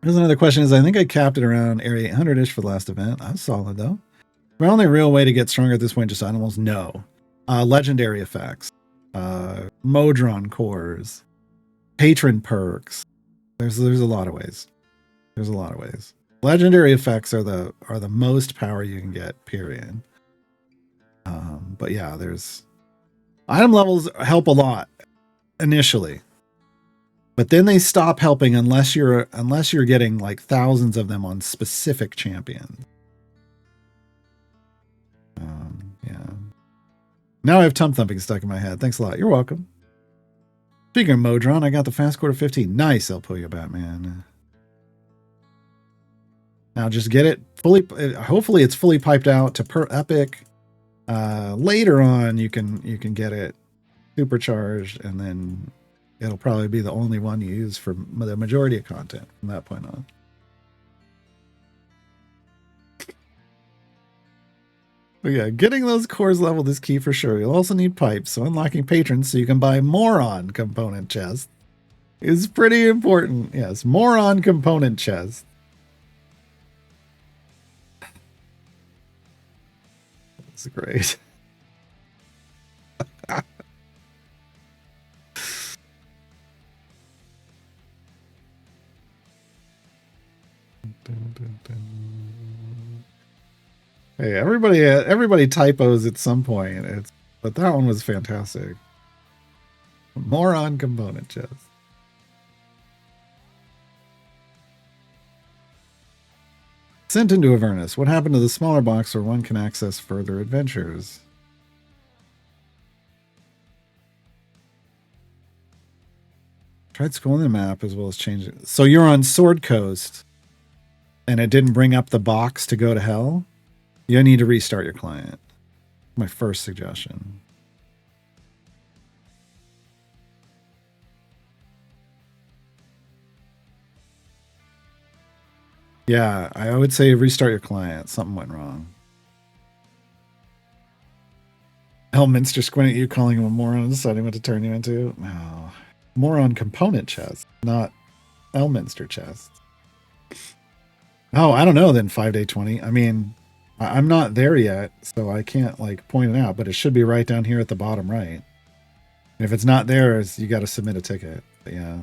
Here's another question: I think I capped it around area 800-ish for the last event. That was solid, though. My only real way to get stronger at this point, just animals? No. Legendary effects. Modron cores. Patron perks. There's a lot of ways. There's a lot of ways. Legendary effects are the most power you can get, period. But yeah, there's item levels help a lot initially, but then they stop helping unless you're getting like thousands of them on specific champions. Yeah. Now I have Tum Thumping stuck in my head. Thanks a lot. You're welcome. Speaking of Modron, I got the fast quarter 15. Nice, El Pollo Batman. Now just get it fully. Hopefully it's fully piped out to per epic. Later on, you can get it supercharged, and then it'll probably be the only one you use for the majority of content from that point on. But yeah, getting those cores leveled is key for sure. You'll also need pipes, so unlocking patrons so you can buy Moron component chest is pretty important. Yes, Moron component chest. That's great. Hey, everybody typos at some point. But that one was fantastic. Moron component chest. Sent into Avernus. What happened to the smaller box where one can access further adventures? Tried scrolling the map as well as changing. So you're on Sword Coast, and it didn't bring up the box to go to hell? You need to restart your client. My first suggestion. Yeah, I would say restart your client. Something went wrong. Elminster squinting at you, calling him a moron, deciding what to turn you into. No. Moron component chest, not Elminster chest. Oh, I don't know then, 5-day 20. I mean, I'm not there yet, so I can't like point it out, but it should be right down here at the bottom right. And if it's not there, you got to submit a ticket. But yeah,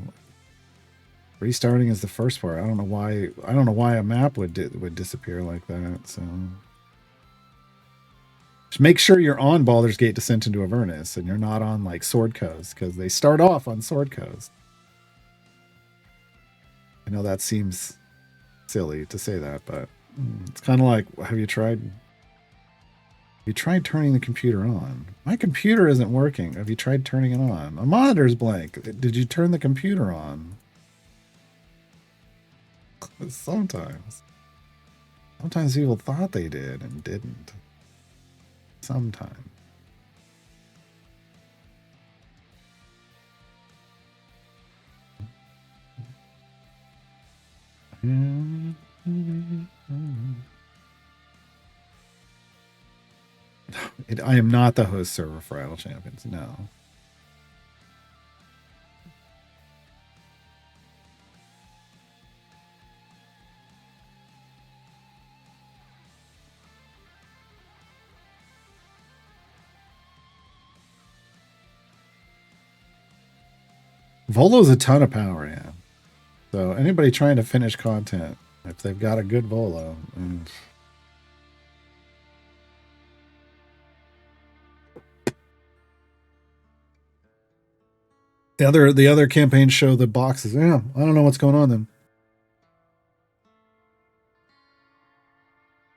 restarting is the first part. I don't know why a map would disappear like that. So just make sure you're on Baldur's Gate Descent into Avernus and you're not on like Sword Coast, because they start off on Sword Coast. I know that seems silly to say that, but it's kind of like, have you tried turning the computer on? My computer isn't working. Have you tried turning it on? My monitor's blank. Did you turn the computer on? Sometimes people thought they did and didn't. Sometimes. I am not the host server for Idle Champions. No. Volo's a ton of power, yeah. So anybody trying to finish content, if they've got a good Volo. The other campaigns show the boxes. Yeah, I don't know what's going on then.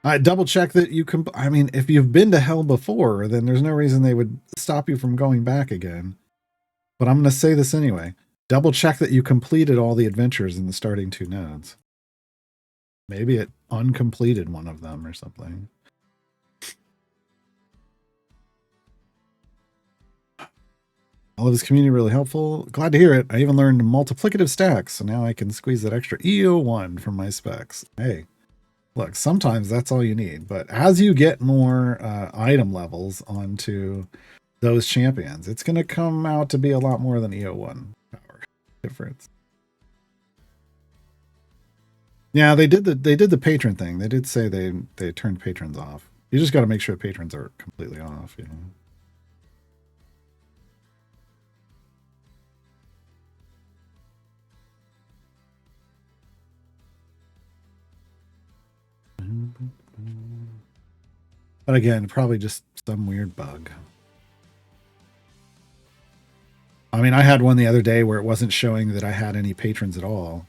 I double check that you can. I mean, if you've been to hell before, then there's no reason they would stop you from going back again. But I'm going to say this anyway. Double check that you completed all the adventures in the starting 2 nodes. Maybe it uncompleted one of them or something. All of his community really helpful. Glad to hear it. I even learned multiplicative stacks, so now I can squeeze that extra EO1 from my specs. Hey, look, sometimes that's all you need. But as you get more item levels onto those champions, it's going to come out to be a lot more than EO1 power difference. Yeah, they did the patron thing. They did say they turned patrons off. You just got to make sure patrons are completely off, you know. But again, probably just some weird bug. I mean, I had one the other day where it wasn't showing that I had any patrons at all.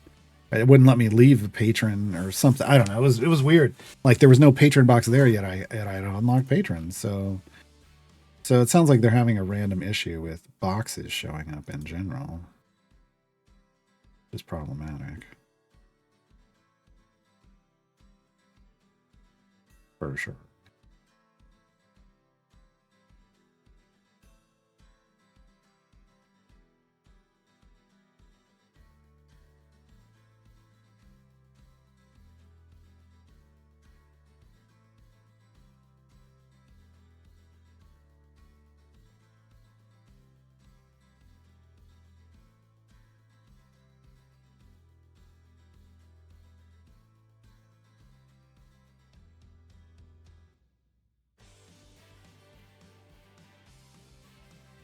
It wouldn't let me leave a patron or something. I don't know. It was weird. Like there was no patron box there yet. I had unlocked patrons. So it sounds like they're having a random issue with boxes showing up in general. It's problematic. For sure.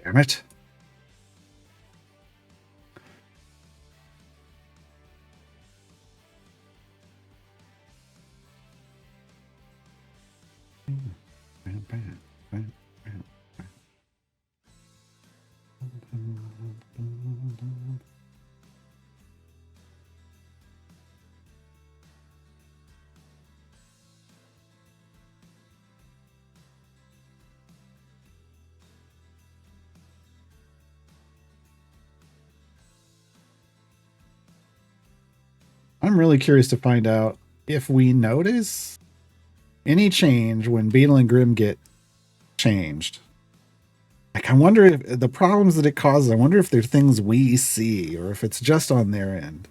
Damn it. I'm really curious to find out if we notice any change when Beetle and Grim get changed. Like, I wonder if the problems that it causes, I wonder if they're things we see or if it's just on their end.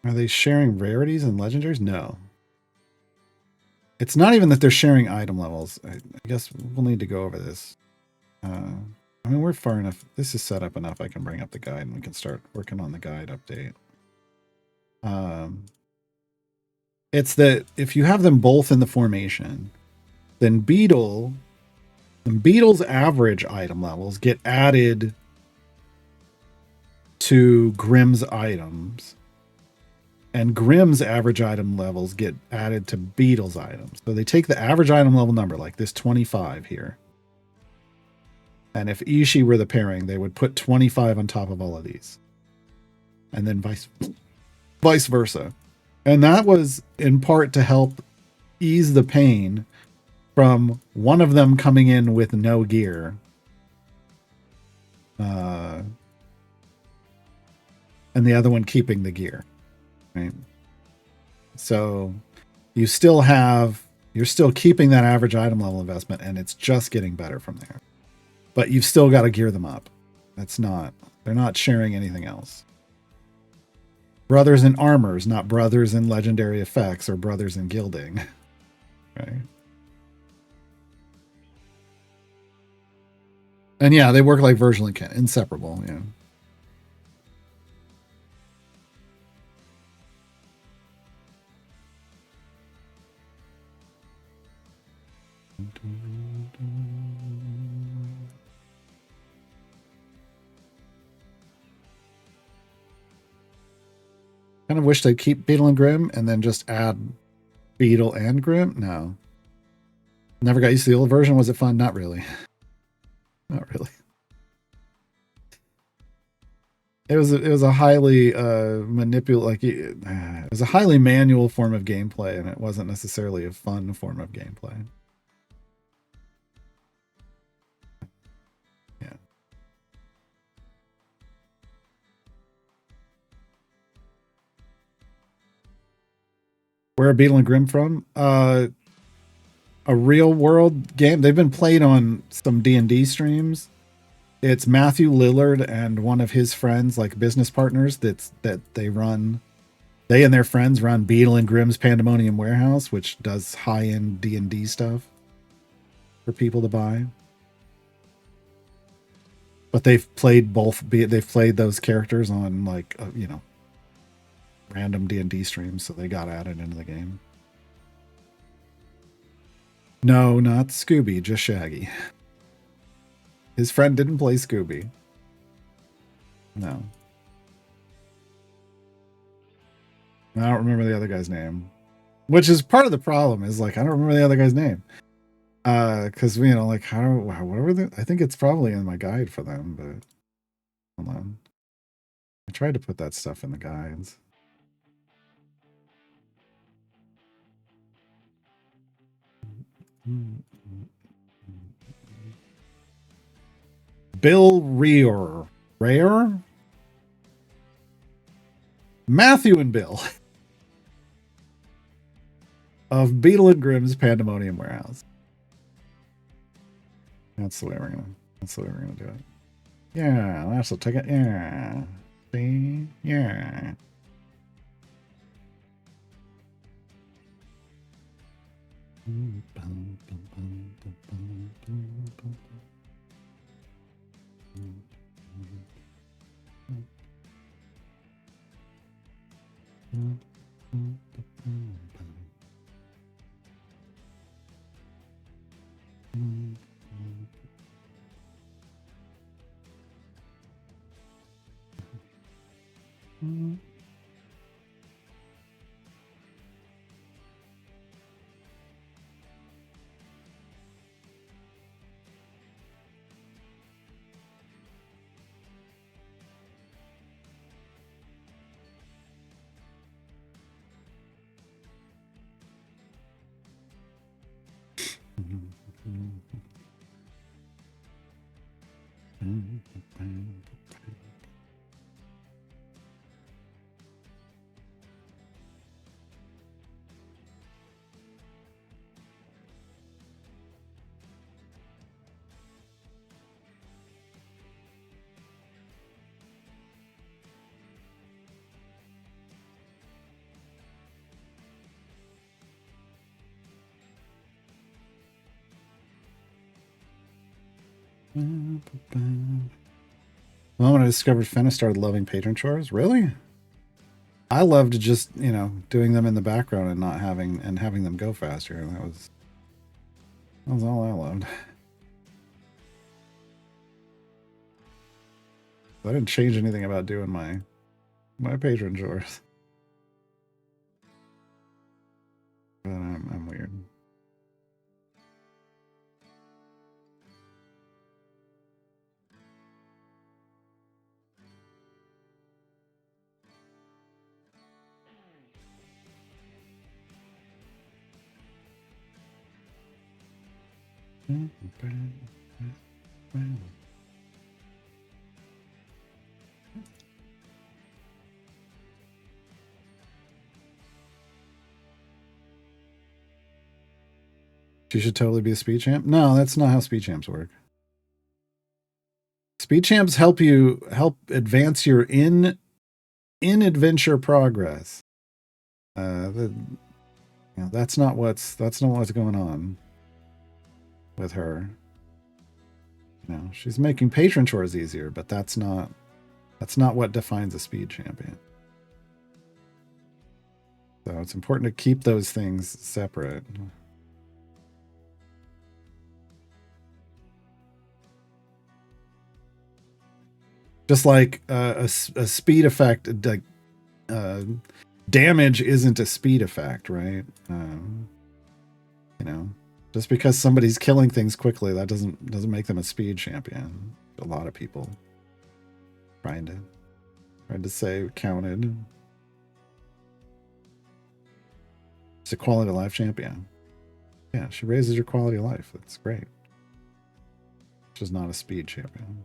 Are they sharing rarities and legendaries? No. It's not even that they're sharing item levels. I guess we'll need to go over this. I mean, we're far enough. This is set up enough. I can bring up the guide and we can start working on the guide update. It's that if you have them both in the formation, then Beetle's average item levels get added to Grimm's items, and Grimm's average item levels get added to Beetle's items. So they take the average item level number, like this 25 here. And if Ishii were the pairing, they would put 25 on top of all of these. And then vice versa. And that was in part to help ease the pain from one of them coming in with no gear. And the other one keeping the gear. Right? So you're still keeping that average item level investment, and it's just getting better from there. But you've still got to gear them up. They're not sharing anything else. Brothers in armors, not brothers in legendary effects or brothers in gilding. Right? And yeah, they work like Virgil and Ken, inseparable, yeah. Kind of wish they'd keep Beetle and Grimm and then just add Beetle and Grimm. No. Never got used to the old version. Was it fun? Not really. Not really. It was a highly it was a highly manual form of gameplay, and it wasn't necessarily a fun form of gameplay. Yeah. Where are Beetle and Grimm from? A real world game. They've been played on some D&D streams. It's Matthew Lillard and one of his friends, like business partners, that they run. They and their friends run Beetle and Grimm's Pandemonium Warehouse, which does high-end D&D stuff for people to buy. But they've played both. They've played those characters on random D&D streams, so they got added into the game. No, not Scooby, just Shaggy. His friend didn't play Scooby. No. I don't remember the other guy's name. Which is part of the problem, is I don't remember the other guy's name. Because I think it's probably in my guide for them, but hold on. I tried to put that stuff in the guides. Bill Rear. Matthew and Bill of Beetle and Grimm's Pandemonium Warehouse. That's the way we're gonna do it. Yeah, that's the ticket. Yeah. See? Yeah. The moment I discovered Finn, I started loving patron chores. Really? I loved just, you know, doing them in the background and not having them go faster. That was all I loved. I didn't change anything about doing my patron chores. But I'm weird. She should totally be a speed champ. No, that's not how speed champs work. Speed champs help advance your in adventure progress. That's not what's going on with her. You know, she's making patron chores easier, but that's not what defines a speed champion. So it's important to keep those things separate. Just like a speed effect, like damage isn't a speed effect, right? You know, just because somebody's killing things quickly, that doesn't make them a speed champion. A lot of people trying to say counted. It's a quality of life champion. Yeah, she raises your quality of life. That's great. She's not a speed champion.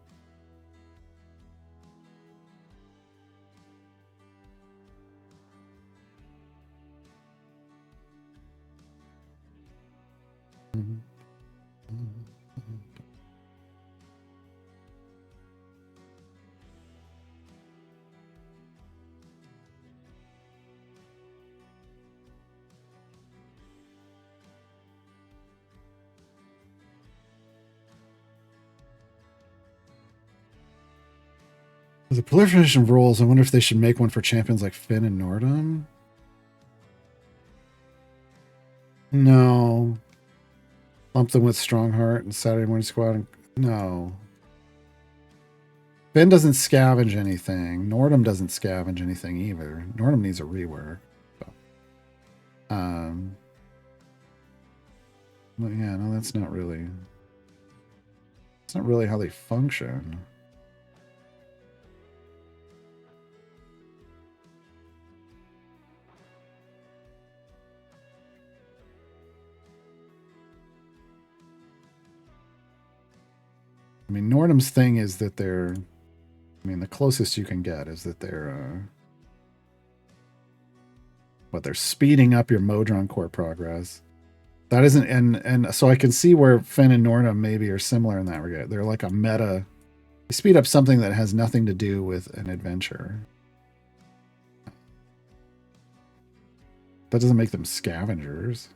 The proliferation of roles, I wonder if they should make one for champions like Finn and Nordum. No. Lump them with Strongheart and Saturday Morning Squad. No. Finn doesn't scavenge anything. Nordum doesn't scavenge anything either. Nordum needs a rework. So. Well, yeah, no, that's not really. It's not really how they function. I mean, Nordum's thing is that they're. I mean, the closest you can get is that they're. They're speeding up your Modron core progress. That isn't, and so I can see where Finn and Nordum maybe are similar in that regard. They're like a meta. They speed up something that has nothing to do with an adventure. That doesn't make them scavengers.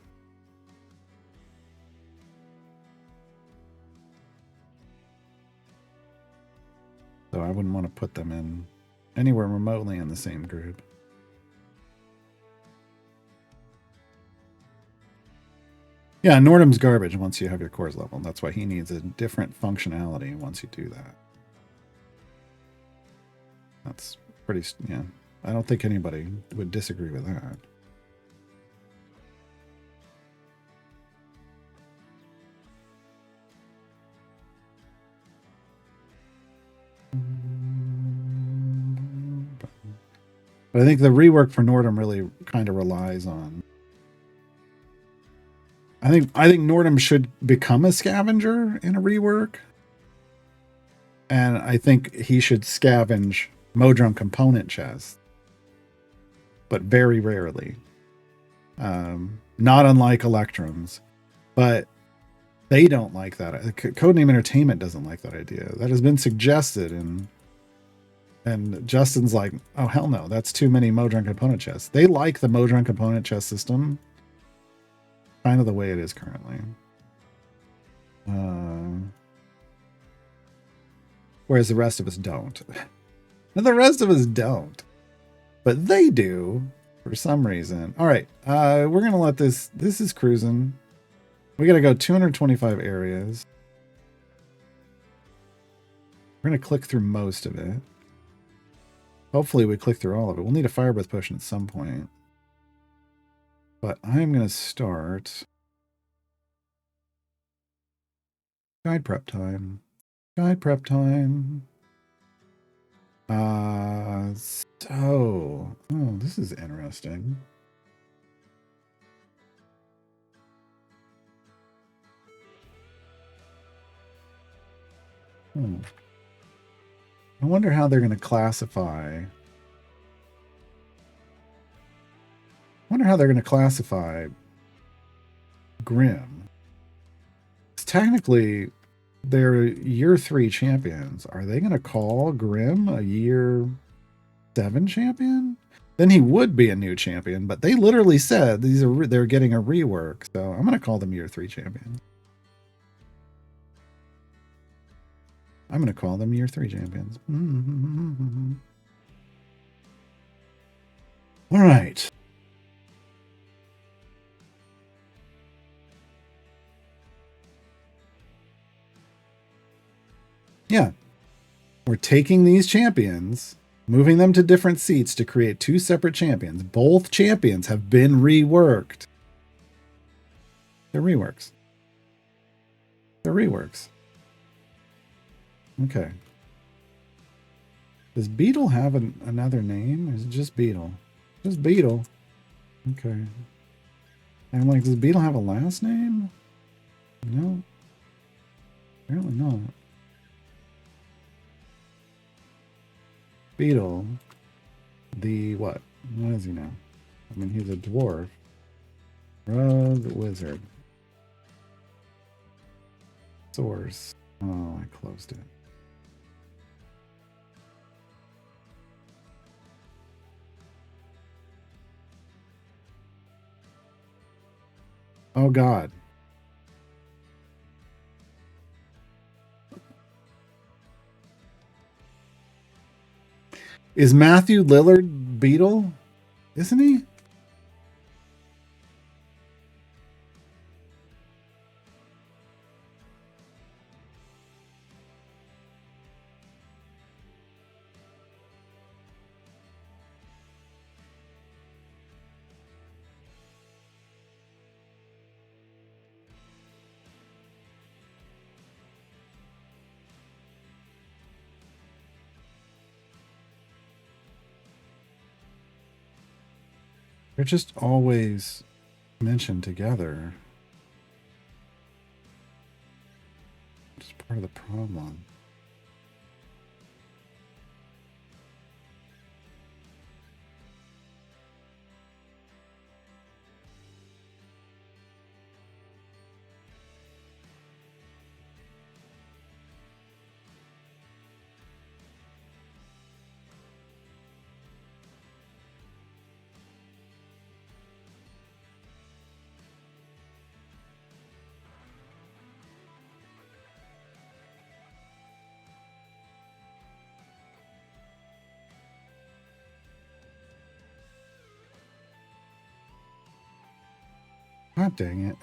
So I wouldn't want to put them in anywhere remotely in the same group. Yeah, Nordum's garbage once you have your cores level. That's why he needs a different functionality once you do that. That's pretty, yeah. I don't think anybody would disagree with that. But I think the rework for Nordum really kind of relies on. I think Nordum should become a scavenger in a rework, and I think he should scavenge Modron component chests, but very rarely. Not unlike Electrums, but they don't like that. Codename Entertainment doesn't like that idea. That has been suggested, and Justin's like, oh hell no, that's too many Modron component chests. They like the Modron component chest system, kind of the way it is currently. whereas the rest of us don't. And the rest of us don't. But they do for some reason. All right, we're going to let this is cruising. We got to go 225 areas. We're going to click through most of it. Hopefully we click through all of it. We'll need a fire breath potion at some point. But I'm going to start guide prep time. Guide prep time. Oh, this is interesting. I wonder how they're going to classify. I wonder how they're going to classify Grim. Technically, they're year 3 champions. Are they going to call Grim a year 7 champion? Then he would be a new champion, but they literally said they're getting a rework. So I'm going to call them year 3 champions. I'm going to call them year 3 champions. All right. Yeah. We're taking these champions, moving them to different seats to create 2 separate champions. Both champions have been reworked. They're reworks. They're reworks. Okay. Does Beetle have another name? Or is it just Beetle? Just Beetle. Okay. And I'm like, does Beetle have a last name? No. Apparently not. Beetle. The what? What is he now? I mean, he's a dwarf. Rogue wizard. Source. Oh, I closed it. Oh, God. Is Matthew Lillard Beetle? Isn't he? They're just always mentioned together. It's part of the problem. God dang it.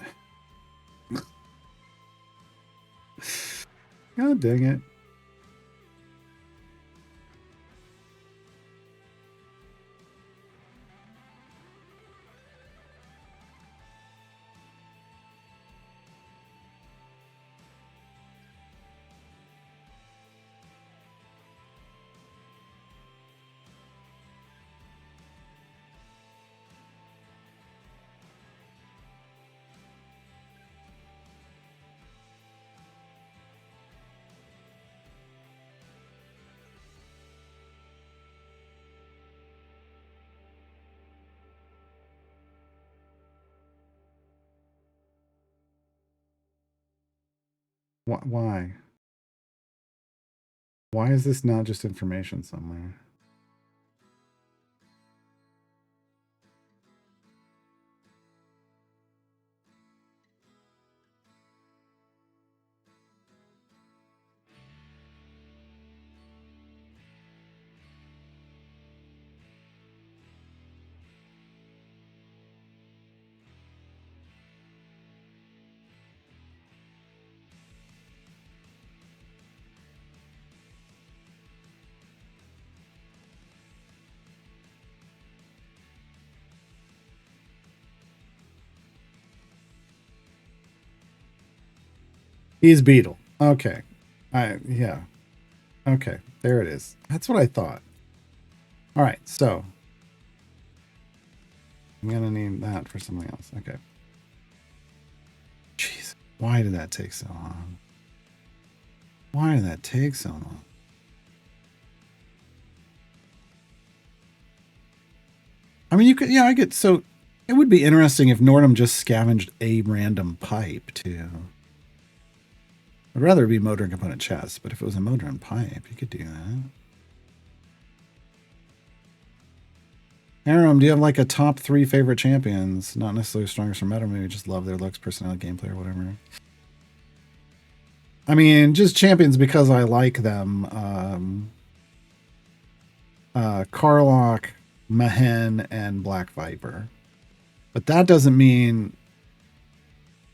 God dang it. Why? Why is this not just information somewhere? He's Beetle. Okay. Yeah. Okay. There it is. That's what I thought. All right. So I'm gonna need that for something else. Okay. Jeez. Why did that take so long? Why did that take so long? I mean, you could, yeah, I get so. It would be interesting if Nordum just scavenged a random pipe too. I'd rather it be motor and component chest, but if it was a motor and pipe, you could do that. Aram, do you have like a top 3 favorite champions? Not necessarily strongest or meta, maybe just love their looks, personality, gameplay, or whatever. I mean, just champions because I like them. Karlach, Mahen, and Black Viper. But that doesn't mean,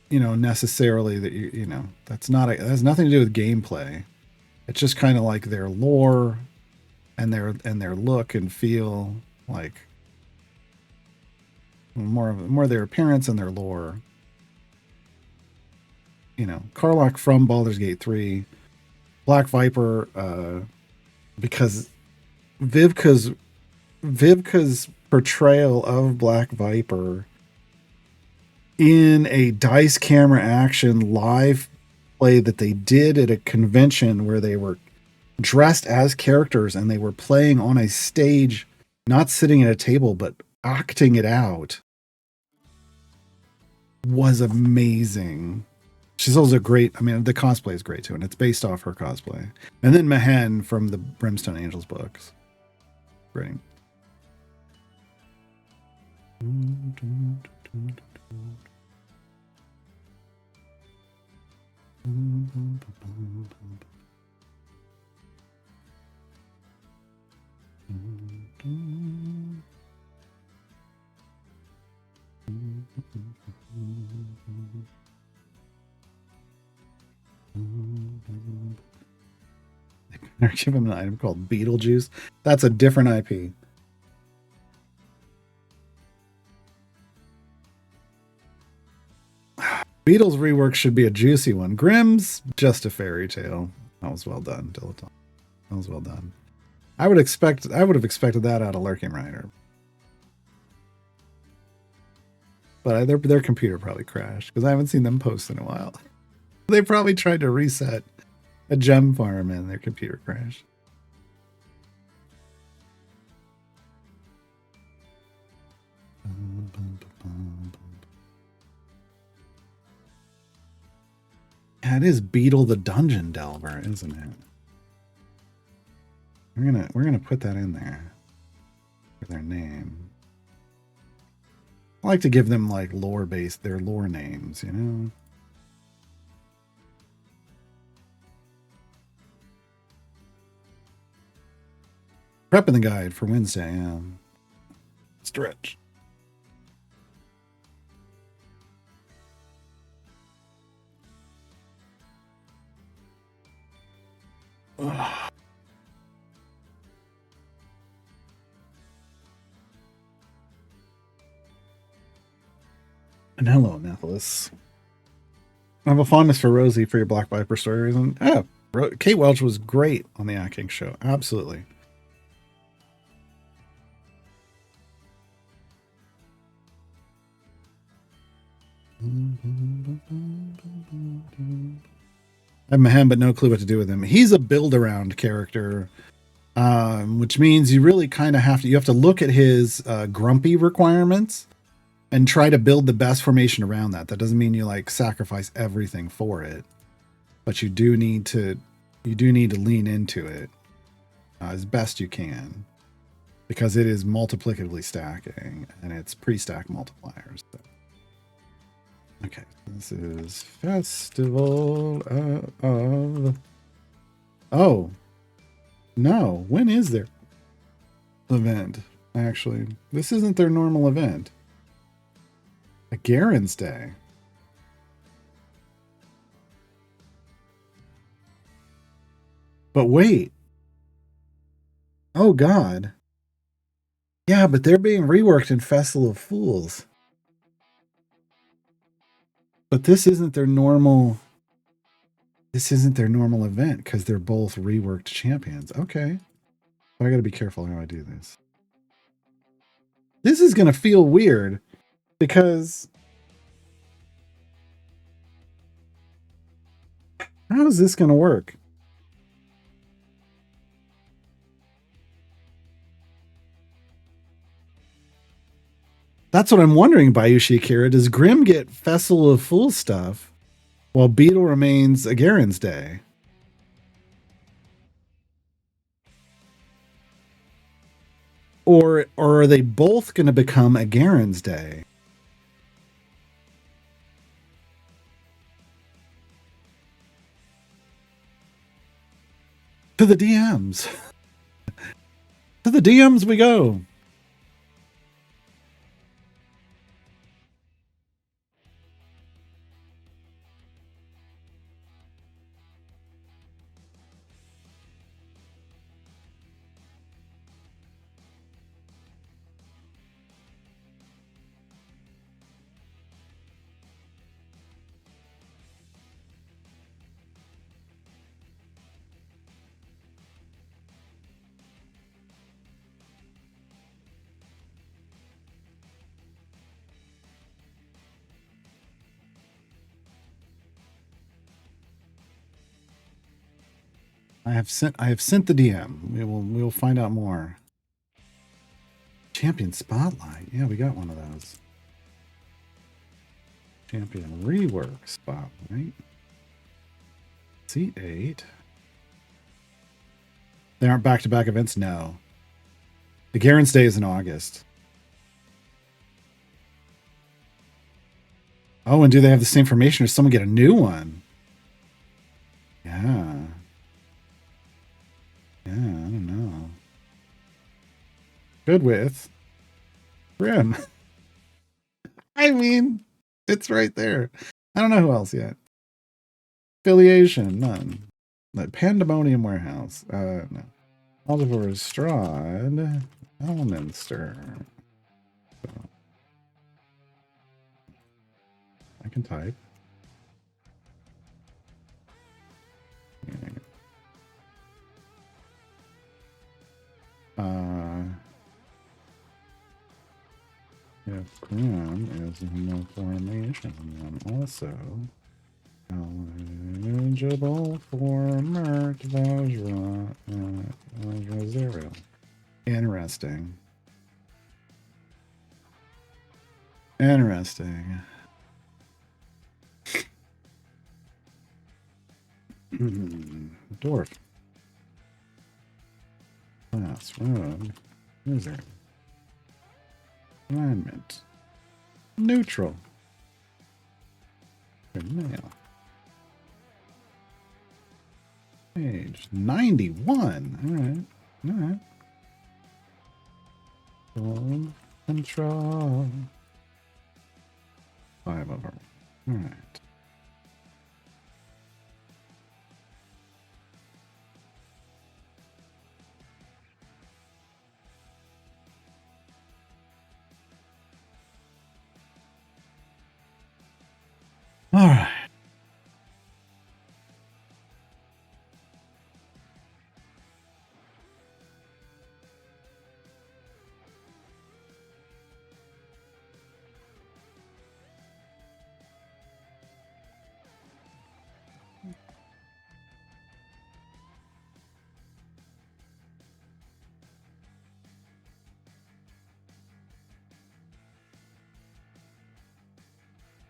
necessarily that that's not that has nothing to do with gameplay. It's just kind of like their lore and their look and feel, like more their appearance and their lore. Karlach from Baldur's Gate 3, Black Viper, because Vivka's portrayal of Black Viper in a dice camera action live play that they did at a convention where they were dressed as characters and they were playing on a stage, not sitting at a table, but acting it out, was amazing. She's also great. I mean, the cosplay is great too, and it's based off her cosplay. And then Mahen from the Brimstone Angels books. Great. Give him an item called Beetlejuice. That's a different IP. Beatles rework should be a juicy one. Grimm's just a fairy tale. That was well done, Dilettante. That was well done. I would have expected that out of Lurking Rider. But their computer probably crashed because I haven't seen them post in a while. They probably tried to reset a gem farm and their computer crashed. Yeah, it is Beetle the Dungeon Delver, isn't it? We're gonna put that in there for their name. I like to give them like their lore names, Prepping the guide for Wednesday, yeah. Stretch. Ugh. And hello, Nethelus. I have a fondness for Rosie for your Black Viper story reason. Oh, Kate Welch was great on the Acting show. Absolutely. I have Mahem, but no clue what to do with him. He's a build-around character, which means you really kind of have to look at his grumpy requirements and try to build the best formation around that. That doesn't mean you like sacrifice everything for it, but you do need to lean into it as best you can, because it is multiplicatively stacking and it's pre-stack multipliers. So. Okay, this is Festival of... Oh, no. When is their event? Actually, this isn't their normal event. A Garen's Day. But wait. Oh, God. Yeah, but they're being reworked in Festival of Fools. But this isn't their normal... This isn't their normal event because they're both reworked champions. Okay. I got to be careful how I do this. This is going to feel weird because how is this going to work? That's what I'm wondering, Bayushi Akira. Does Grim get Festival of Fools stuff while Beetle remains a Garen's Day? Or are they both going to become a Garen's Day? To the DMs. To the DMs we go. I have sent the DM. We will find out more. Champion Spotlight. Yeah, we got one of those. Champion Rework Spotlight. Seat 8. They aren't back-to-back events? No. The Garen's Day is in August. Oh, and do they have the same formation or someone get a new one? Yeah. Yeah, I don't know. Good with Grim. I mean, it's right there. I don't know who else yet. Affiliation, none. Like Pandemonium Warehouse. No. Oliver Strahd. Elminster. So, I can type. If Grim is in no formation, then also eligible for Mert Vajra Zero. Interesting. Interesting. Dwarf. Class. Rogue. Wizard. Alignment. Neutral. Good male. Age 91. Alright. Full control. 5 of them. Alright. Alright.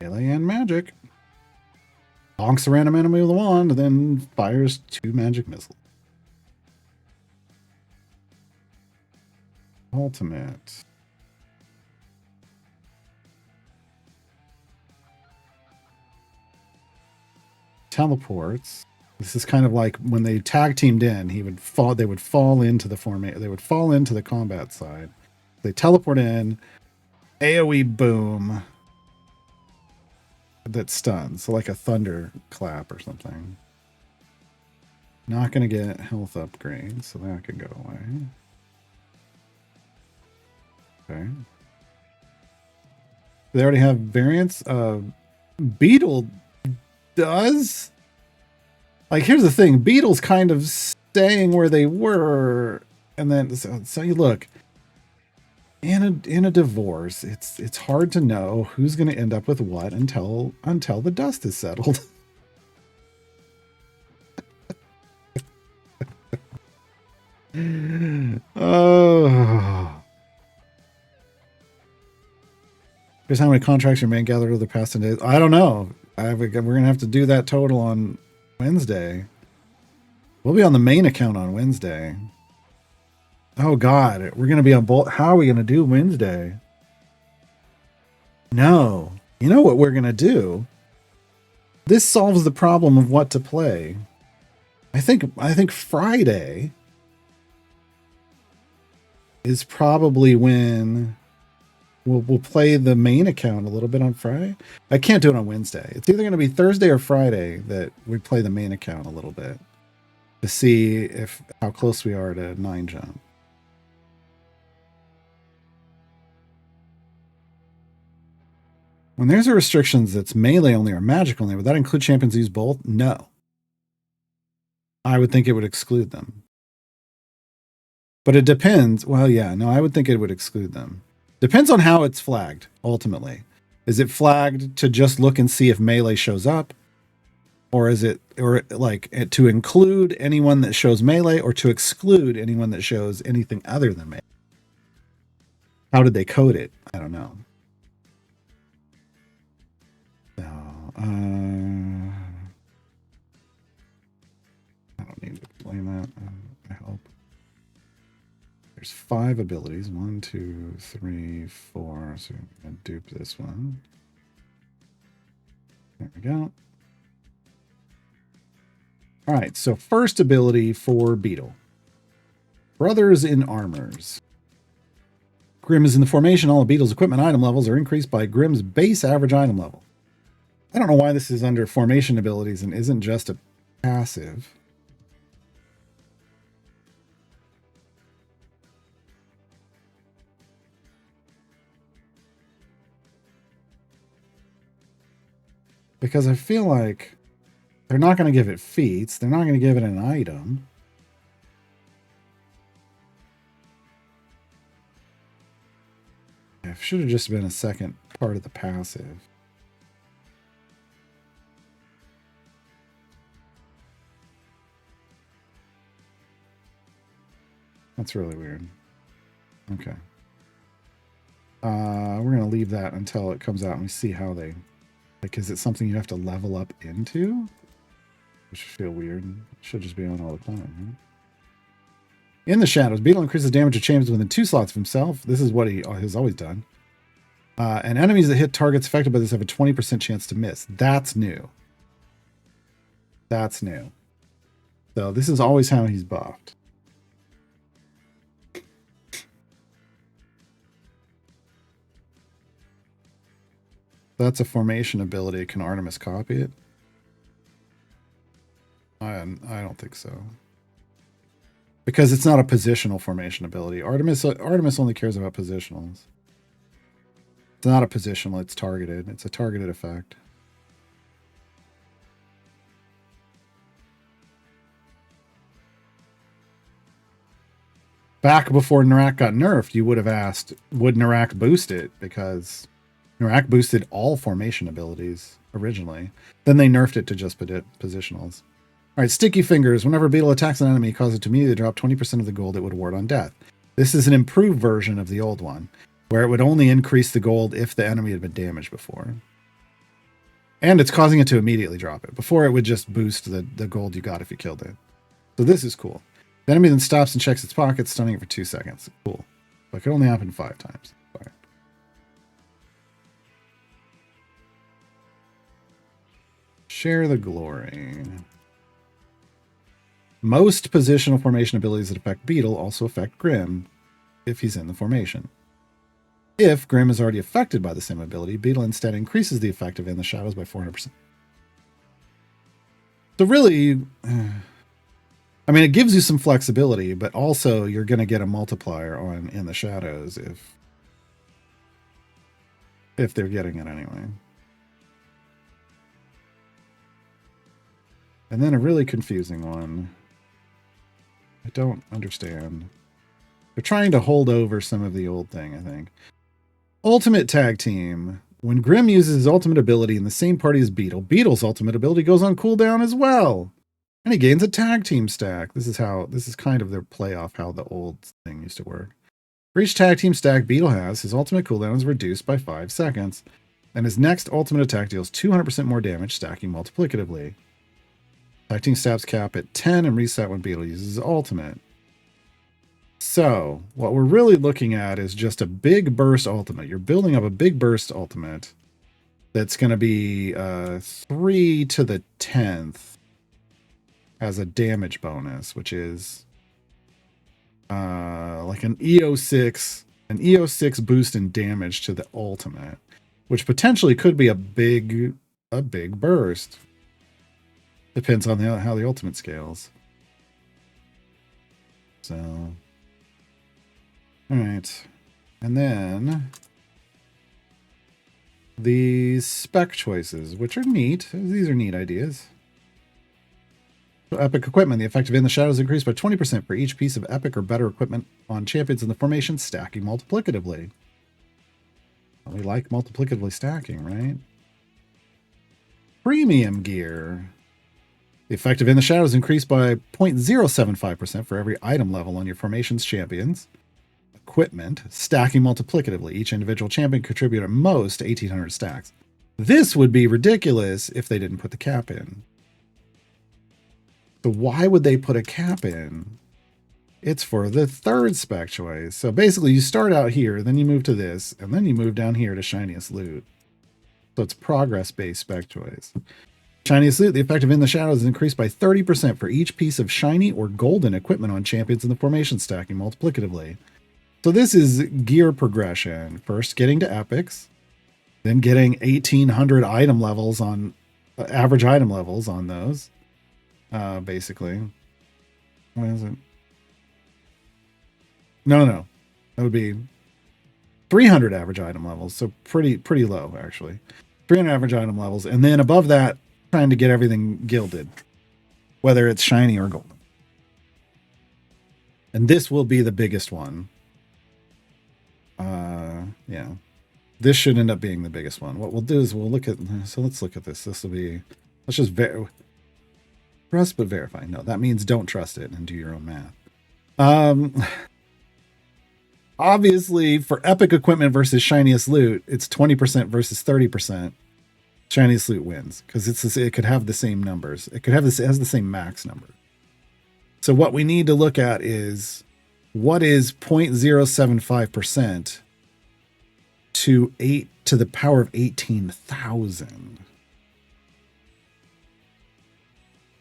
Alien magic. Bonks a random enemy with a wand, and then fires 2 magic missiles. Ultimate. Teleports. This is kind of like when they tag teamed in, they would fall into the formation. They would fall into the combat side. They teleport in, AoE boom. That stuns, so like a thunder clap or something. Not going to get health upgrades, so that can go away. Okay. They already have variants. Beetle does. Like, here's the thing. Beetle's kind of staying where they were. And then, so you look. In a divorce, it's hard to know who's going to end up with what until the dust is settled. Oh. Here's how many contracts your man gathered over the past 10 days. I don't know. We're going to have to do that total on Wednesday. We'll be on the main account on Wednesday. Oh, God. We're going to be on both. How are we going to do Wednesday? No. You know what we're going to do? This solves the problem of what to play. I think Friday is probably when we'll play the main account a little bit on Friday. I can't do it on Wednesday. It's either going to be Thursday or Friday that we play the main account a little bit to see how close we are to 9 jump. When there's a restrictions that's melee only or magic only, would that include champions use both? No. I would think it would exclude them. But it depends. Well, yeah, no, I would think it would exclude them. Depends on how it's flagged, ultimately. Is it flagged to just look and see if melee shows up? Or is it, or like to include anyone that shows melee or to exclude anyone that shows anything other than melee? How did they code it? I don't know. I don't need to explain that. I hope. There's 5 abilities. 1, 2, 3, 4. So I'm going to dupe this one. There we go. All right. So first ability for Beetle. Brothers in Armors. Grim is in the formation. All of Beetle's equipment item levels are increased by Grim's base average item level. I don't know why this is under formation abilities and isn't just a passive. Because I feel like they're not going to give it feats. They're not going to give it an item. It should have just been a second part of the passive. That's really weird. Okay. We're going to leave that until it comes out and we see how they... Like, is it something you have to level up into? Which should feel weird. It should just be on all the time, right? In the shadows, Beetle increases damage to champions within 2 slots of himself. This is what he has always done. And enemies that hit targets affected by this have a 20% chance to miss. That's new. That's new. So this is always how he's buffed. That's a formation ability. Can Artemis copy it? I don't think so. Because it's not a positional formation ability. Artemis only cares about positionals. It's not a positional, it's targeted. It's a targeted effect. Back before Narak got nerfed, you would have asked, would Narak boost it? Because Narak boosted all formation abilities originally. Then they nerfed it to just positionals. All right, Sticky Fingers. Whenever Beetle attacks an enemy, cause it to immediately drop 20% of the gold it would award on death. This is an improved version of the old one, where it would only increase the gold if the enemy had been damaged before. And it's causing it to immediately drop it. Before, it would just boost the gold you got if you killed it. So this is cool. The enemy then stops and checks its pockets, stunning it for 2 seconds. Cool. But it can only happen 5 times. Fine. Share the glory. Most positional formation abilities that affect Beetle also affect Grim if he's in the formation. If Grim is already affected by the same ability, Beetle instead increases the effect of In the Shadows by 400%. So really, I mean, it gives you some flexibility, but also you're going to get a multiplier on In the Shadows if they're getting it anyway. And then a really confusing one. I don't understand. They're trying to hold over some of the old thing, I think. Ultimate Tag Team. When Grim uses his ultimate ability in the same party as Beetle, Beetle's ultimate ability goes on cooldown as well. And he gains a tag team stack. This is kind of their play off how the old thing used to work. For each tag team stack Beetle has, his ultimate cooldown is reduced by 5 seconds. And his next ultimate attack deals 200% more damage, stacking multiplicatively. Tag team stats cap at 10 and reset when Beetle uses his ultimate. So, what we're really looking at is just a big burst ultimate. You're building up a big burst ultimate that's going to be 3 to the 10th as a damage bonus, which is like an EO6 boost in damage to the ultimate, which potentially could be a big burst. Depends on how the ultimate scales. So, all right. And then these spec choices, which are neat. These are neat ideas. So epic equipment. The effective in the shadows increased by 20% for each piece of epic or better equipment on champions in the formation, stacking multiplicatively. Well, we like multiplicatively stacking, right? Premium gear. The effective in the shadows increased by 0.075% for every item level on your formation's champions. Equipment, stacking multiplicatively. Each individual champion contributed at most 1,800 stacks. This would be ridiculous if they didn't put the cap in. So why would they put a cap in? It's for the third spec choice. So basically you start out here, then you move to this, and then you move down here to shiniest loot. So it's progress-based spec choice. Shiniest loot, the effective in the shadows is increased by 30% for each piece of shiny or golden equipment on champions in the formation, stacking multiplicatively. So this is gear progression. First getting to epics, then getting 1,800 item levels on average item levels on those. Basically. What is it? No. That would be 300 average item levels. So pretty low, actually. 300 average item levels. And then above that, trying to get everything gilded, whether it's shiny or golden. And this will be the biggest one. Yeah. This should end up being the biggest one. What we'll do is we'll look at, so let's look at this. This will be, let's just trust but verify. No, that means don't trust it and do your own math. Obviously, for epic equipment versus shiniest loot, it's 20% versus 30%. Shiniest loot wins because it could have the same numbers. It has the same max number. So what we need to look at is what is 0.075% to 8 to the power of 18,000.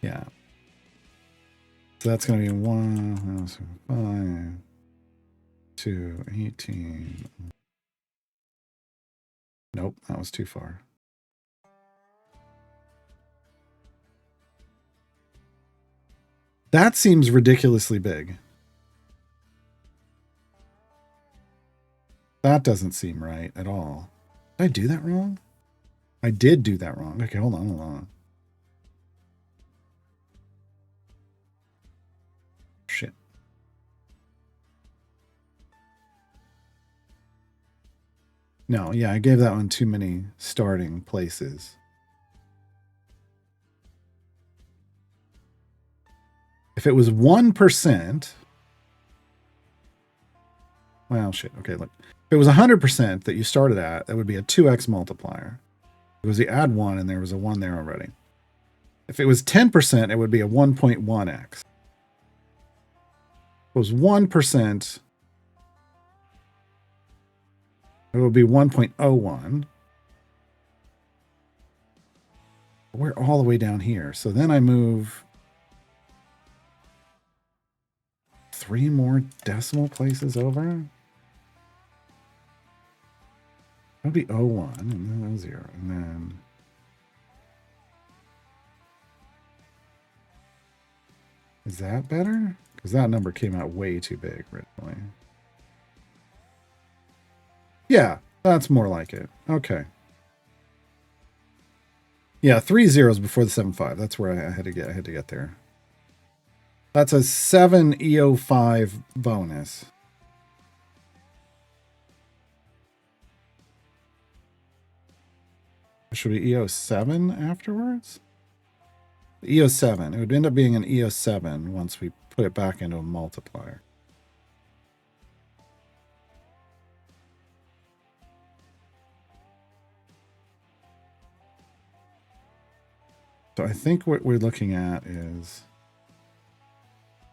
Yeah. So that's going to be 1, 5, 2, 18. Nope, that was too far. That seems ridiculously big. That doesn't seem right at all. Did I do that wrong? I did do that wrong. Okay, hold on. Shit. No, yeah, I gave that one too many starting places. If it was 1%, well, shit. Okay, look. If it was 100% that you started at, that would be a 2x multiplier. It was the add 1, and there was a 1 there already. If it was 10%, it would be a 1.1x. If it was 1%, it would be 1.01. We're all the way down here. So then I move 3 more decimal places over. That would be 01 and then 0. And then is that better? Because that number came out way too big originally. Yeah, that's more like it. Okay. Yeah, 3 zeros before the 7.5. That's where I had to get there. That's a 7 EO5 bonus. Should be EO7 afterwards? EO7. It would end up being an EO7 once we put it back into a multiplier. So I think what we're looking at is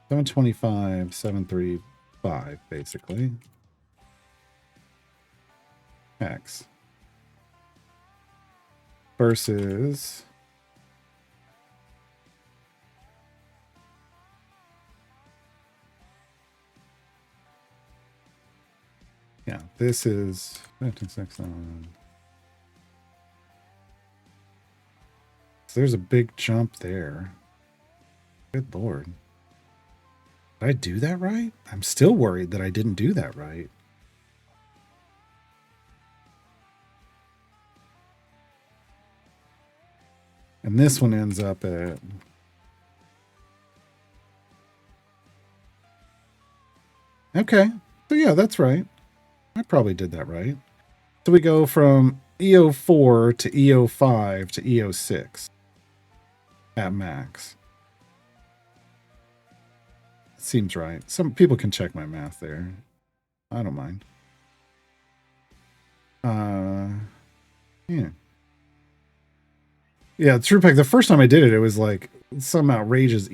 725, 735, basically. X. Versus... Yeah, this is 56. So there's a big jump there. Good Lord. Did I do that right? I'm still worried that I didn't do that right. And this one ends up at... Okay. So yeah, that's right. I probably did that right. So we go from EO4 to EO5 to EO6 at max. Seems right. Some people can check my math there. I don't mind. Yeah. Yeah, TruePick, the first time I did it, it was like some outrageous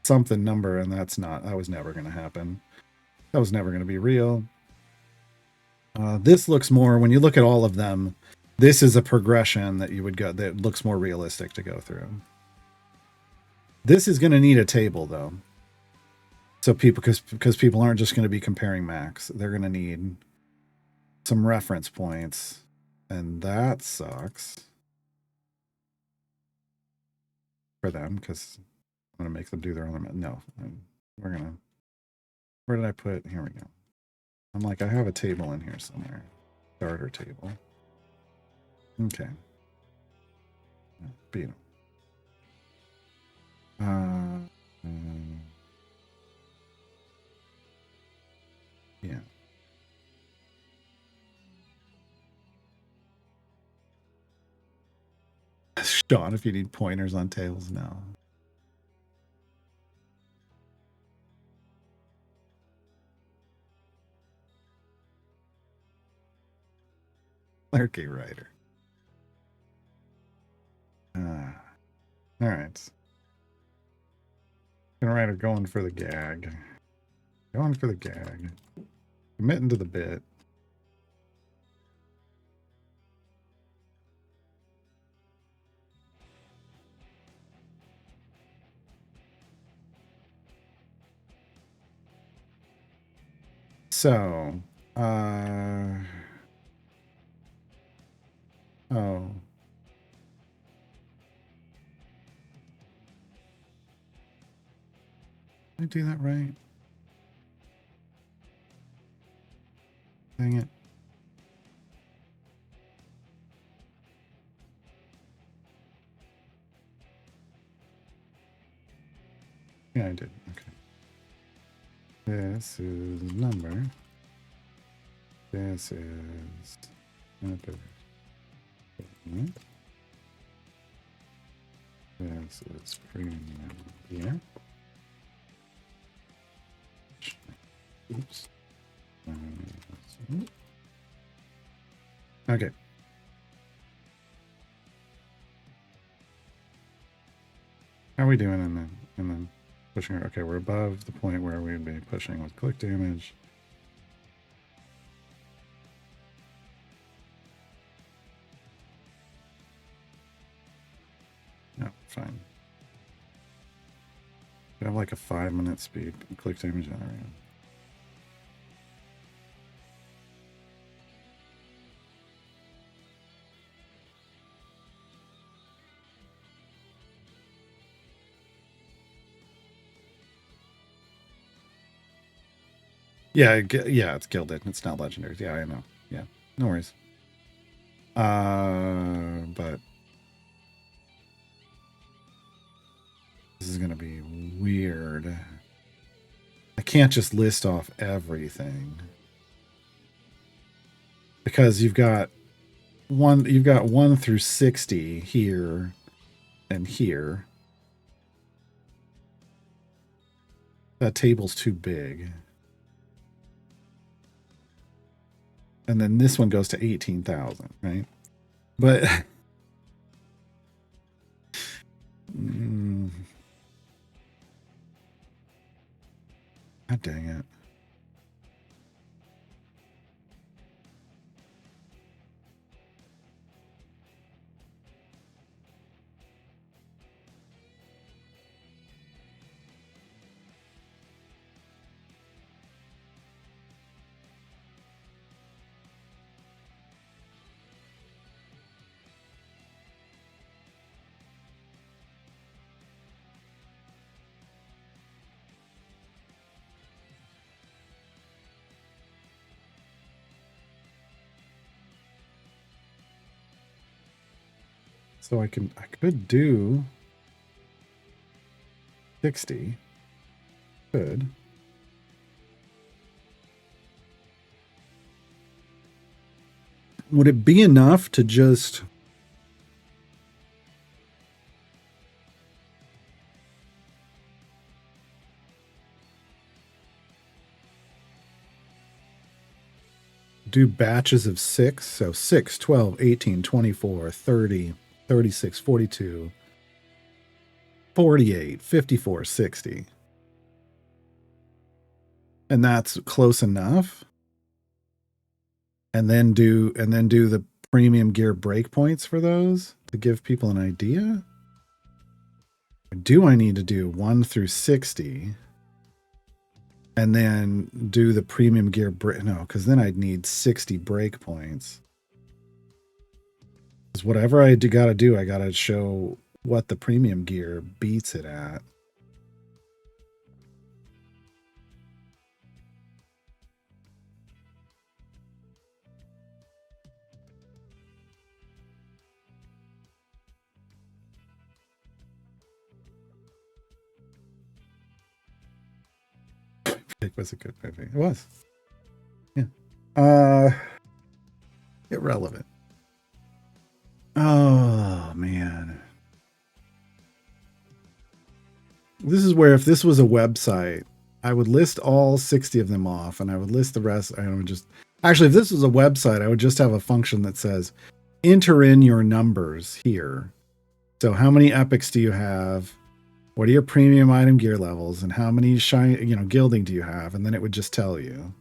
something number, and that was never going to happen. That was never going to be real. This looks more, when you look at all of them, this is a progression that you would go, that looks more realistic to go through. This is going to need a table, though. So people, because people aren't just going to be comparing max. They're going to need some reference points, and that sucks for them, because I'm going to make them do their own. No, we're going to, where did I put, here we go. I'm like, I have a table in here somewhere. Starter table. Okay. Beat him. Yeah. Sean, if you need pointers on tables, no. Okay, writer. All right. Writer going for the gag. Going for the gag. Committing to the bit. So, oh. Did I do that right? Dang it. Yeah, I did. Okay. This is number. This is number. This is premium beer. Oops. Okay. How are we doing in the pushing? Okay, we're above the point where we'd be pushing with click damage. No, fine. I have like a 5-minute speed click damage generator. Yeah, it's gilded. It's not legendary. Yeah, I know. Yeah, no worries. But is going to be weird. I can't just list off everything. Because you've got 1 through 60 here and here. That table's too big. And then this one goes to 18,000, right? But God dang it. So I could do 60. Could. Would it be enough to just do batches of 6? So 6, 12, 18, 24, 30, 36, 42, 48, 54, 60. And that's close enough. And then do the premium gear breakpoints for those to give people an idea? Or do I need to do 1 through 60? And then do the premium gear no, because then I'd need 60 breakpoints. Because whatever I gotta do, I gotta show what the premium gear beats it at. It was a good movie. It was. Yeah. Irrelevant. Oh, man. This is where if this was a website, I would list all 60 of them off and I would list the rest. I would just... Actually, if this was a website, I would just have a function that says, enter in your numbers here. So how many epics do you have? What are your premium item gear levels? And how many gilding do you have? And then it would just tell you.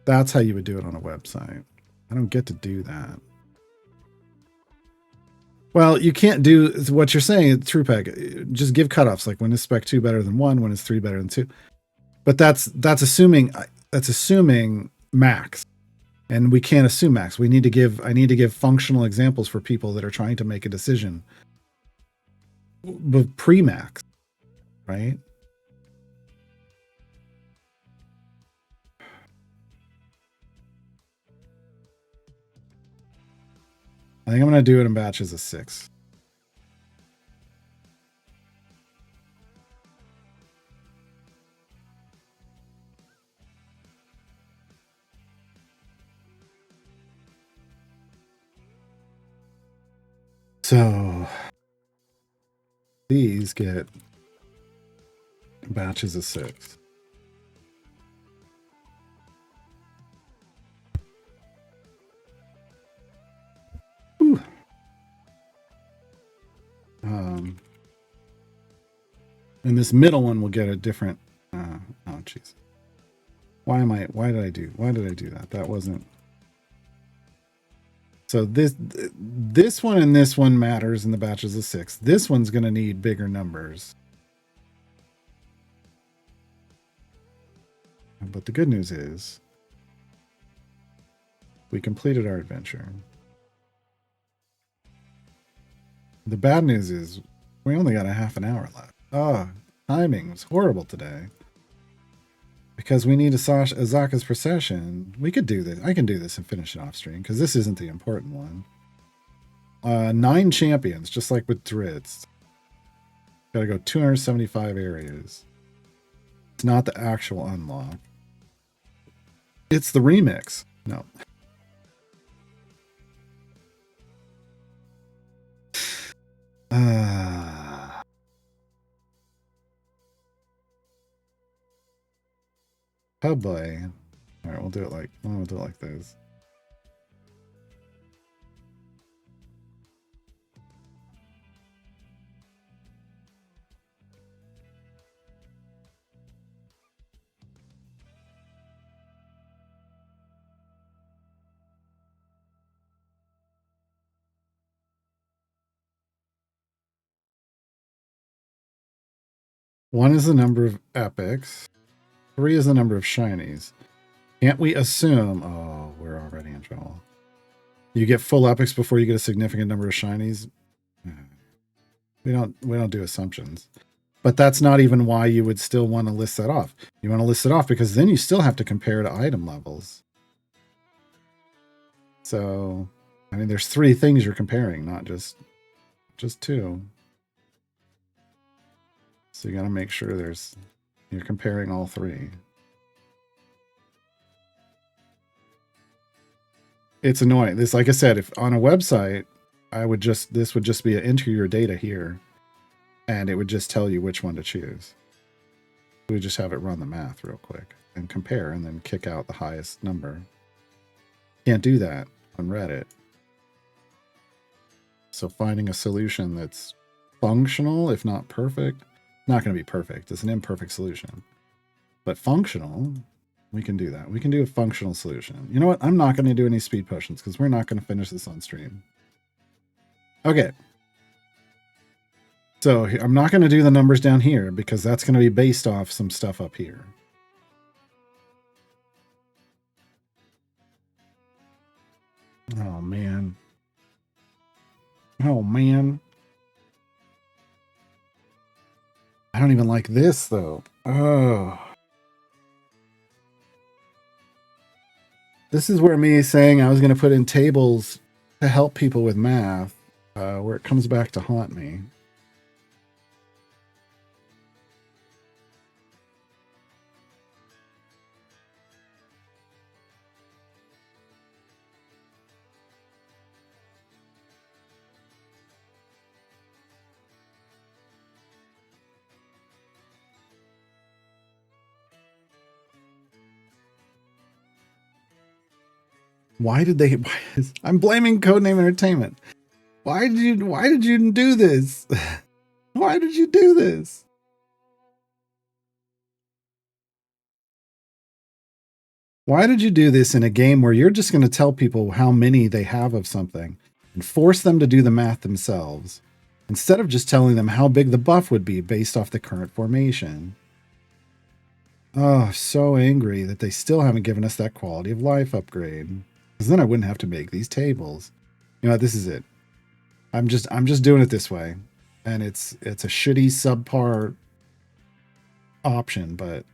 That's how you would do it on a website. I don't get to do that. Well, you can't do what you're saying. TruePeg, just give cutoffs, like when is spec 2 better than 1, when is 3 better than 2. But that's assuming max, and we can't assume max. I need to give functional examples for people that are trying to make a decision. But pre-max, right? I think I'm going to do it in batches of 6. So these get batches of 6. Whew. And this middle one will get a different. Oh, jeez. Why did I do that? That wasn't. So this one and this one matters in the batches of 6. This one's going to need bigger numbers. But the good news is we completed our adventure. The bad news is we only got a half an hour left. Oh, timing was horrible today. Because we need Azaka's procession. We could do this. I can do this and finish it off stream because this isn't the important one. 9 champions, just like with Drizzt. Gotta go 275 areas. It's not the actual unlock. It's the remix. No. Oh boy. All right, we'll do it like this. One is the number of epics. 3 is the number of shinies. Can't we assume? Oh, we're already in trouble. You get full epics before you get a significant number of shinies. We don't do assumptions. But that's not even why you would still want to list that off. You want to list it off because then you still have to compare to item levels. So, I mean, there's 3 things you're comparing, not just 2. So you got to make sure you're comparing all 3. It's annoying. This, like I said, if on a website, this would just be enter your data here, and it would just tell you which one to choose. We would just have it run the math real quick and compare, and then kick out the highest number. Can't do that on Reddit. So finding a solution that's functional, if not perfect, not going to be perfect. It's an imperfect solution, but functional. We can do that. We can do a functional solution. You know what? I'm not going to do any speed potions because we're not going to finish this on stream. Okay. So I'm not going to do the numbers down here because that's going to be based off some stuff up here. Oh, man. Oh, man. I don't even like this, though. Oh. This is where me saying I was going to put in tables to help people with math, where it comes back to haunt me. Why did they? I'm blaming Codename Entertainment. Why did you do this? Why did you do this? Why did you do this in a game where you're just going to tell people how many they have of something and force them to do the math themselves instead of just telling them how big the buff would be based off the current formation? Oh, so angry that they still haven't given us that quality of life upgrade. Because then I wouldn't have to make these tables. You know, this is it. I'm just doing it this way. And it's a shitty subpar option, but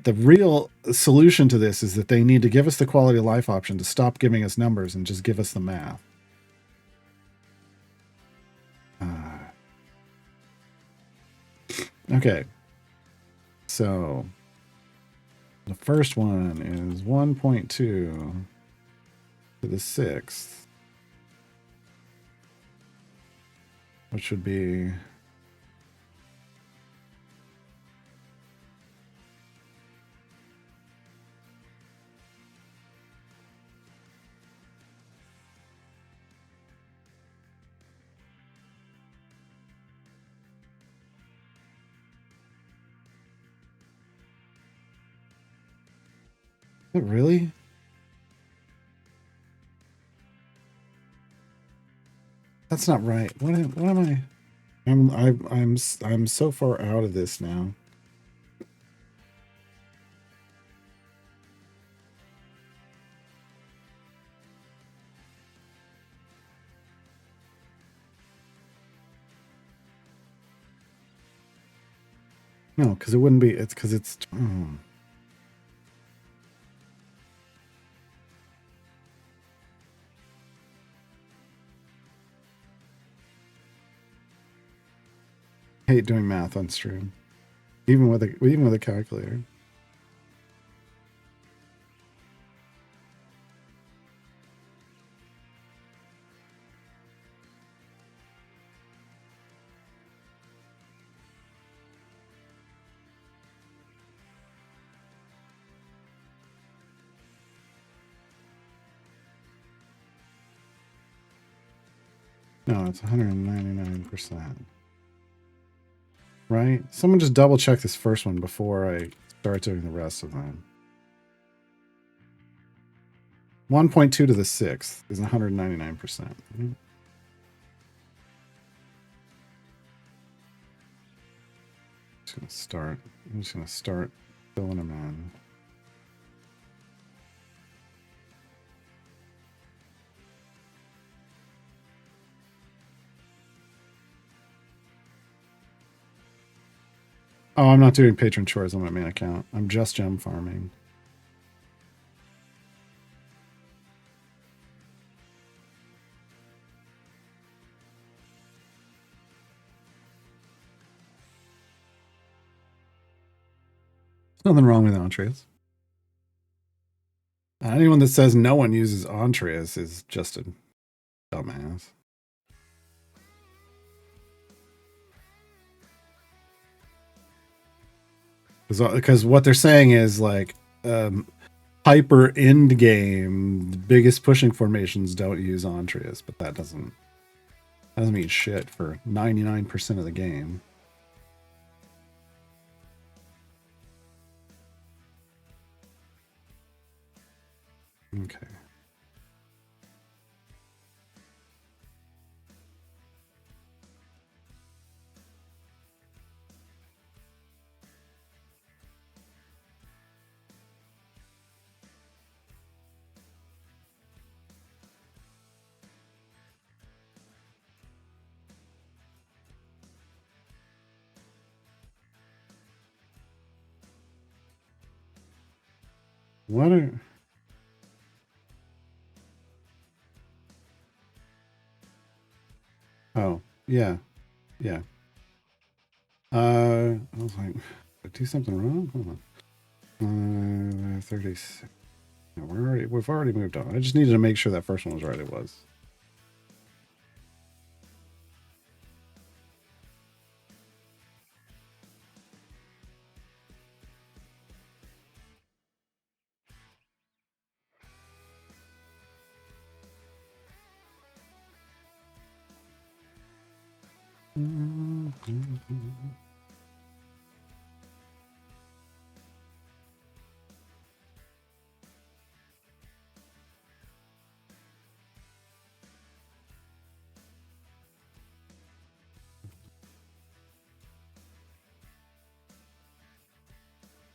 the real solution to this is that they need to give us the quality of life option to stop giving us numbers and just give us the math. Okay. So the first one is 1.2 to the 6th, which would be really? That's not right. What am I? I'm so far out of this now. No, because it wouldn't be. It's because it's. hate doing math on stream, even with a calculator. No, it's 199%. Right? Someone just double check this first one before I start doing the rest of them. 1.2 to the 6th is 199%. I'm just gonna start filling them in. Oh, I'm not doing patron chores on my main account. I'm just gem farming. Nothing wrong with entrees. Anyone that says no one uses entrees is just a dumbass. Because what they're saying is like hyper end game, the biggest pushing formations don't use entrees, but that doesn't mean shit for 99% of the game. Okay. What are... Oh, yeah. Yeah. I was like, did I do something wrong? Hold on. 36. No, we've already moved on. I just needed to make sure that first one was right. It was.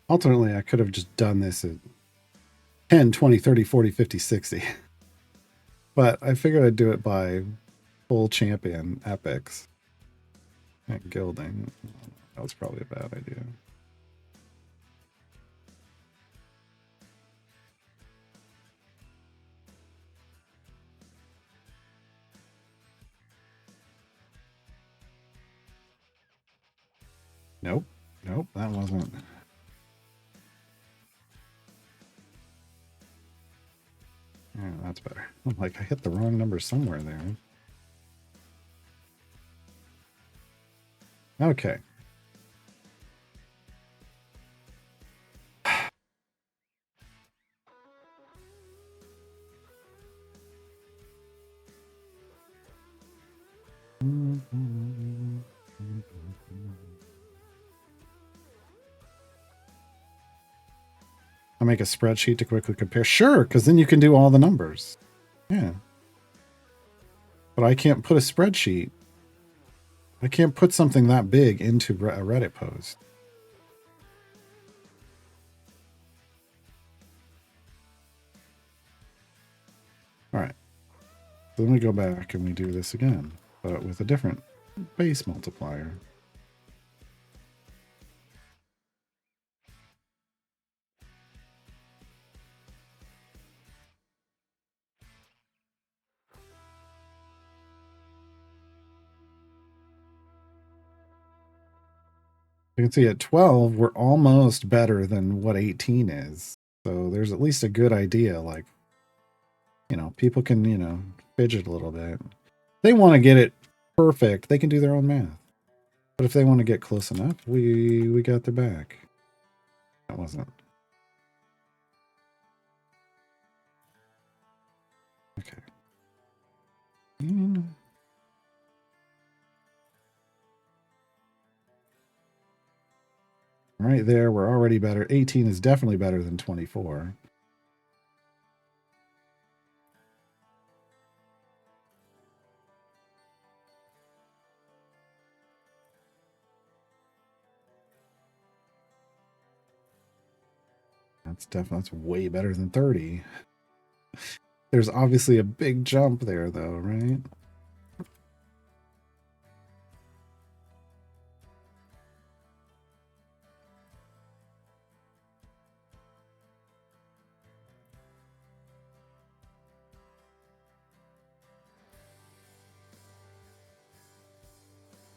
Ultimately, I could have just done this at 10, 20, 30, 40, 50, 60. But I figured I'd do it by full champion epics and gilding. That was probably a bad idea. Nope. Nope, that wasn't. Yeah, that's better. I'm like, I hit the wrong number somewhere there. Okay. I'll make a spreadsheet to quickly compare. Sure, because then you can do all the numbers. Yeah. But I can't put a spreadsheet. I can't put something that big into a Reddit post. All right. So then we go back and we do this again, but with a different base multiplier. You can see at 12, we're almost better than what 18 is. So there's at least a good idea. Like, you know, people can, you know, fidget a little bit. If they want to get it perfect, they can do their own math. But if they want to get close enough, we got their back. That wasn't. Okay. Right there, we're already better. 18 is definitely better than 24. That's way better than 30. There's obviously a big jump there, though, right?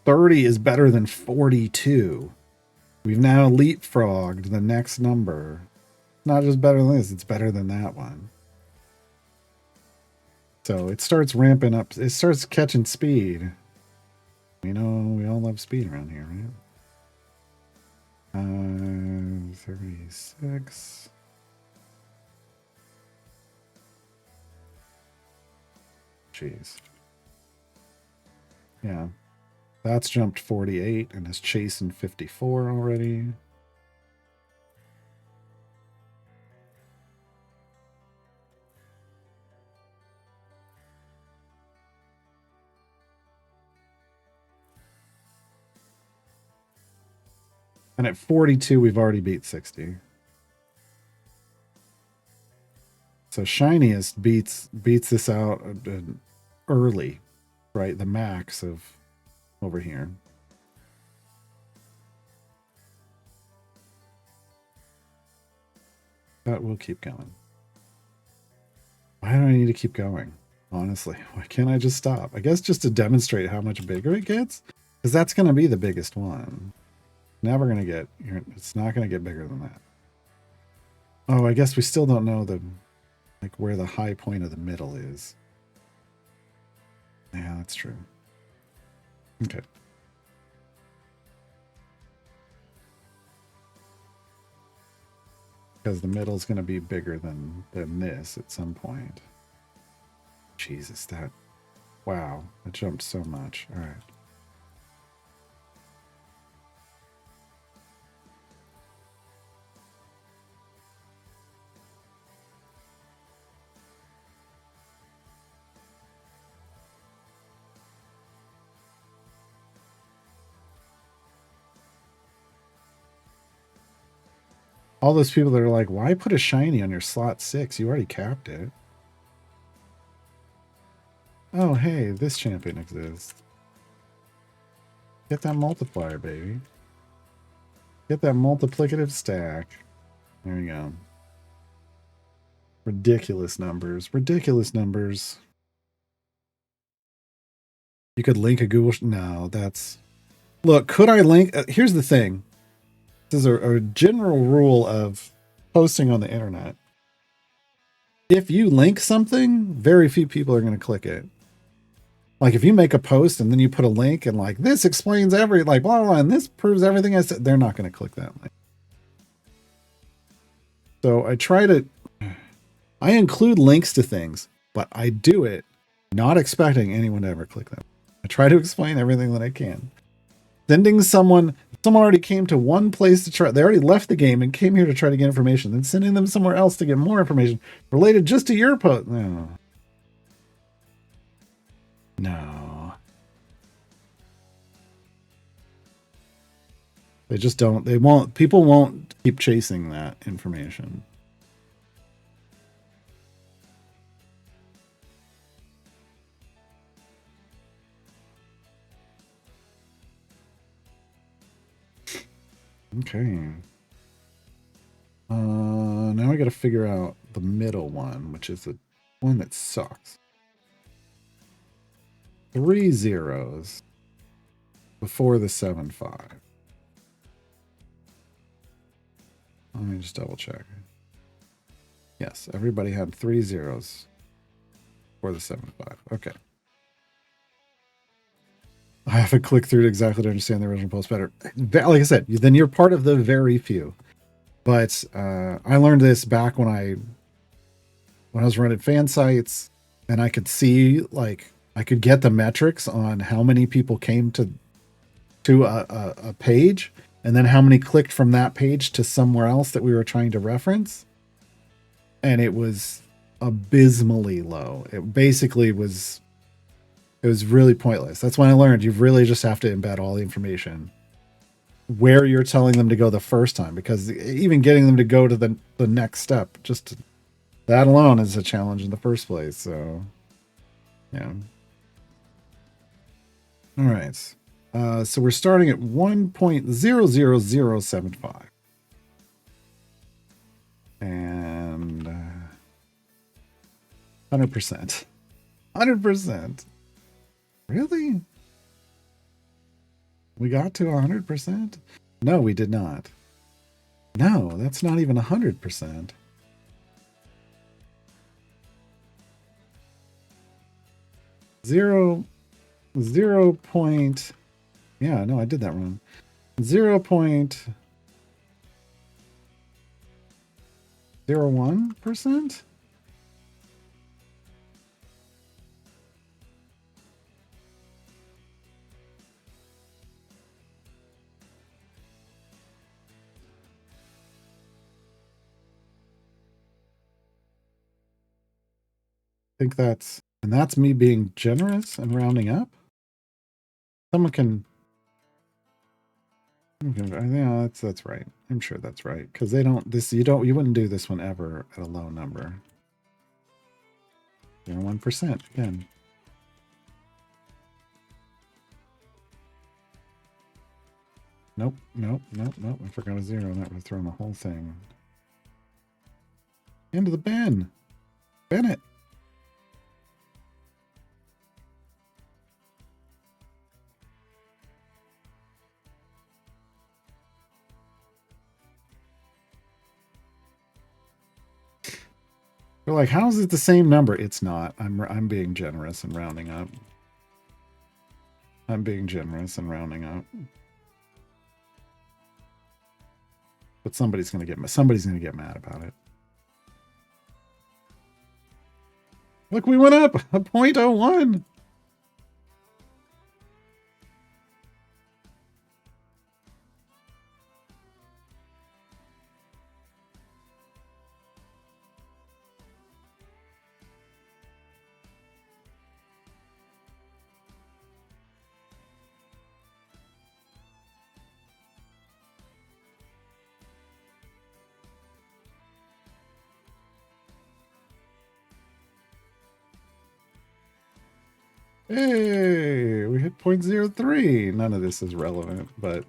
$30 is better than 42. We've now leapfrogged the next number. Not just better than this, it's better than that one. So it starts ramping up. It starts catching speed. You know, we all love speed around here, right? 36. Jeez. Yeah. That's jumped 48 and is chasing 54 already. And at 42, we've already beat 60. So Shiniest beats this out early, right? The max of over here. But we'll keep going. Why do I need to keep going? Honestly, why can't I just stop? I guess just to demonstrate how much bigger it gets, because that's going to be the biggest one. Never going to get, it's not going to get bigger than that. Oh, I guess we still don't know like where the high point of the middle is. Yeah, that's true. Okay. Because the middle is going to be bigger than this at some point. Jesus, that... Wow, it jumped so much. All right. All those people that are like, why put a shiny on your slot 6? You already capped it. Oh, hey, this champion exists. Get that multiplier, baby. Get that multiplicative stack. There you go. Ridiculous numbers. Ridiculous numbers. You could link a Google... No, that's... Look, could I link... here's the thing. This is a general rule of posting on the internet. If you link something, very few people are going to click it. Like if you make a post and then you put a link and like, this explains like blah, blah, blah, and this proves everything I said, they're not going to click that link. So I include links to things, but I do it not expecting anyone to ever click them. I try to explain everything that I can. Sending someone already came to one place to try, they already left the game and came here to try to get information, then sending them somewhere else to get more information related just to your post. No. They just don't, people won't keep chasing that information. Okay. Now I got to figure out the middle one, which is the one that sucks. 3 zeros before the 7-5. Let me just double check. Yes, everybody had 3 zeros for the 7.5. Okay. I haven't clicked through it exactly to understand the original post better. Like I said, then you're part of the very few. But I learned this back when I was running fan sites, and I could see, like, I could get the metrics on how many people came to a page, and then how many clicked from that page to somewhere else that we were trying to reference. And it was abysmally low. It basically was, it was really pointless. That's when I learned you really just have to embed all the information where you're telling them to go the first time, because even getting them to go to the next step, just that alone is a challenge in the first place. So, yeah. All right. So we're starting at 1.00075. And 100%. 100%. Really? We got to 100%? No, we did not. No, that's not even 100%. Zero point. Yeah, no, I did that wrong. 0.01%? I think that's, and that's me being generous and rounding up. Someone can, yeah, that's right. I'm sure that's right, because they don't, you wouldn't do this one ever at a low number. 1% again. Nope. I forgot a 0. That would have thrown the whole thing into the bin. Bennett. They're like, how is it the same number? It's not. I'm being generous and rounding up. I'm being generous and rounding up. But somebody's gonna get mad about it. Look, we went up a 0.01. Hey, we hit 0.03. None of this is relevant, but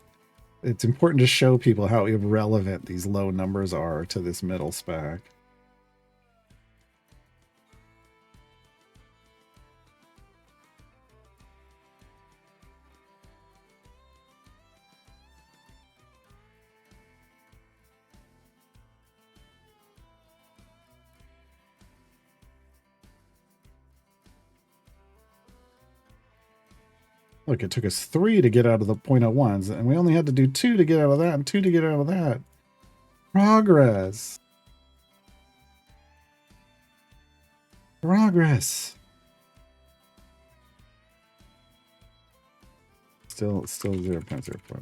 it's important to show people how irrelevant these low numbers are to this middle spec. Look, it took us 3 to get out of the 0.01s, and we only had to do 2 to get out of that, and 2 to get out of that. Progress. Progress. Still 0.04.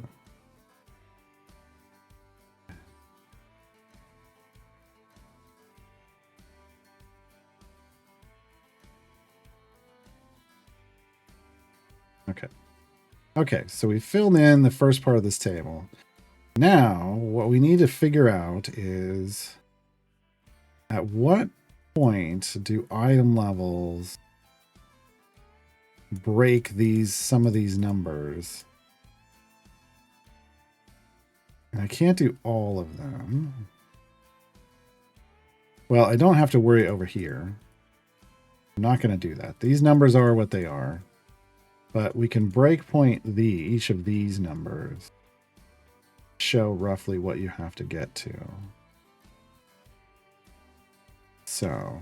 Okay, so we filled in the first part of this table. Now, what we need to figure out is at what point do item levels break some of these numbers? And I can't do all of them. Well, I don't have to worry over here. I'm not going to do that. These numbers are what they are. But we can breakpoint each of these numbers, show roughly what you have to get to. So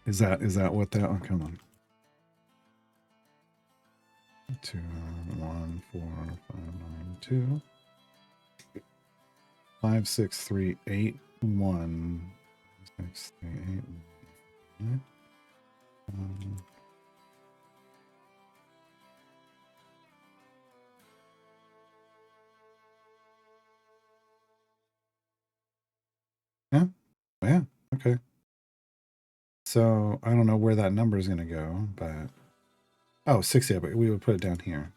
is that what that? Oh, come on. 2 1 4 5 9 2 5 6 3 8 1 6 3 8 yeah. Yeah. Okay. So I don't know where that number is going to go, but oh, 6, yeah, but we would put it down here.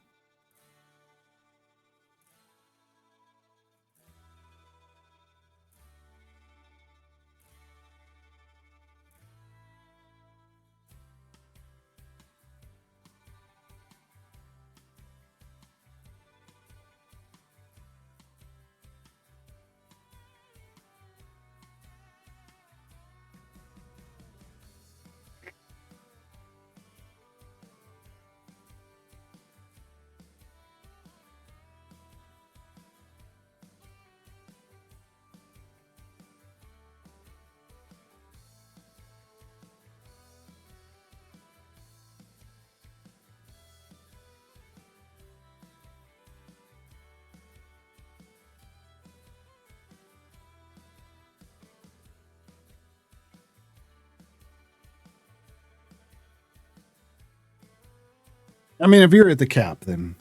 I mean, if you're at the cap, then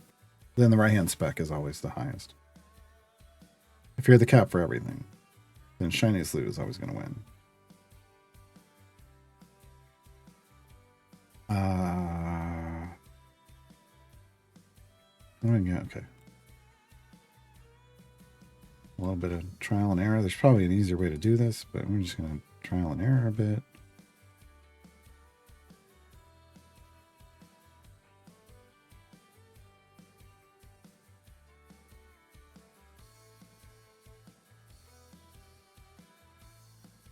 the right hand spec is always the highest. If you're at the cap for everything, then shiniest loot is always going to win. Okay. A little bit of trial and error. There's probably an easier way to do this, but we're just going to trial and error a bit.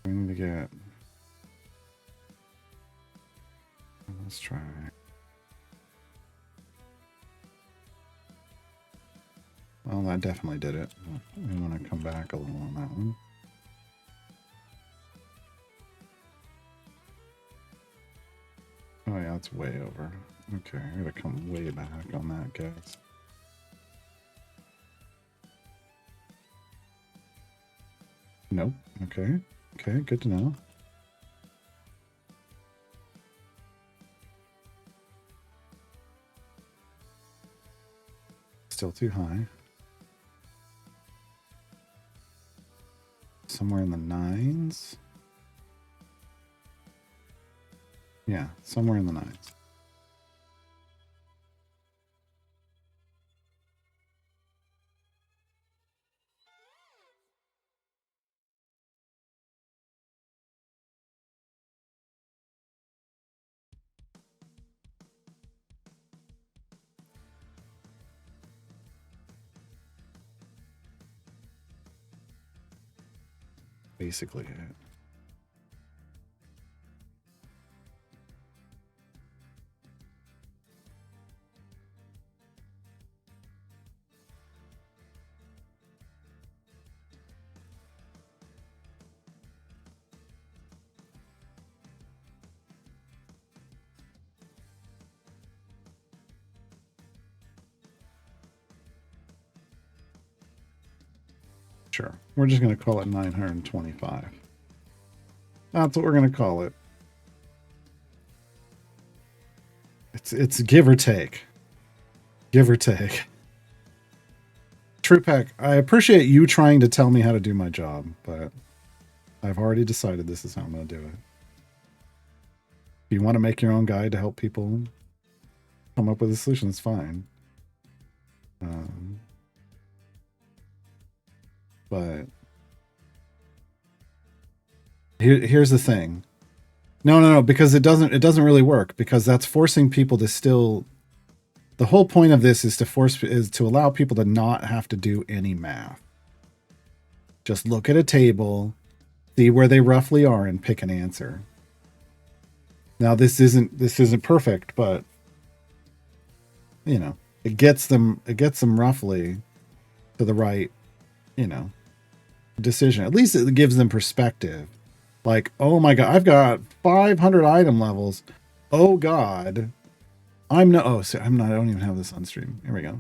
We need to get... Let's try... Well, that definitely did it. We want to come back a little on that one. Oh yeah, it's way over. Okay, I gotta come way back on that, guys. Nope. Okay. Okay, good to know. Still too high. Somewhere in the 9s. Yeah, somewhere in the 9s. Basically it. Sure. We're just going to call it 925. That's what we're going to call it. It's give or take. Give or take. TruePack, I appreciate you trying to tell me how to do my job, but I've already decided this is how I'm going to do it. If you want to make your own guide to help people come up with a solution, it's fine. But here's the thing. No, because it doesn't really work, because that's forcing people to still... The whole point of this is to allow people to not have to do any math. Just look at a table, see where they roughly are, and pick an answer. Now this isn't perfect, but you know, it gets them roughly to the right you know, decision. At least it gives them perspective. Like, oh my god, I've got 500 item levels. Oh god, I'm not. Oh, so I'm not. I don't even have this on stream. Here we go.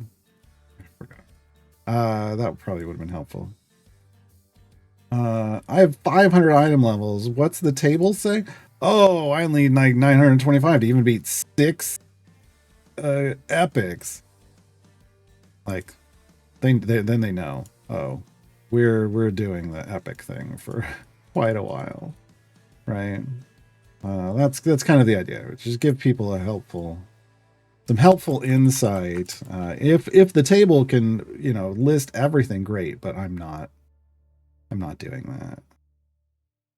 I forgot. That probably would have been helpful. I have 500 item levels. What's the table say? Oh, I only need like 925 to even beat 6 epics. Like, then they know. Oh, we're doing the epic thing for quite a while, right? That's kind of the idea. Just give people some helpful insight. If the table can, list everything, great. But I'm not doing that.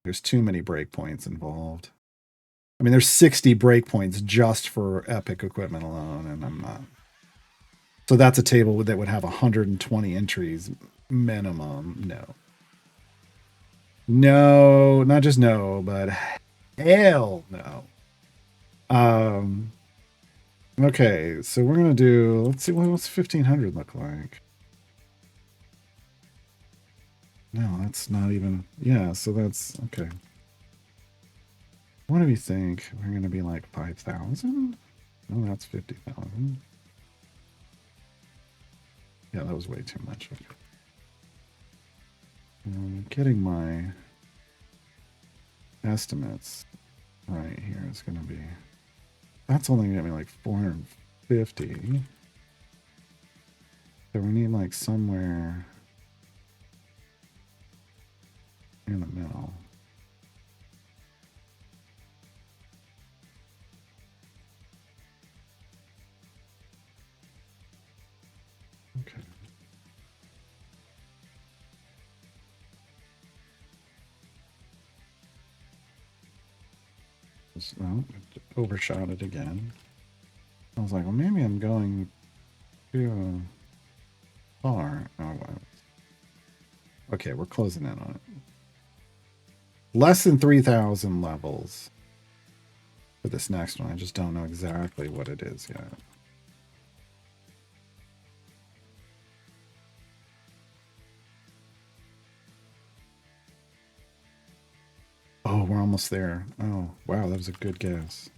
There's too many breakpoints involved. I mean, there's 60 breakpoints just for epic equipment alone, and I'm not. So that's a table that would have 120 entries minimum. No, not just no, but hell no. Okay, so we're gonna do. Let's see, what's 1500 look like? No, that's not even. Yeah, so that's okay. What do we think? We're gonna be like 5,000? No, that's 50,000. Yeah, that was way too much. Okay. I'm getting my estimates right here. It's gonna be. That's only gonna be like 450. So we need like somewhere in the middle. Okay. Well, overshot it again. I was like, well, maybe I'm going too far. Oh, wow. Okay, we're closing in on it. Less than 3,000 levels for this next one. I just don't know exactly what it is yet. Oh, we're almost there. Oh, wow, that was a good guess.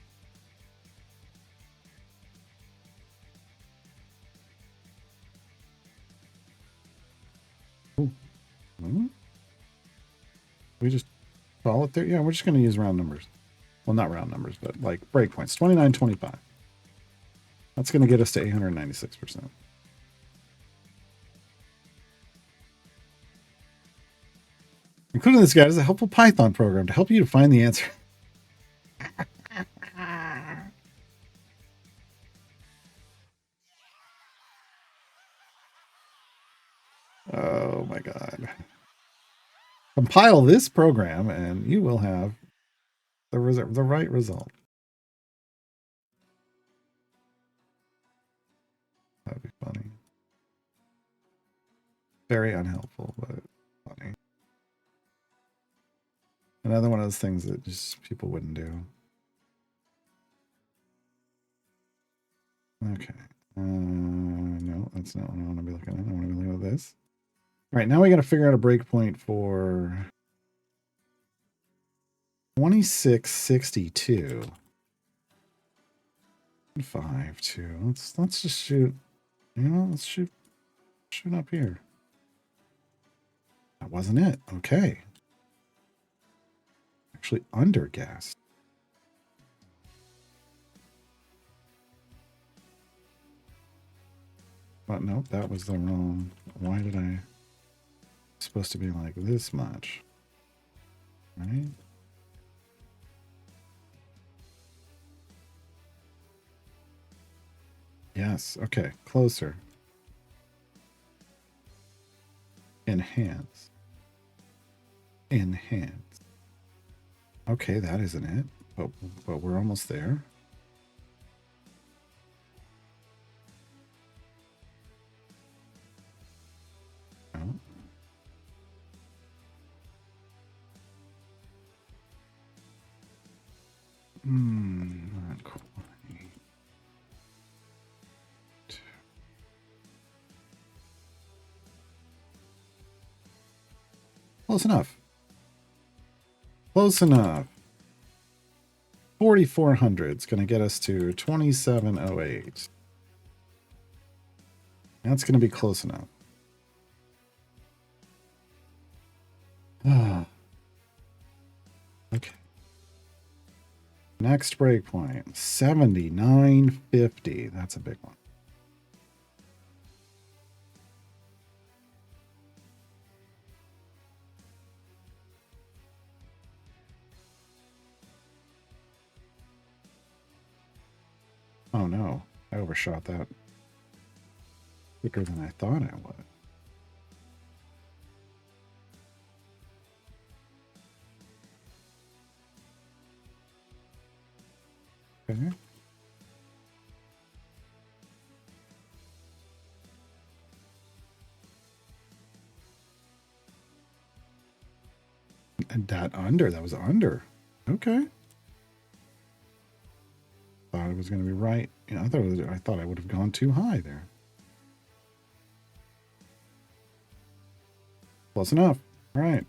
Ooh. Hmm? We just follow it there? Yeah, we're just going to use round numbers. Well, not round numbers, but like breakpoints. 29.25. That's going to get us to 896%. Including this guide is a helpful Python program to help you to find the answer. Oh my god. Compile this program and you will have the right result. That'd be funny. Very unhelpful, but funny. Another one of those things that just people wouldn't do. Okay. No, that's not what I want to be looking at. I want to be looking at this. All right, now we got to figure out a breakpoint for 2662. 5-2. Let's just shoot. Let's shoot up here. That wasn't it. Okay. Actually undergassed. But nope, that was the wrong. Why did I? Supposed to be like this much, right? Yes. Okay. Closer. Enhance. Enhance. Okay, that isn't it. But we're almost there. No. Not quite. Close enough. Close enough. 4,400 is going to get us to 2,708. That's going to be close enough. Okay. Next breakpoint, 79.50. That's a big one. Oh no, I overshot that quicker than I thought I would. Okay. And that was under. Okay. Thought it was going to be right. Yeah, I thought I would have gone too high there. Close enough. All right.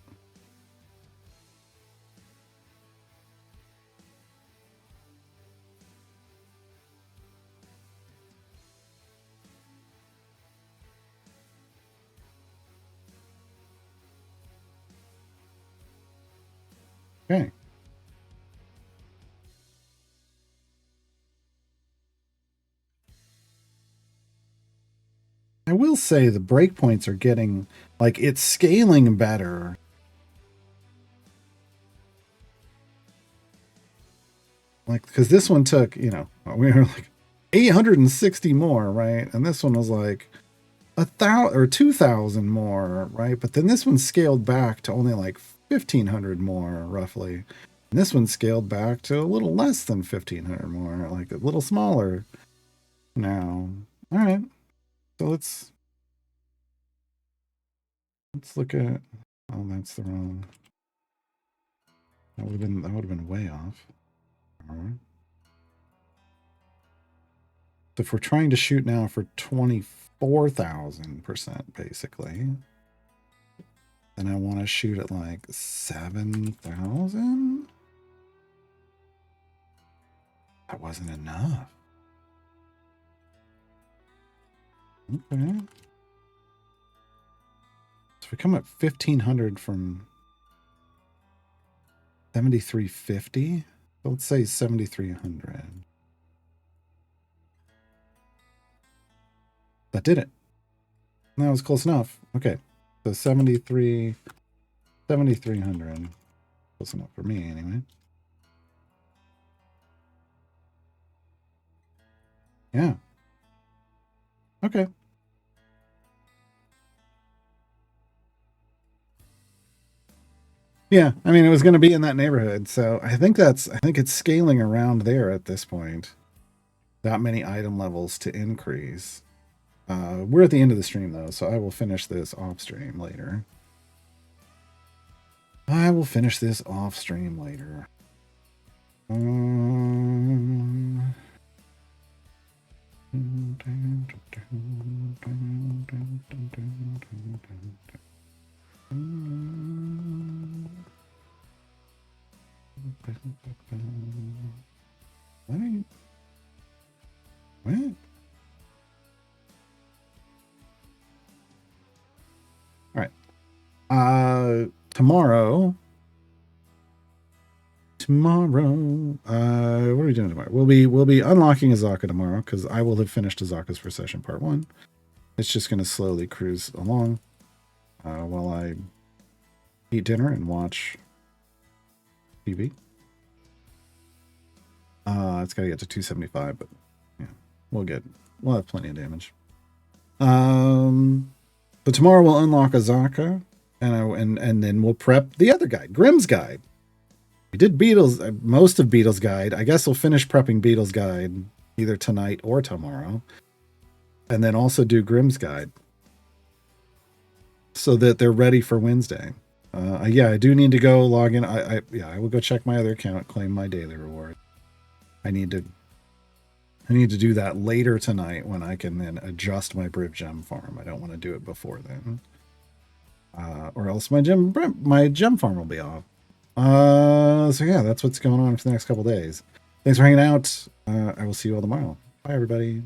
Okay. I will say the breakpoints are getting, like, it's scaling better. Like, because this one took, we were like 860 more, right? And this one was like 1,000 or 2,000 more, right? But then this one scaled back to only like 1,500 more, roughly. And this one scaled back to a little less than 1,500 more, like a little smaller now. All right. So let's look at, oh, that's the wrong. That would have been way off. All right. So if we're trying to shoot now for 24,000%, basically, then I want to shoot at like 7,000. That wasn't enough. Okay. So we come at 1,500 from 7,350. So let's say 7,300. That did it. That was close enough. Okay. So 7,300. Close enough for me, anyway. Yeah. Okay. Yeah, I mean, it was going to be in that neighborhood, so I think it's scaling around there at this point. That many item levels to increase. We're at the end of the stream, though, so I will finish this off stream later. What? All right. Tomorrow. What are we doing tomorrow? We'll be unlocking Azaka tomorrow because I will have finished Azaka's first session part 1. It's just going to slowly cruise along while I eat dinner and watch TV. It's got to get to 275, but yeah, we'll have plenty of damage. But tomorrow we'll unlock Azaka, and then we'll prep the other guide, Grimm's Guide. We did most of Beetle's Guide. I guess we'll finish prepping Beetle's Guide either tonight or tomorrow, and then also do Grimm's Guide so that they're ready for Wednesday. Yeah, I do need to go log in. I will go check my other account, claim my daily reward. I need to do that later tonight when I can then adjust my Briv Gem farm. I don't want to do it before then. or else my gem farm will be off. So yeah, that's what's going on for the next couple days. Thanks for hanging out. I will see you all tomorrow. Bye, everybody.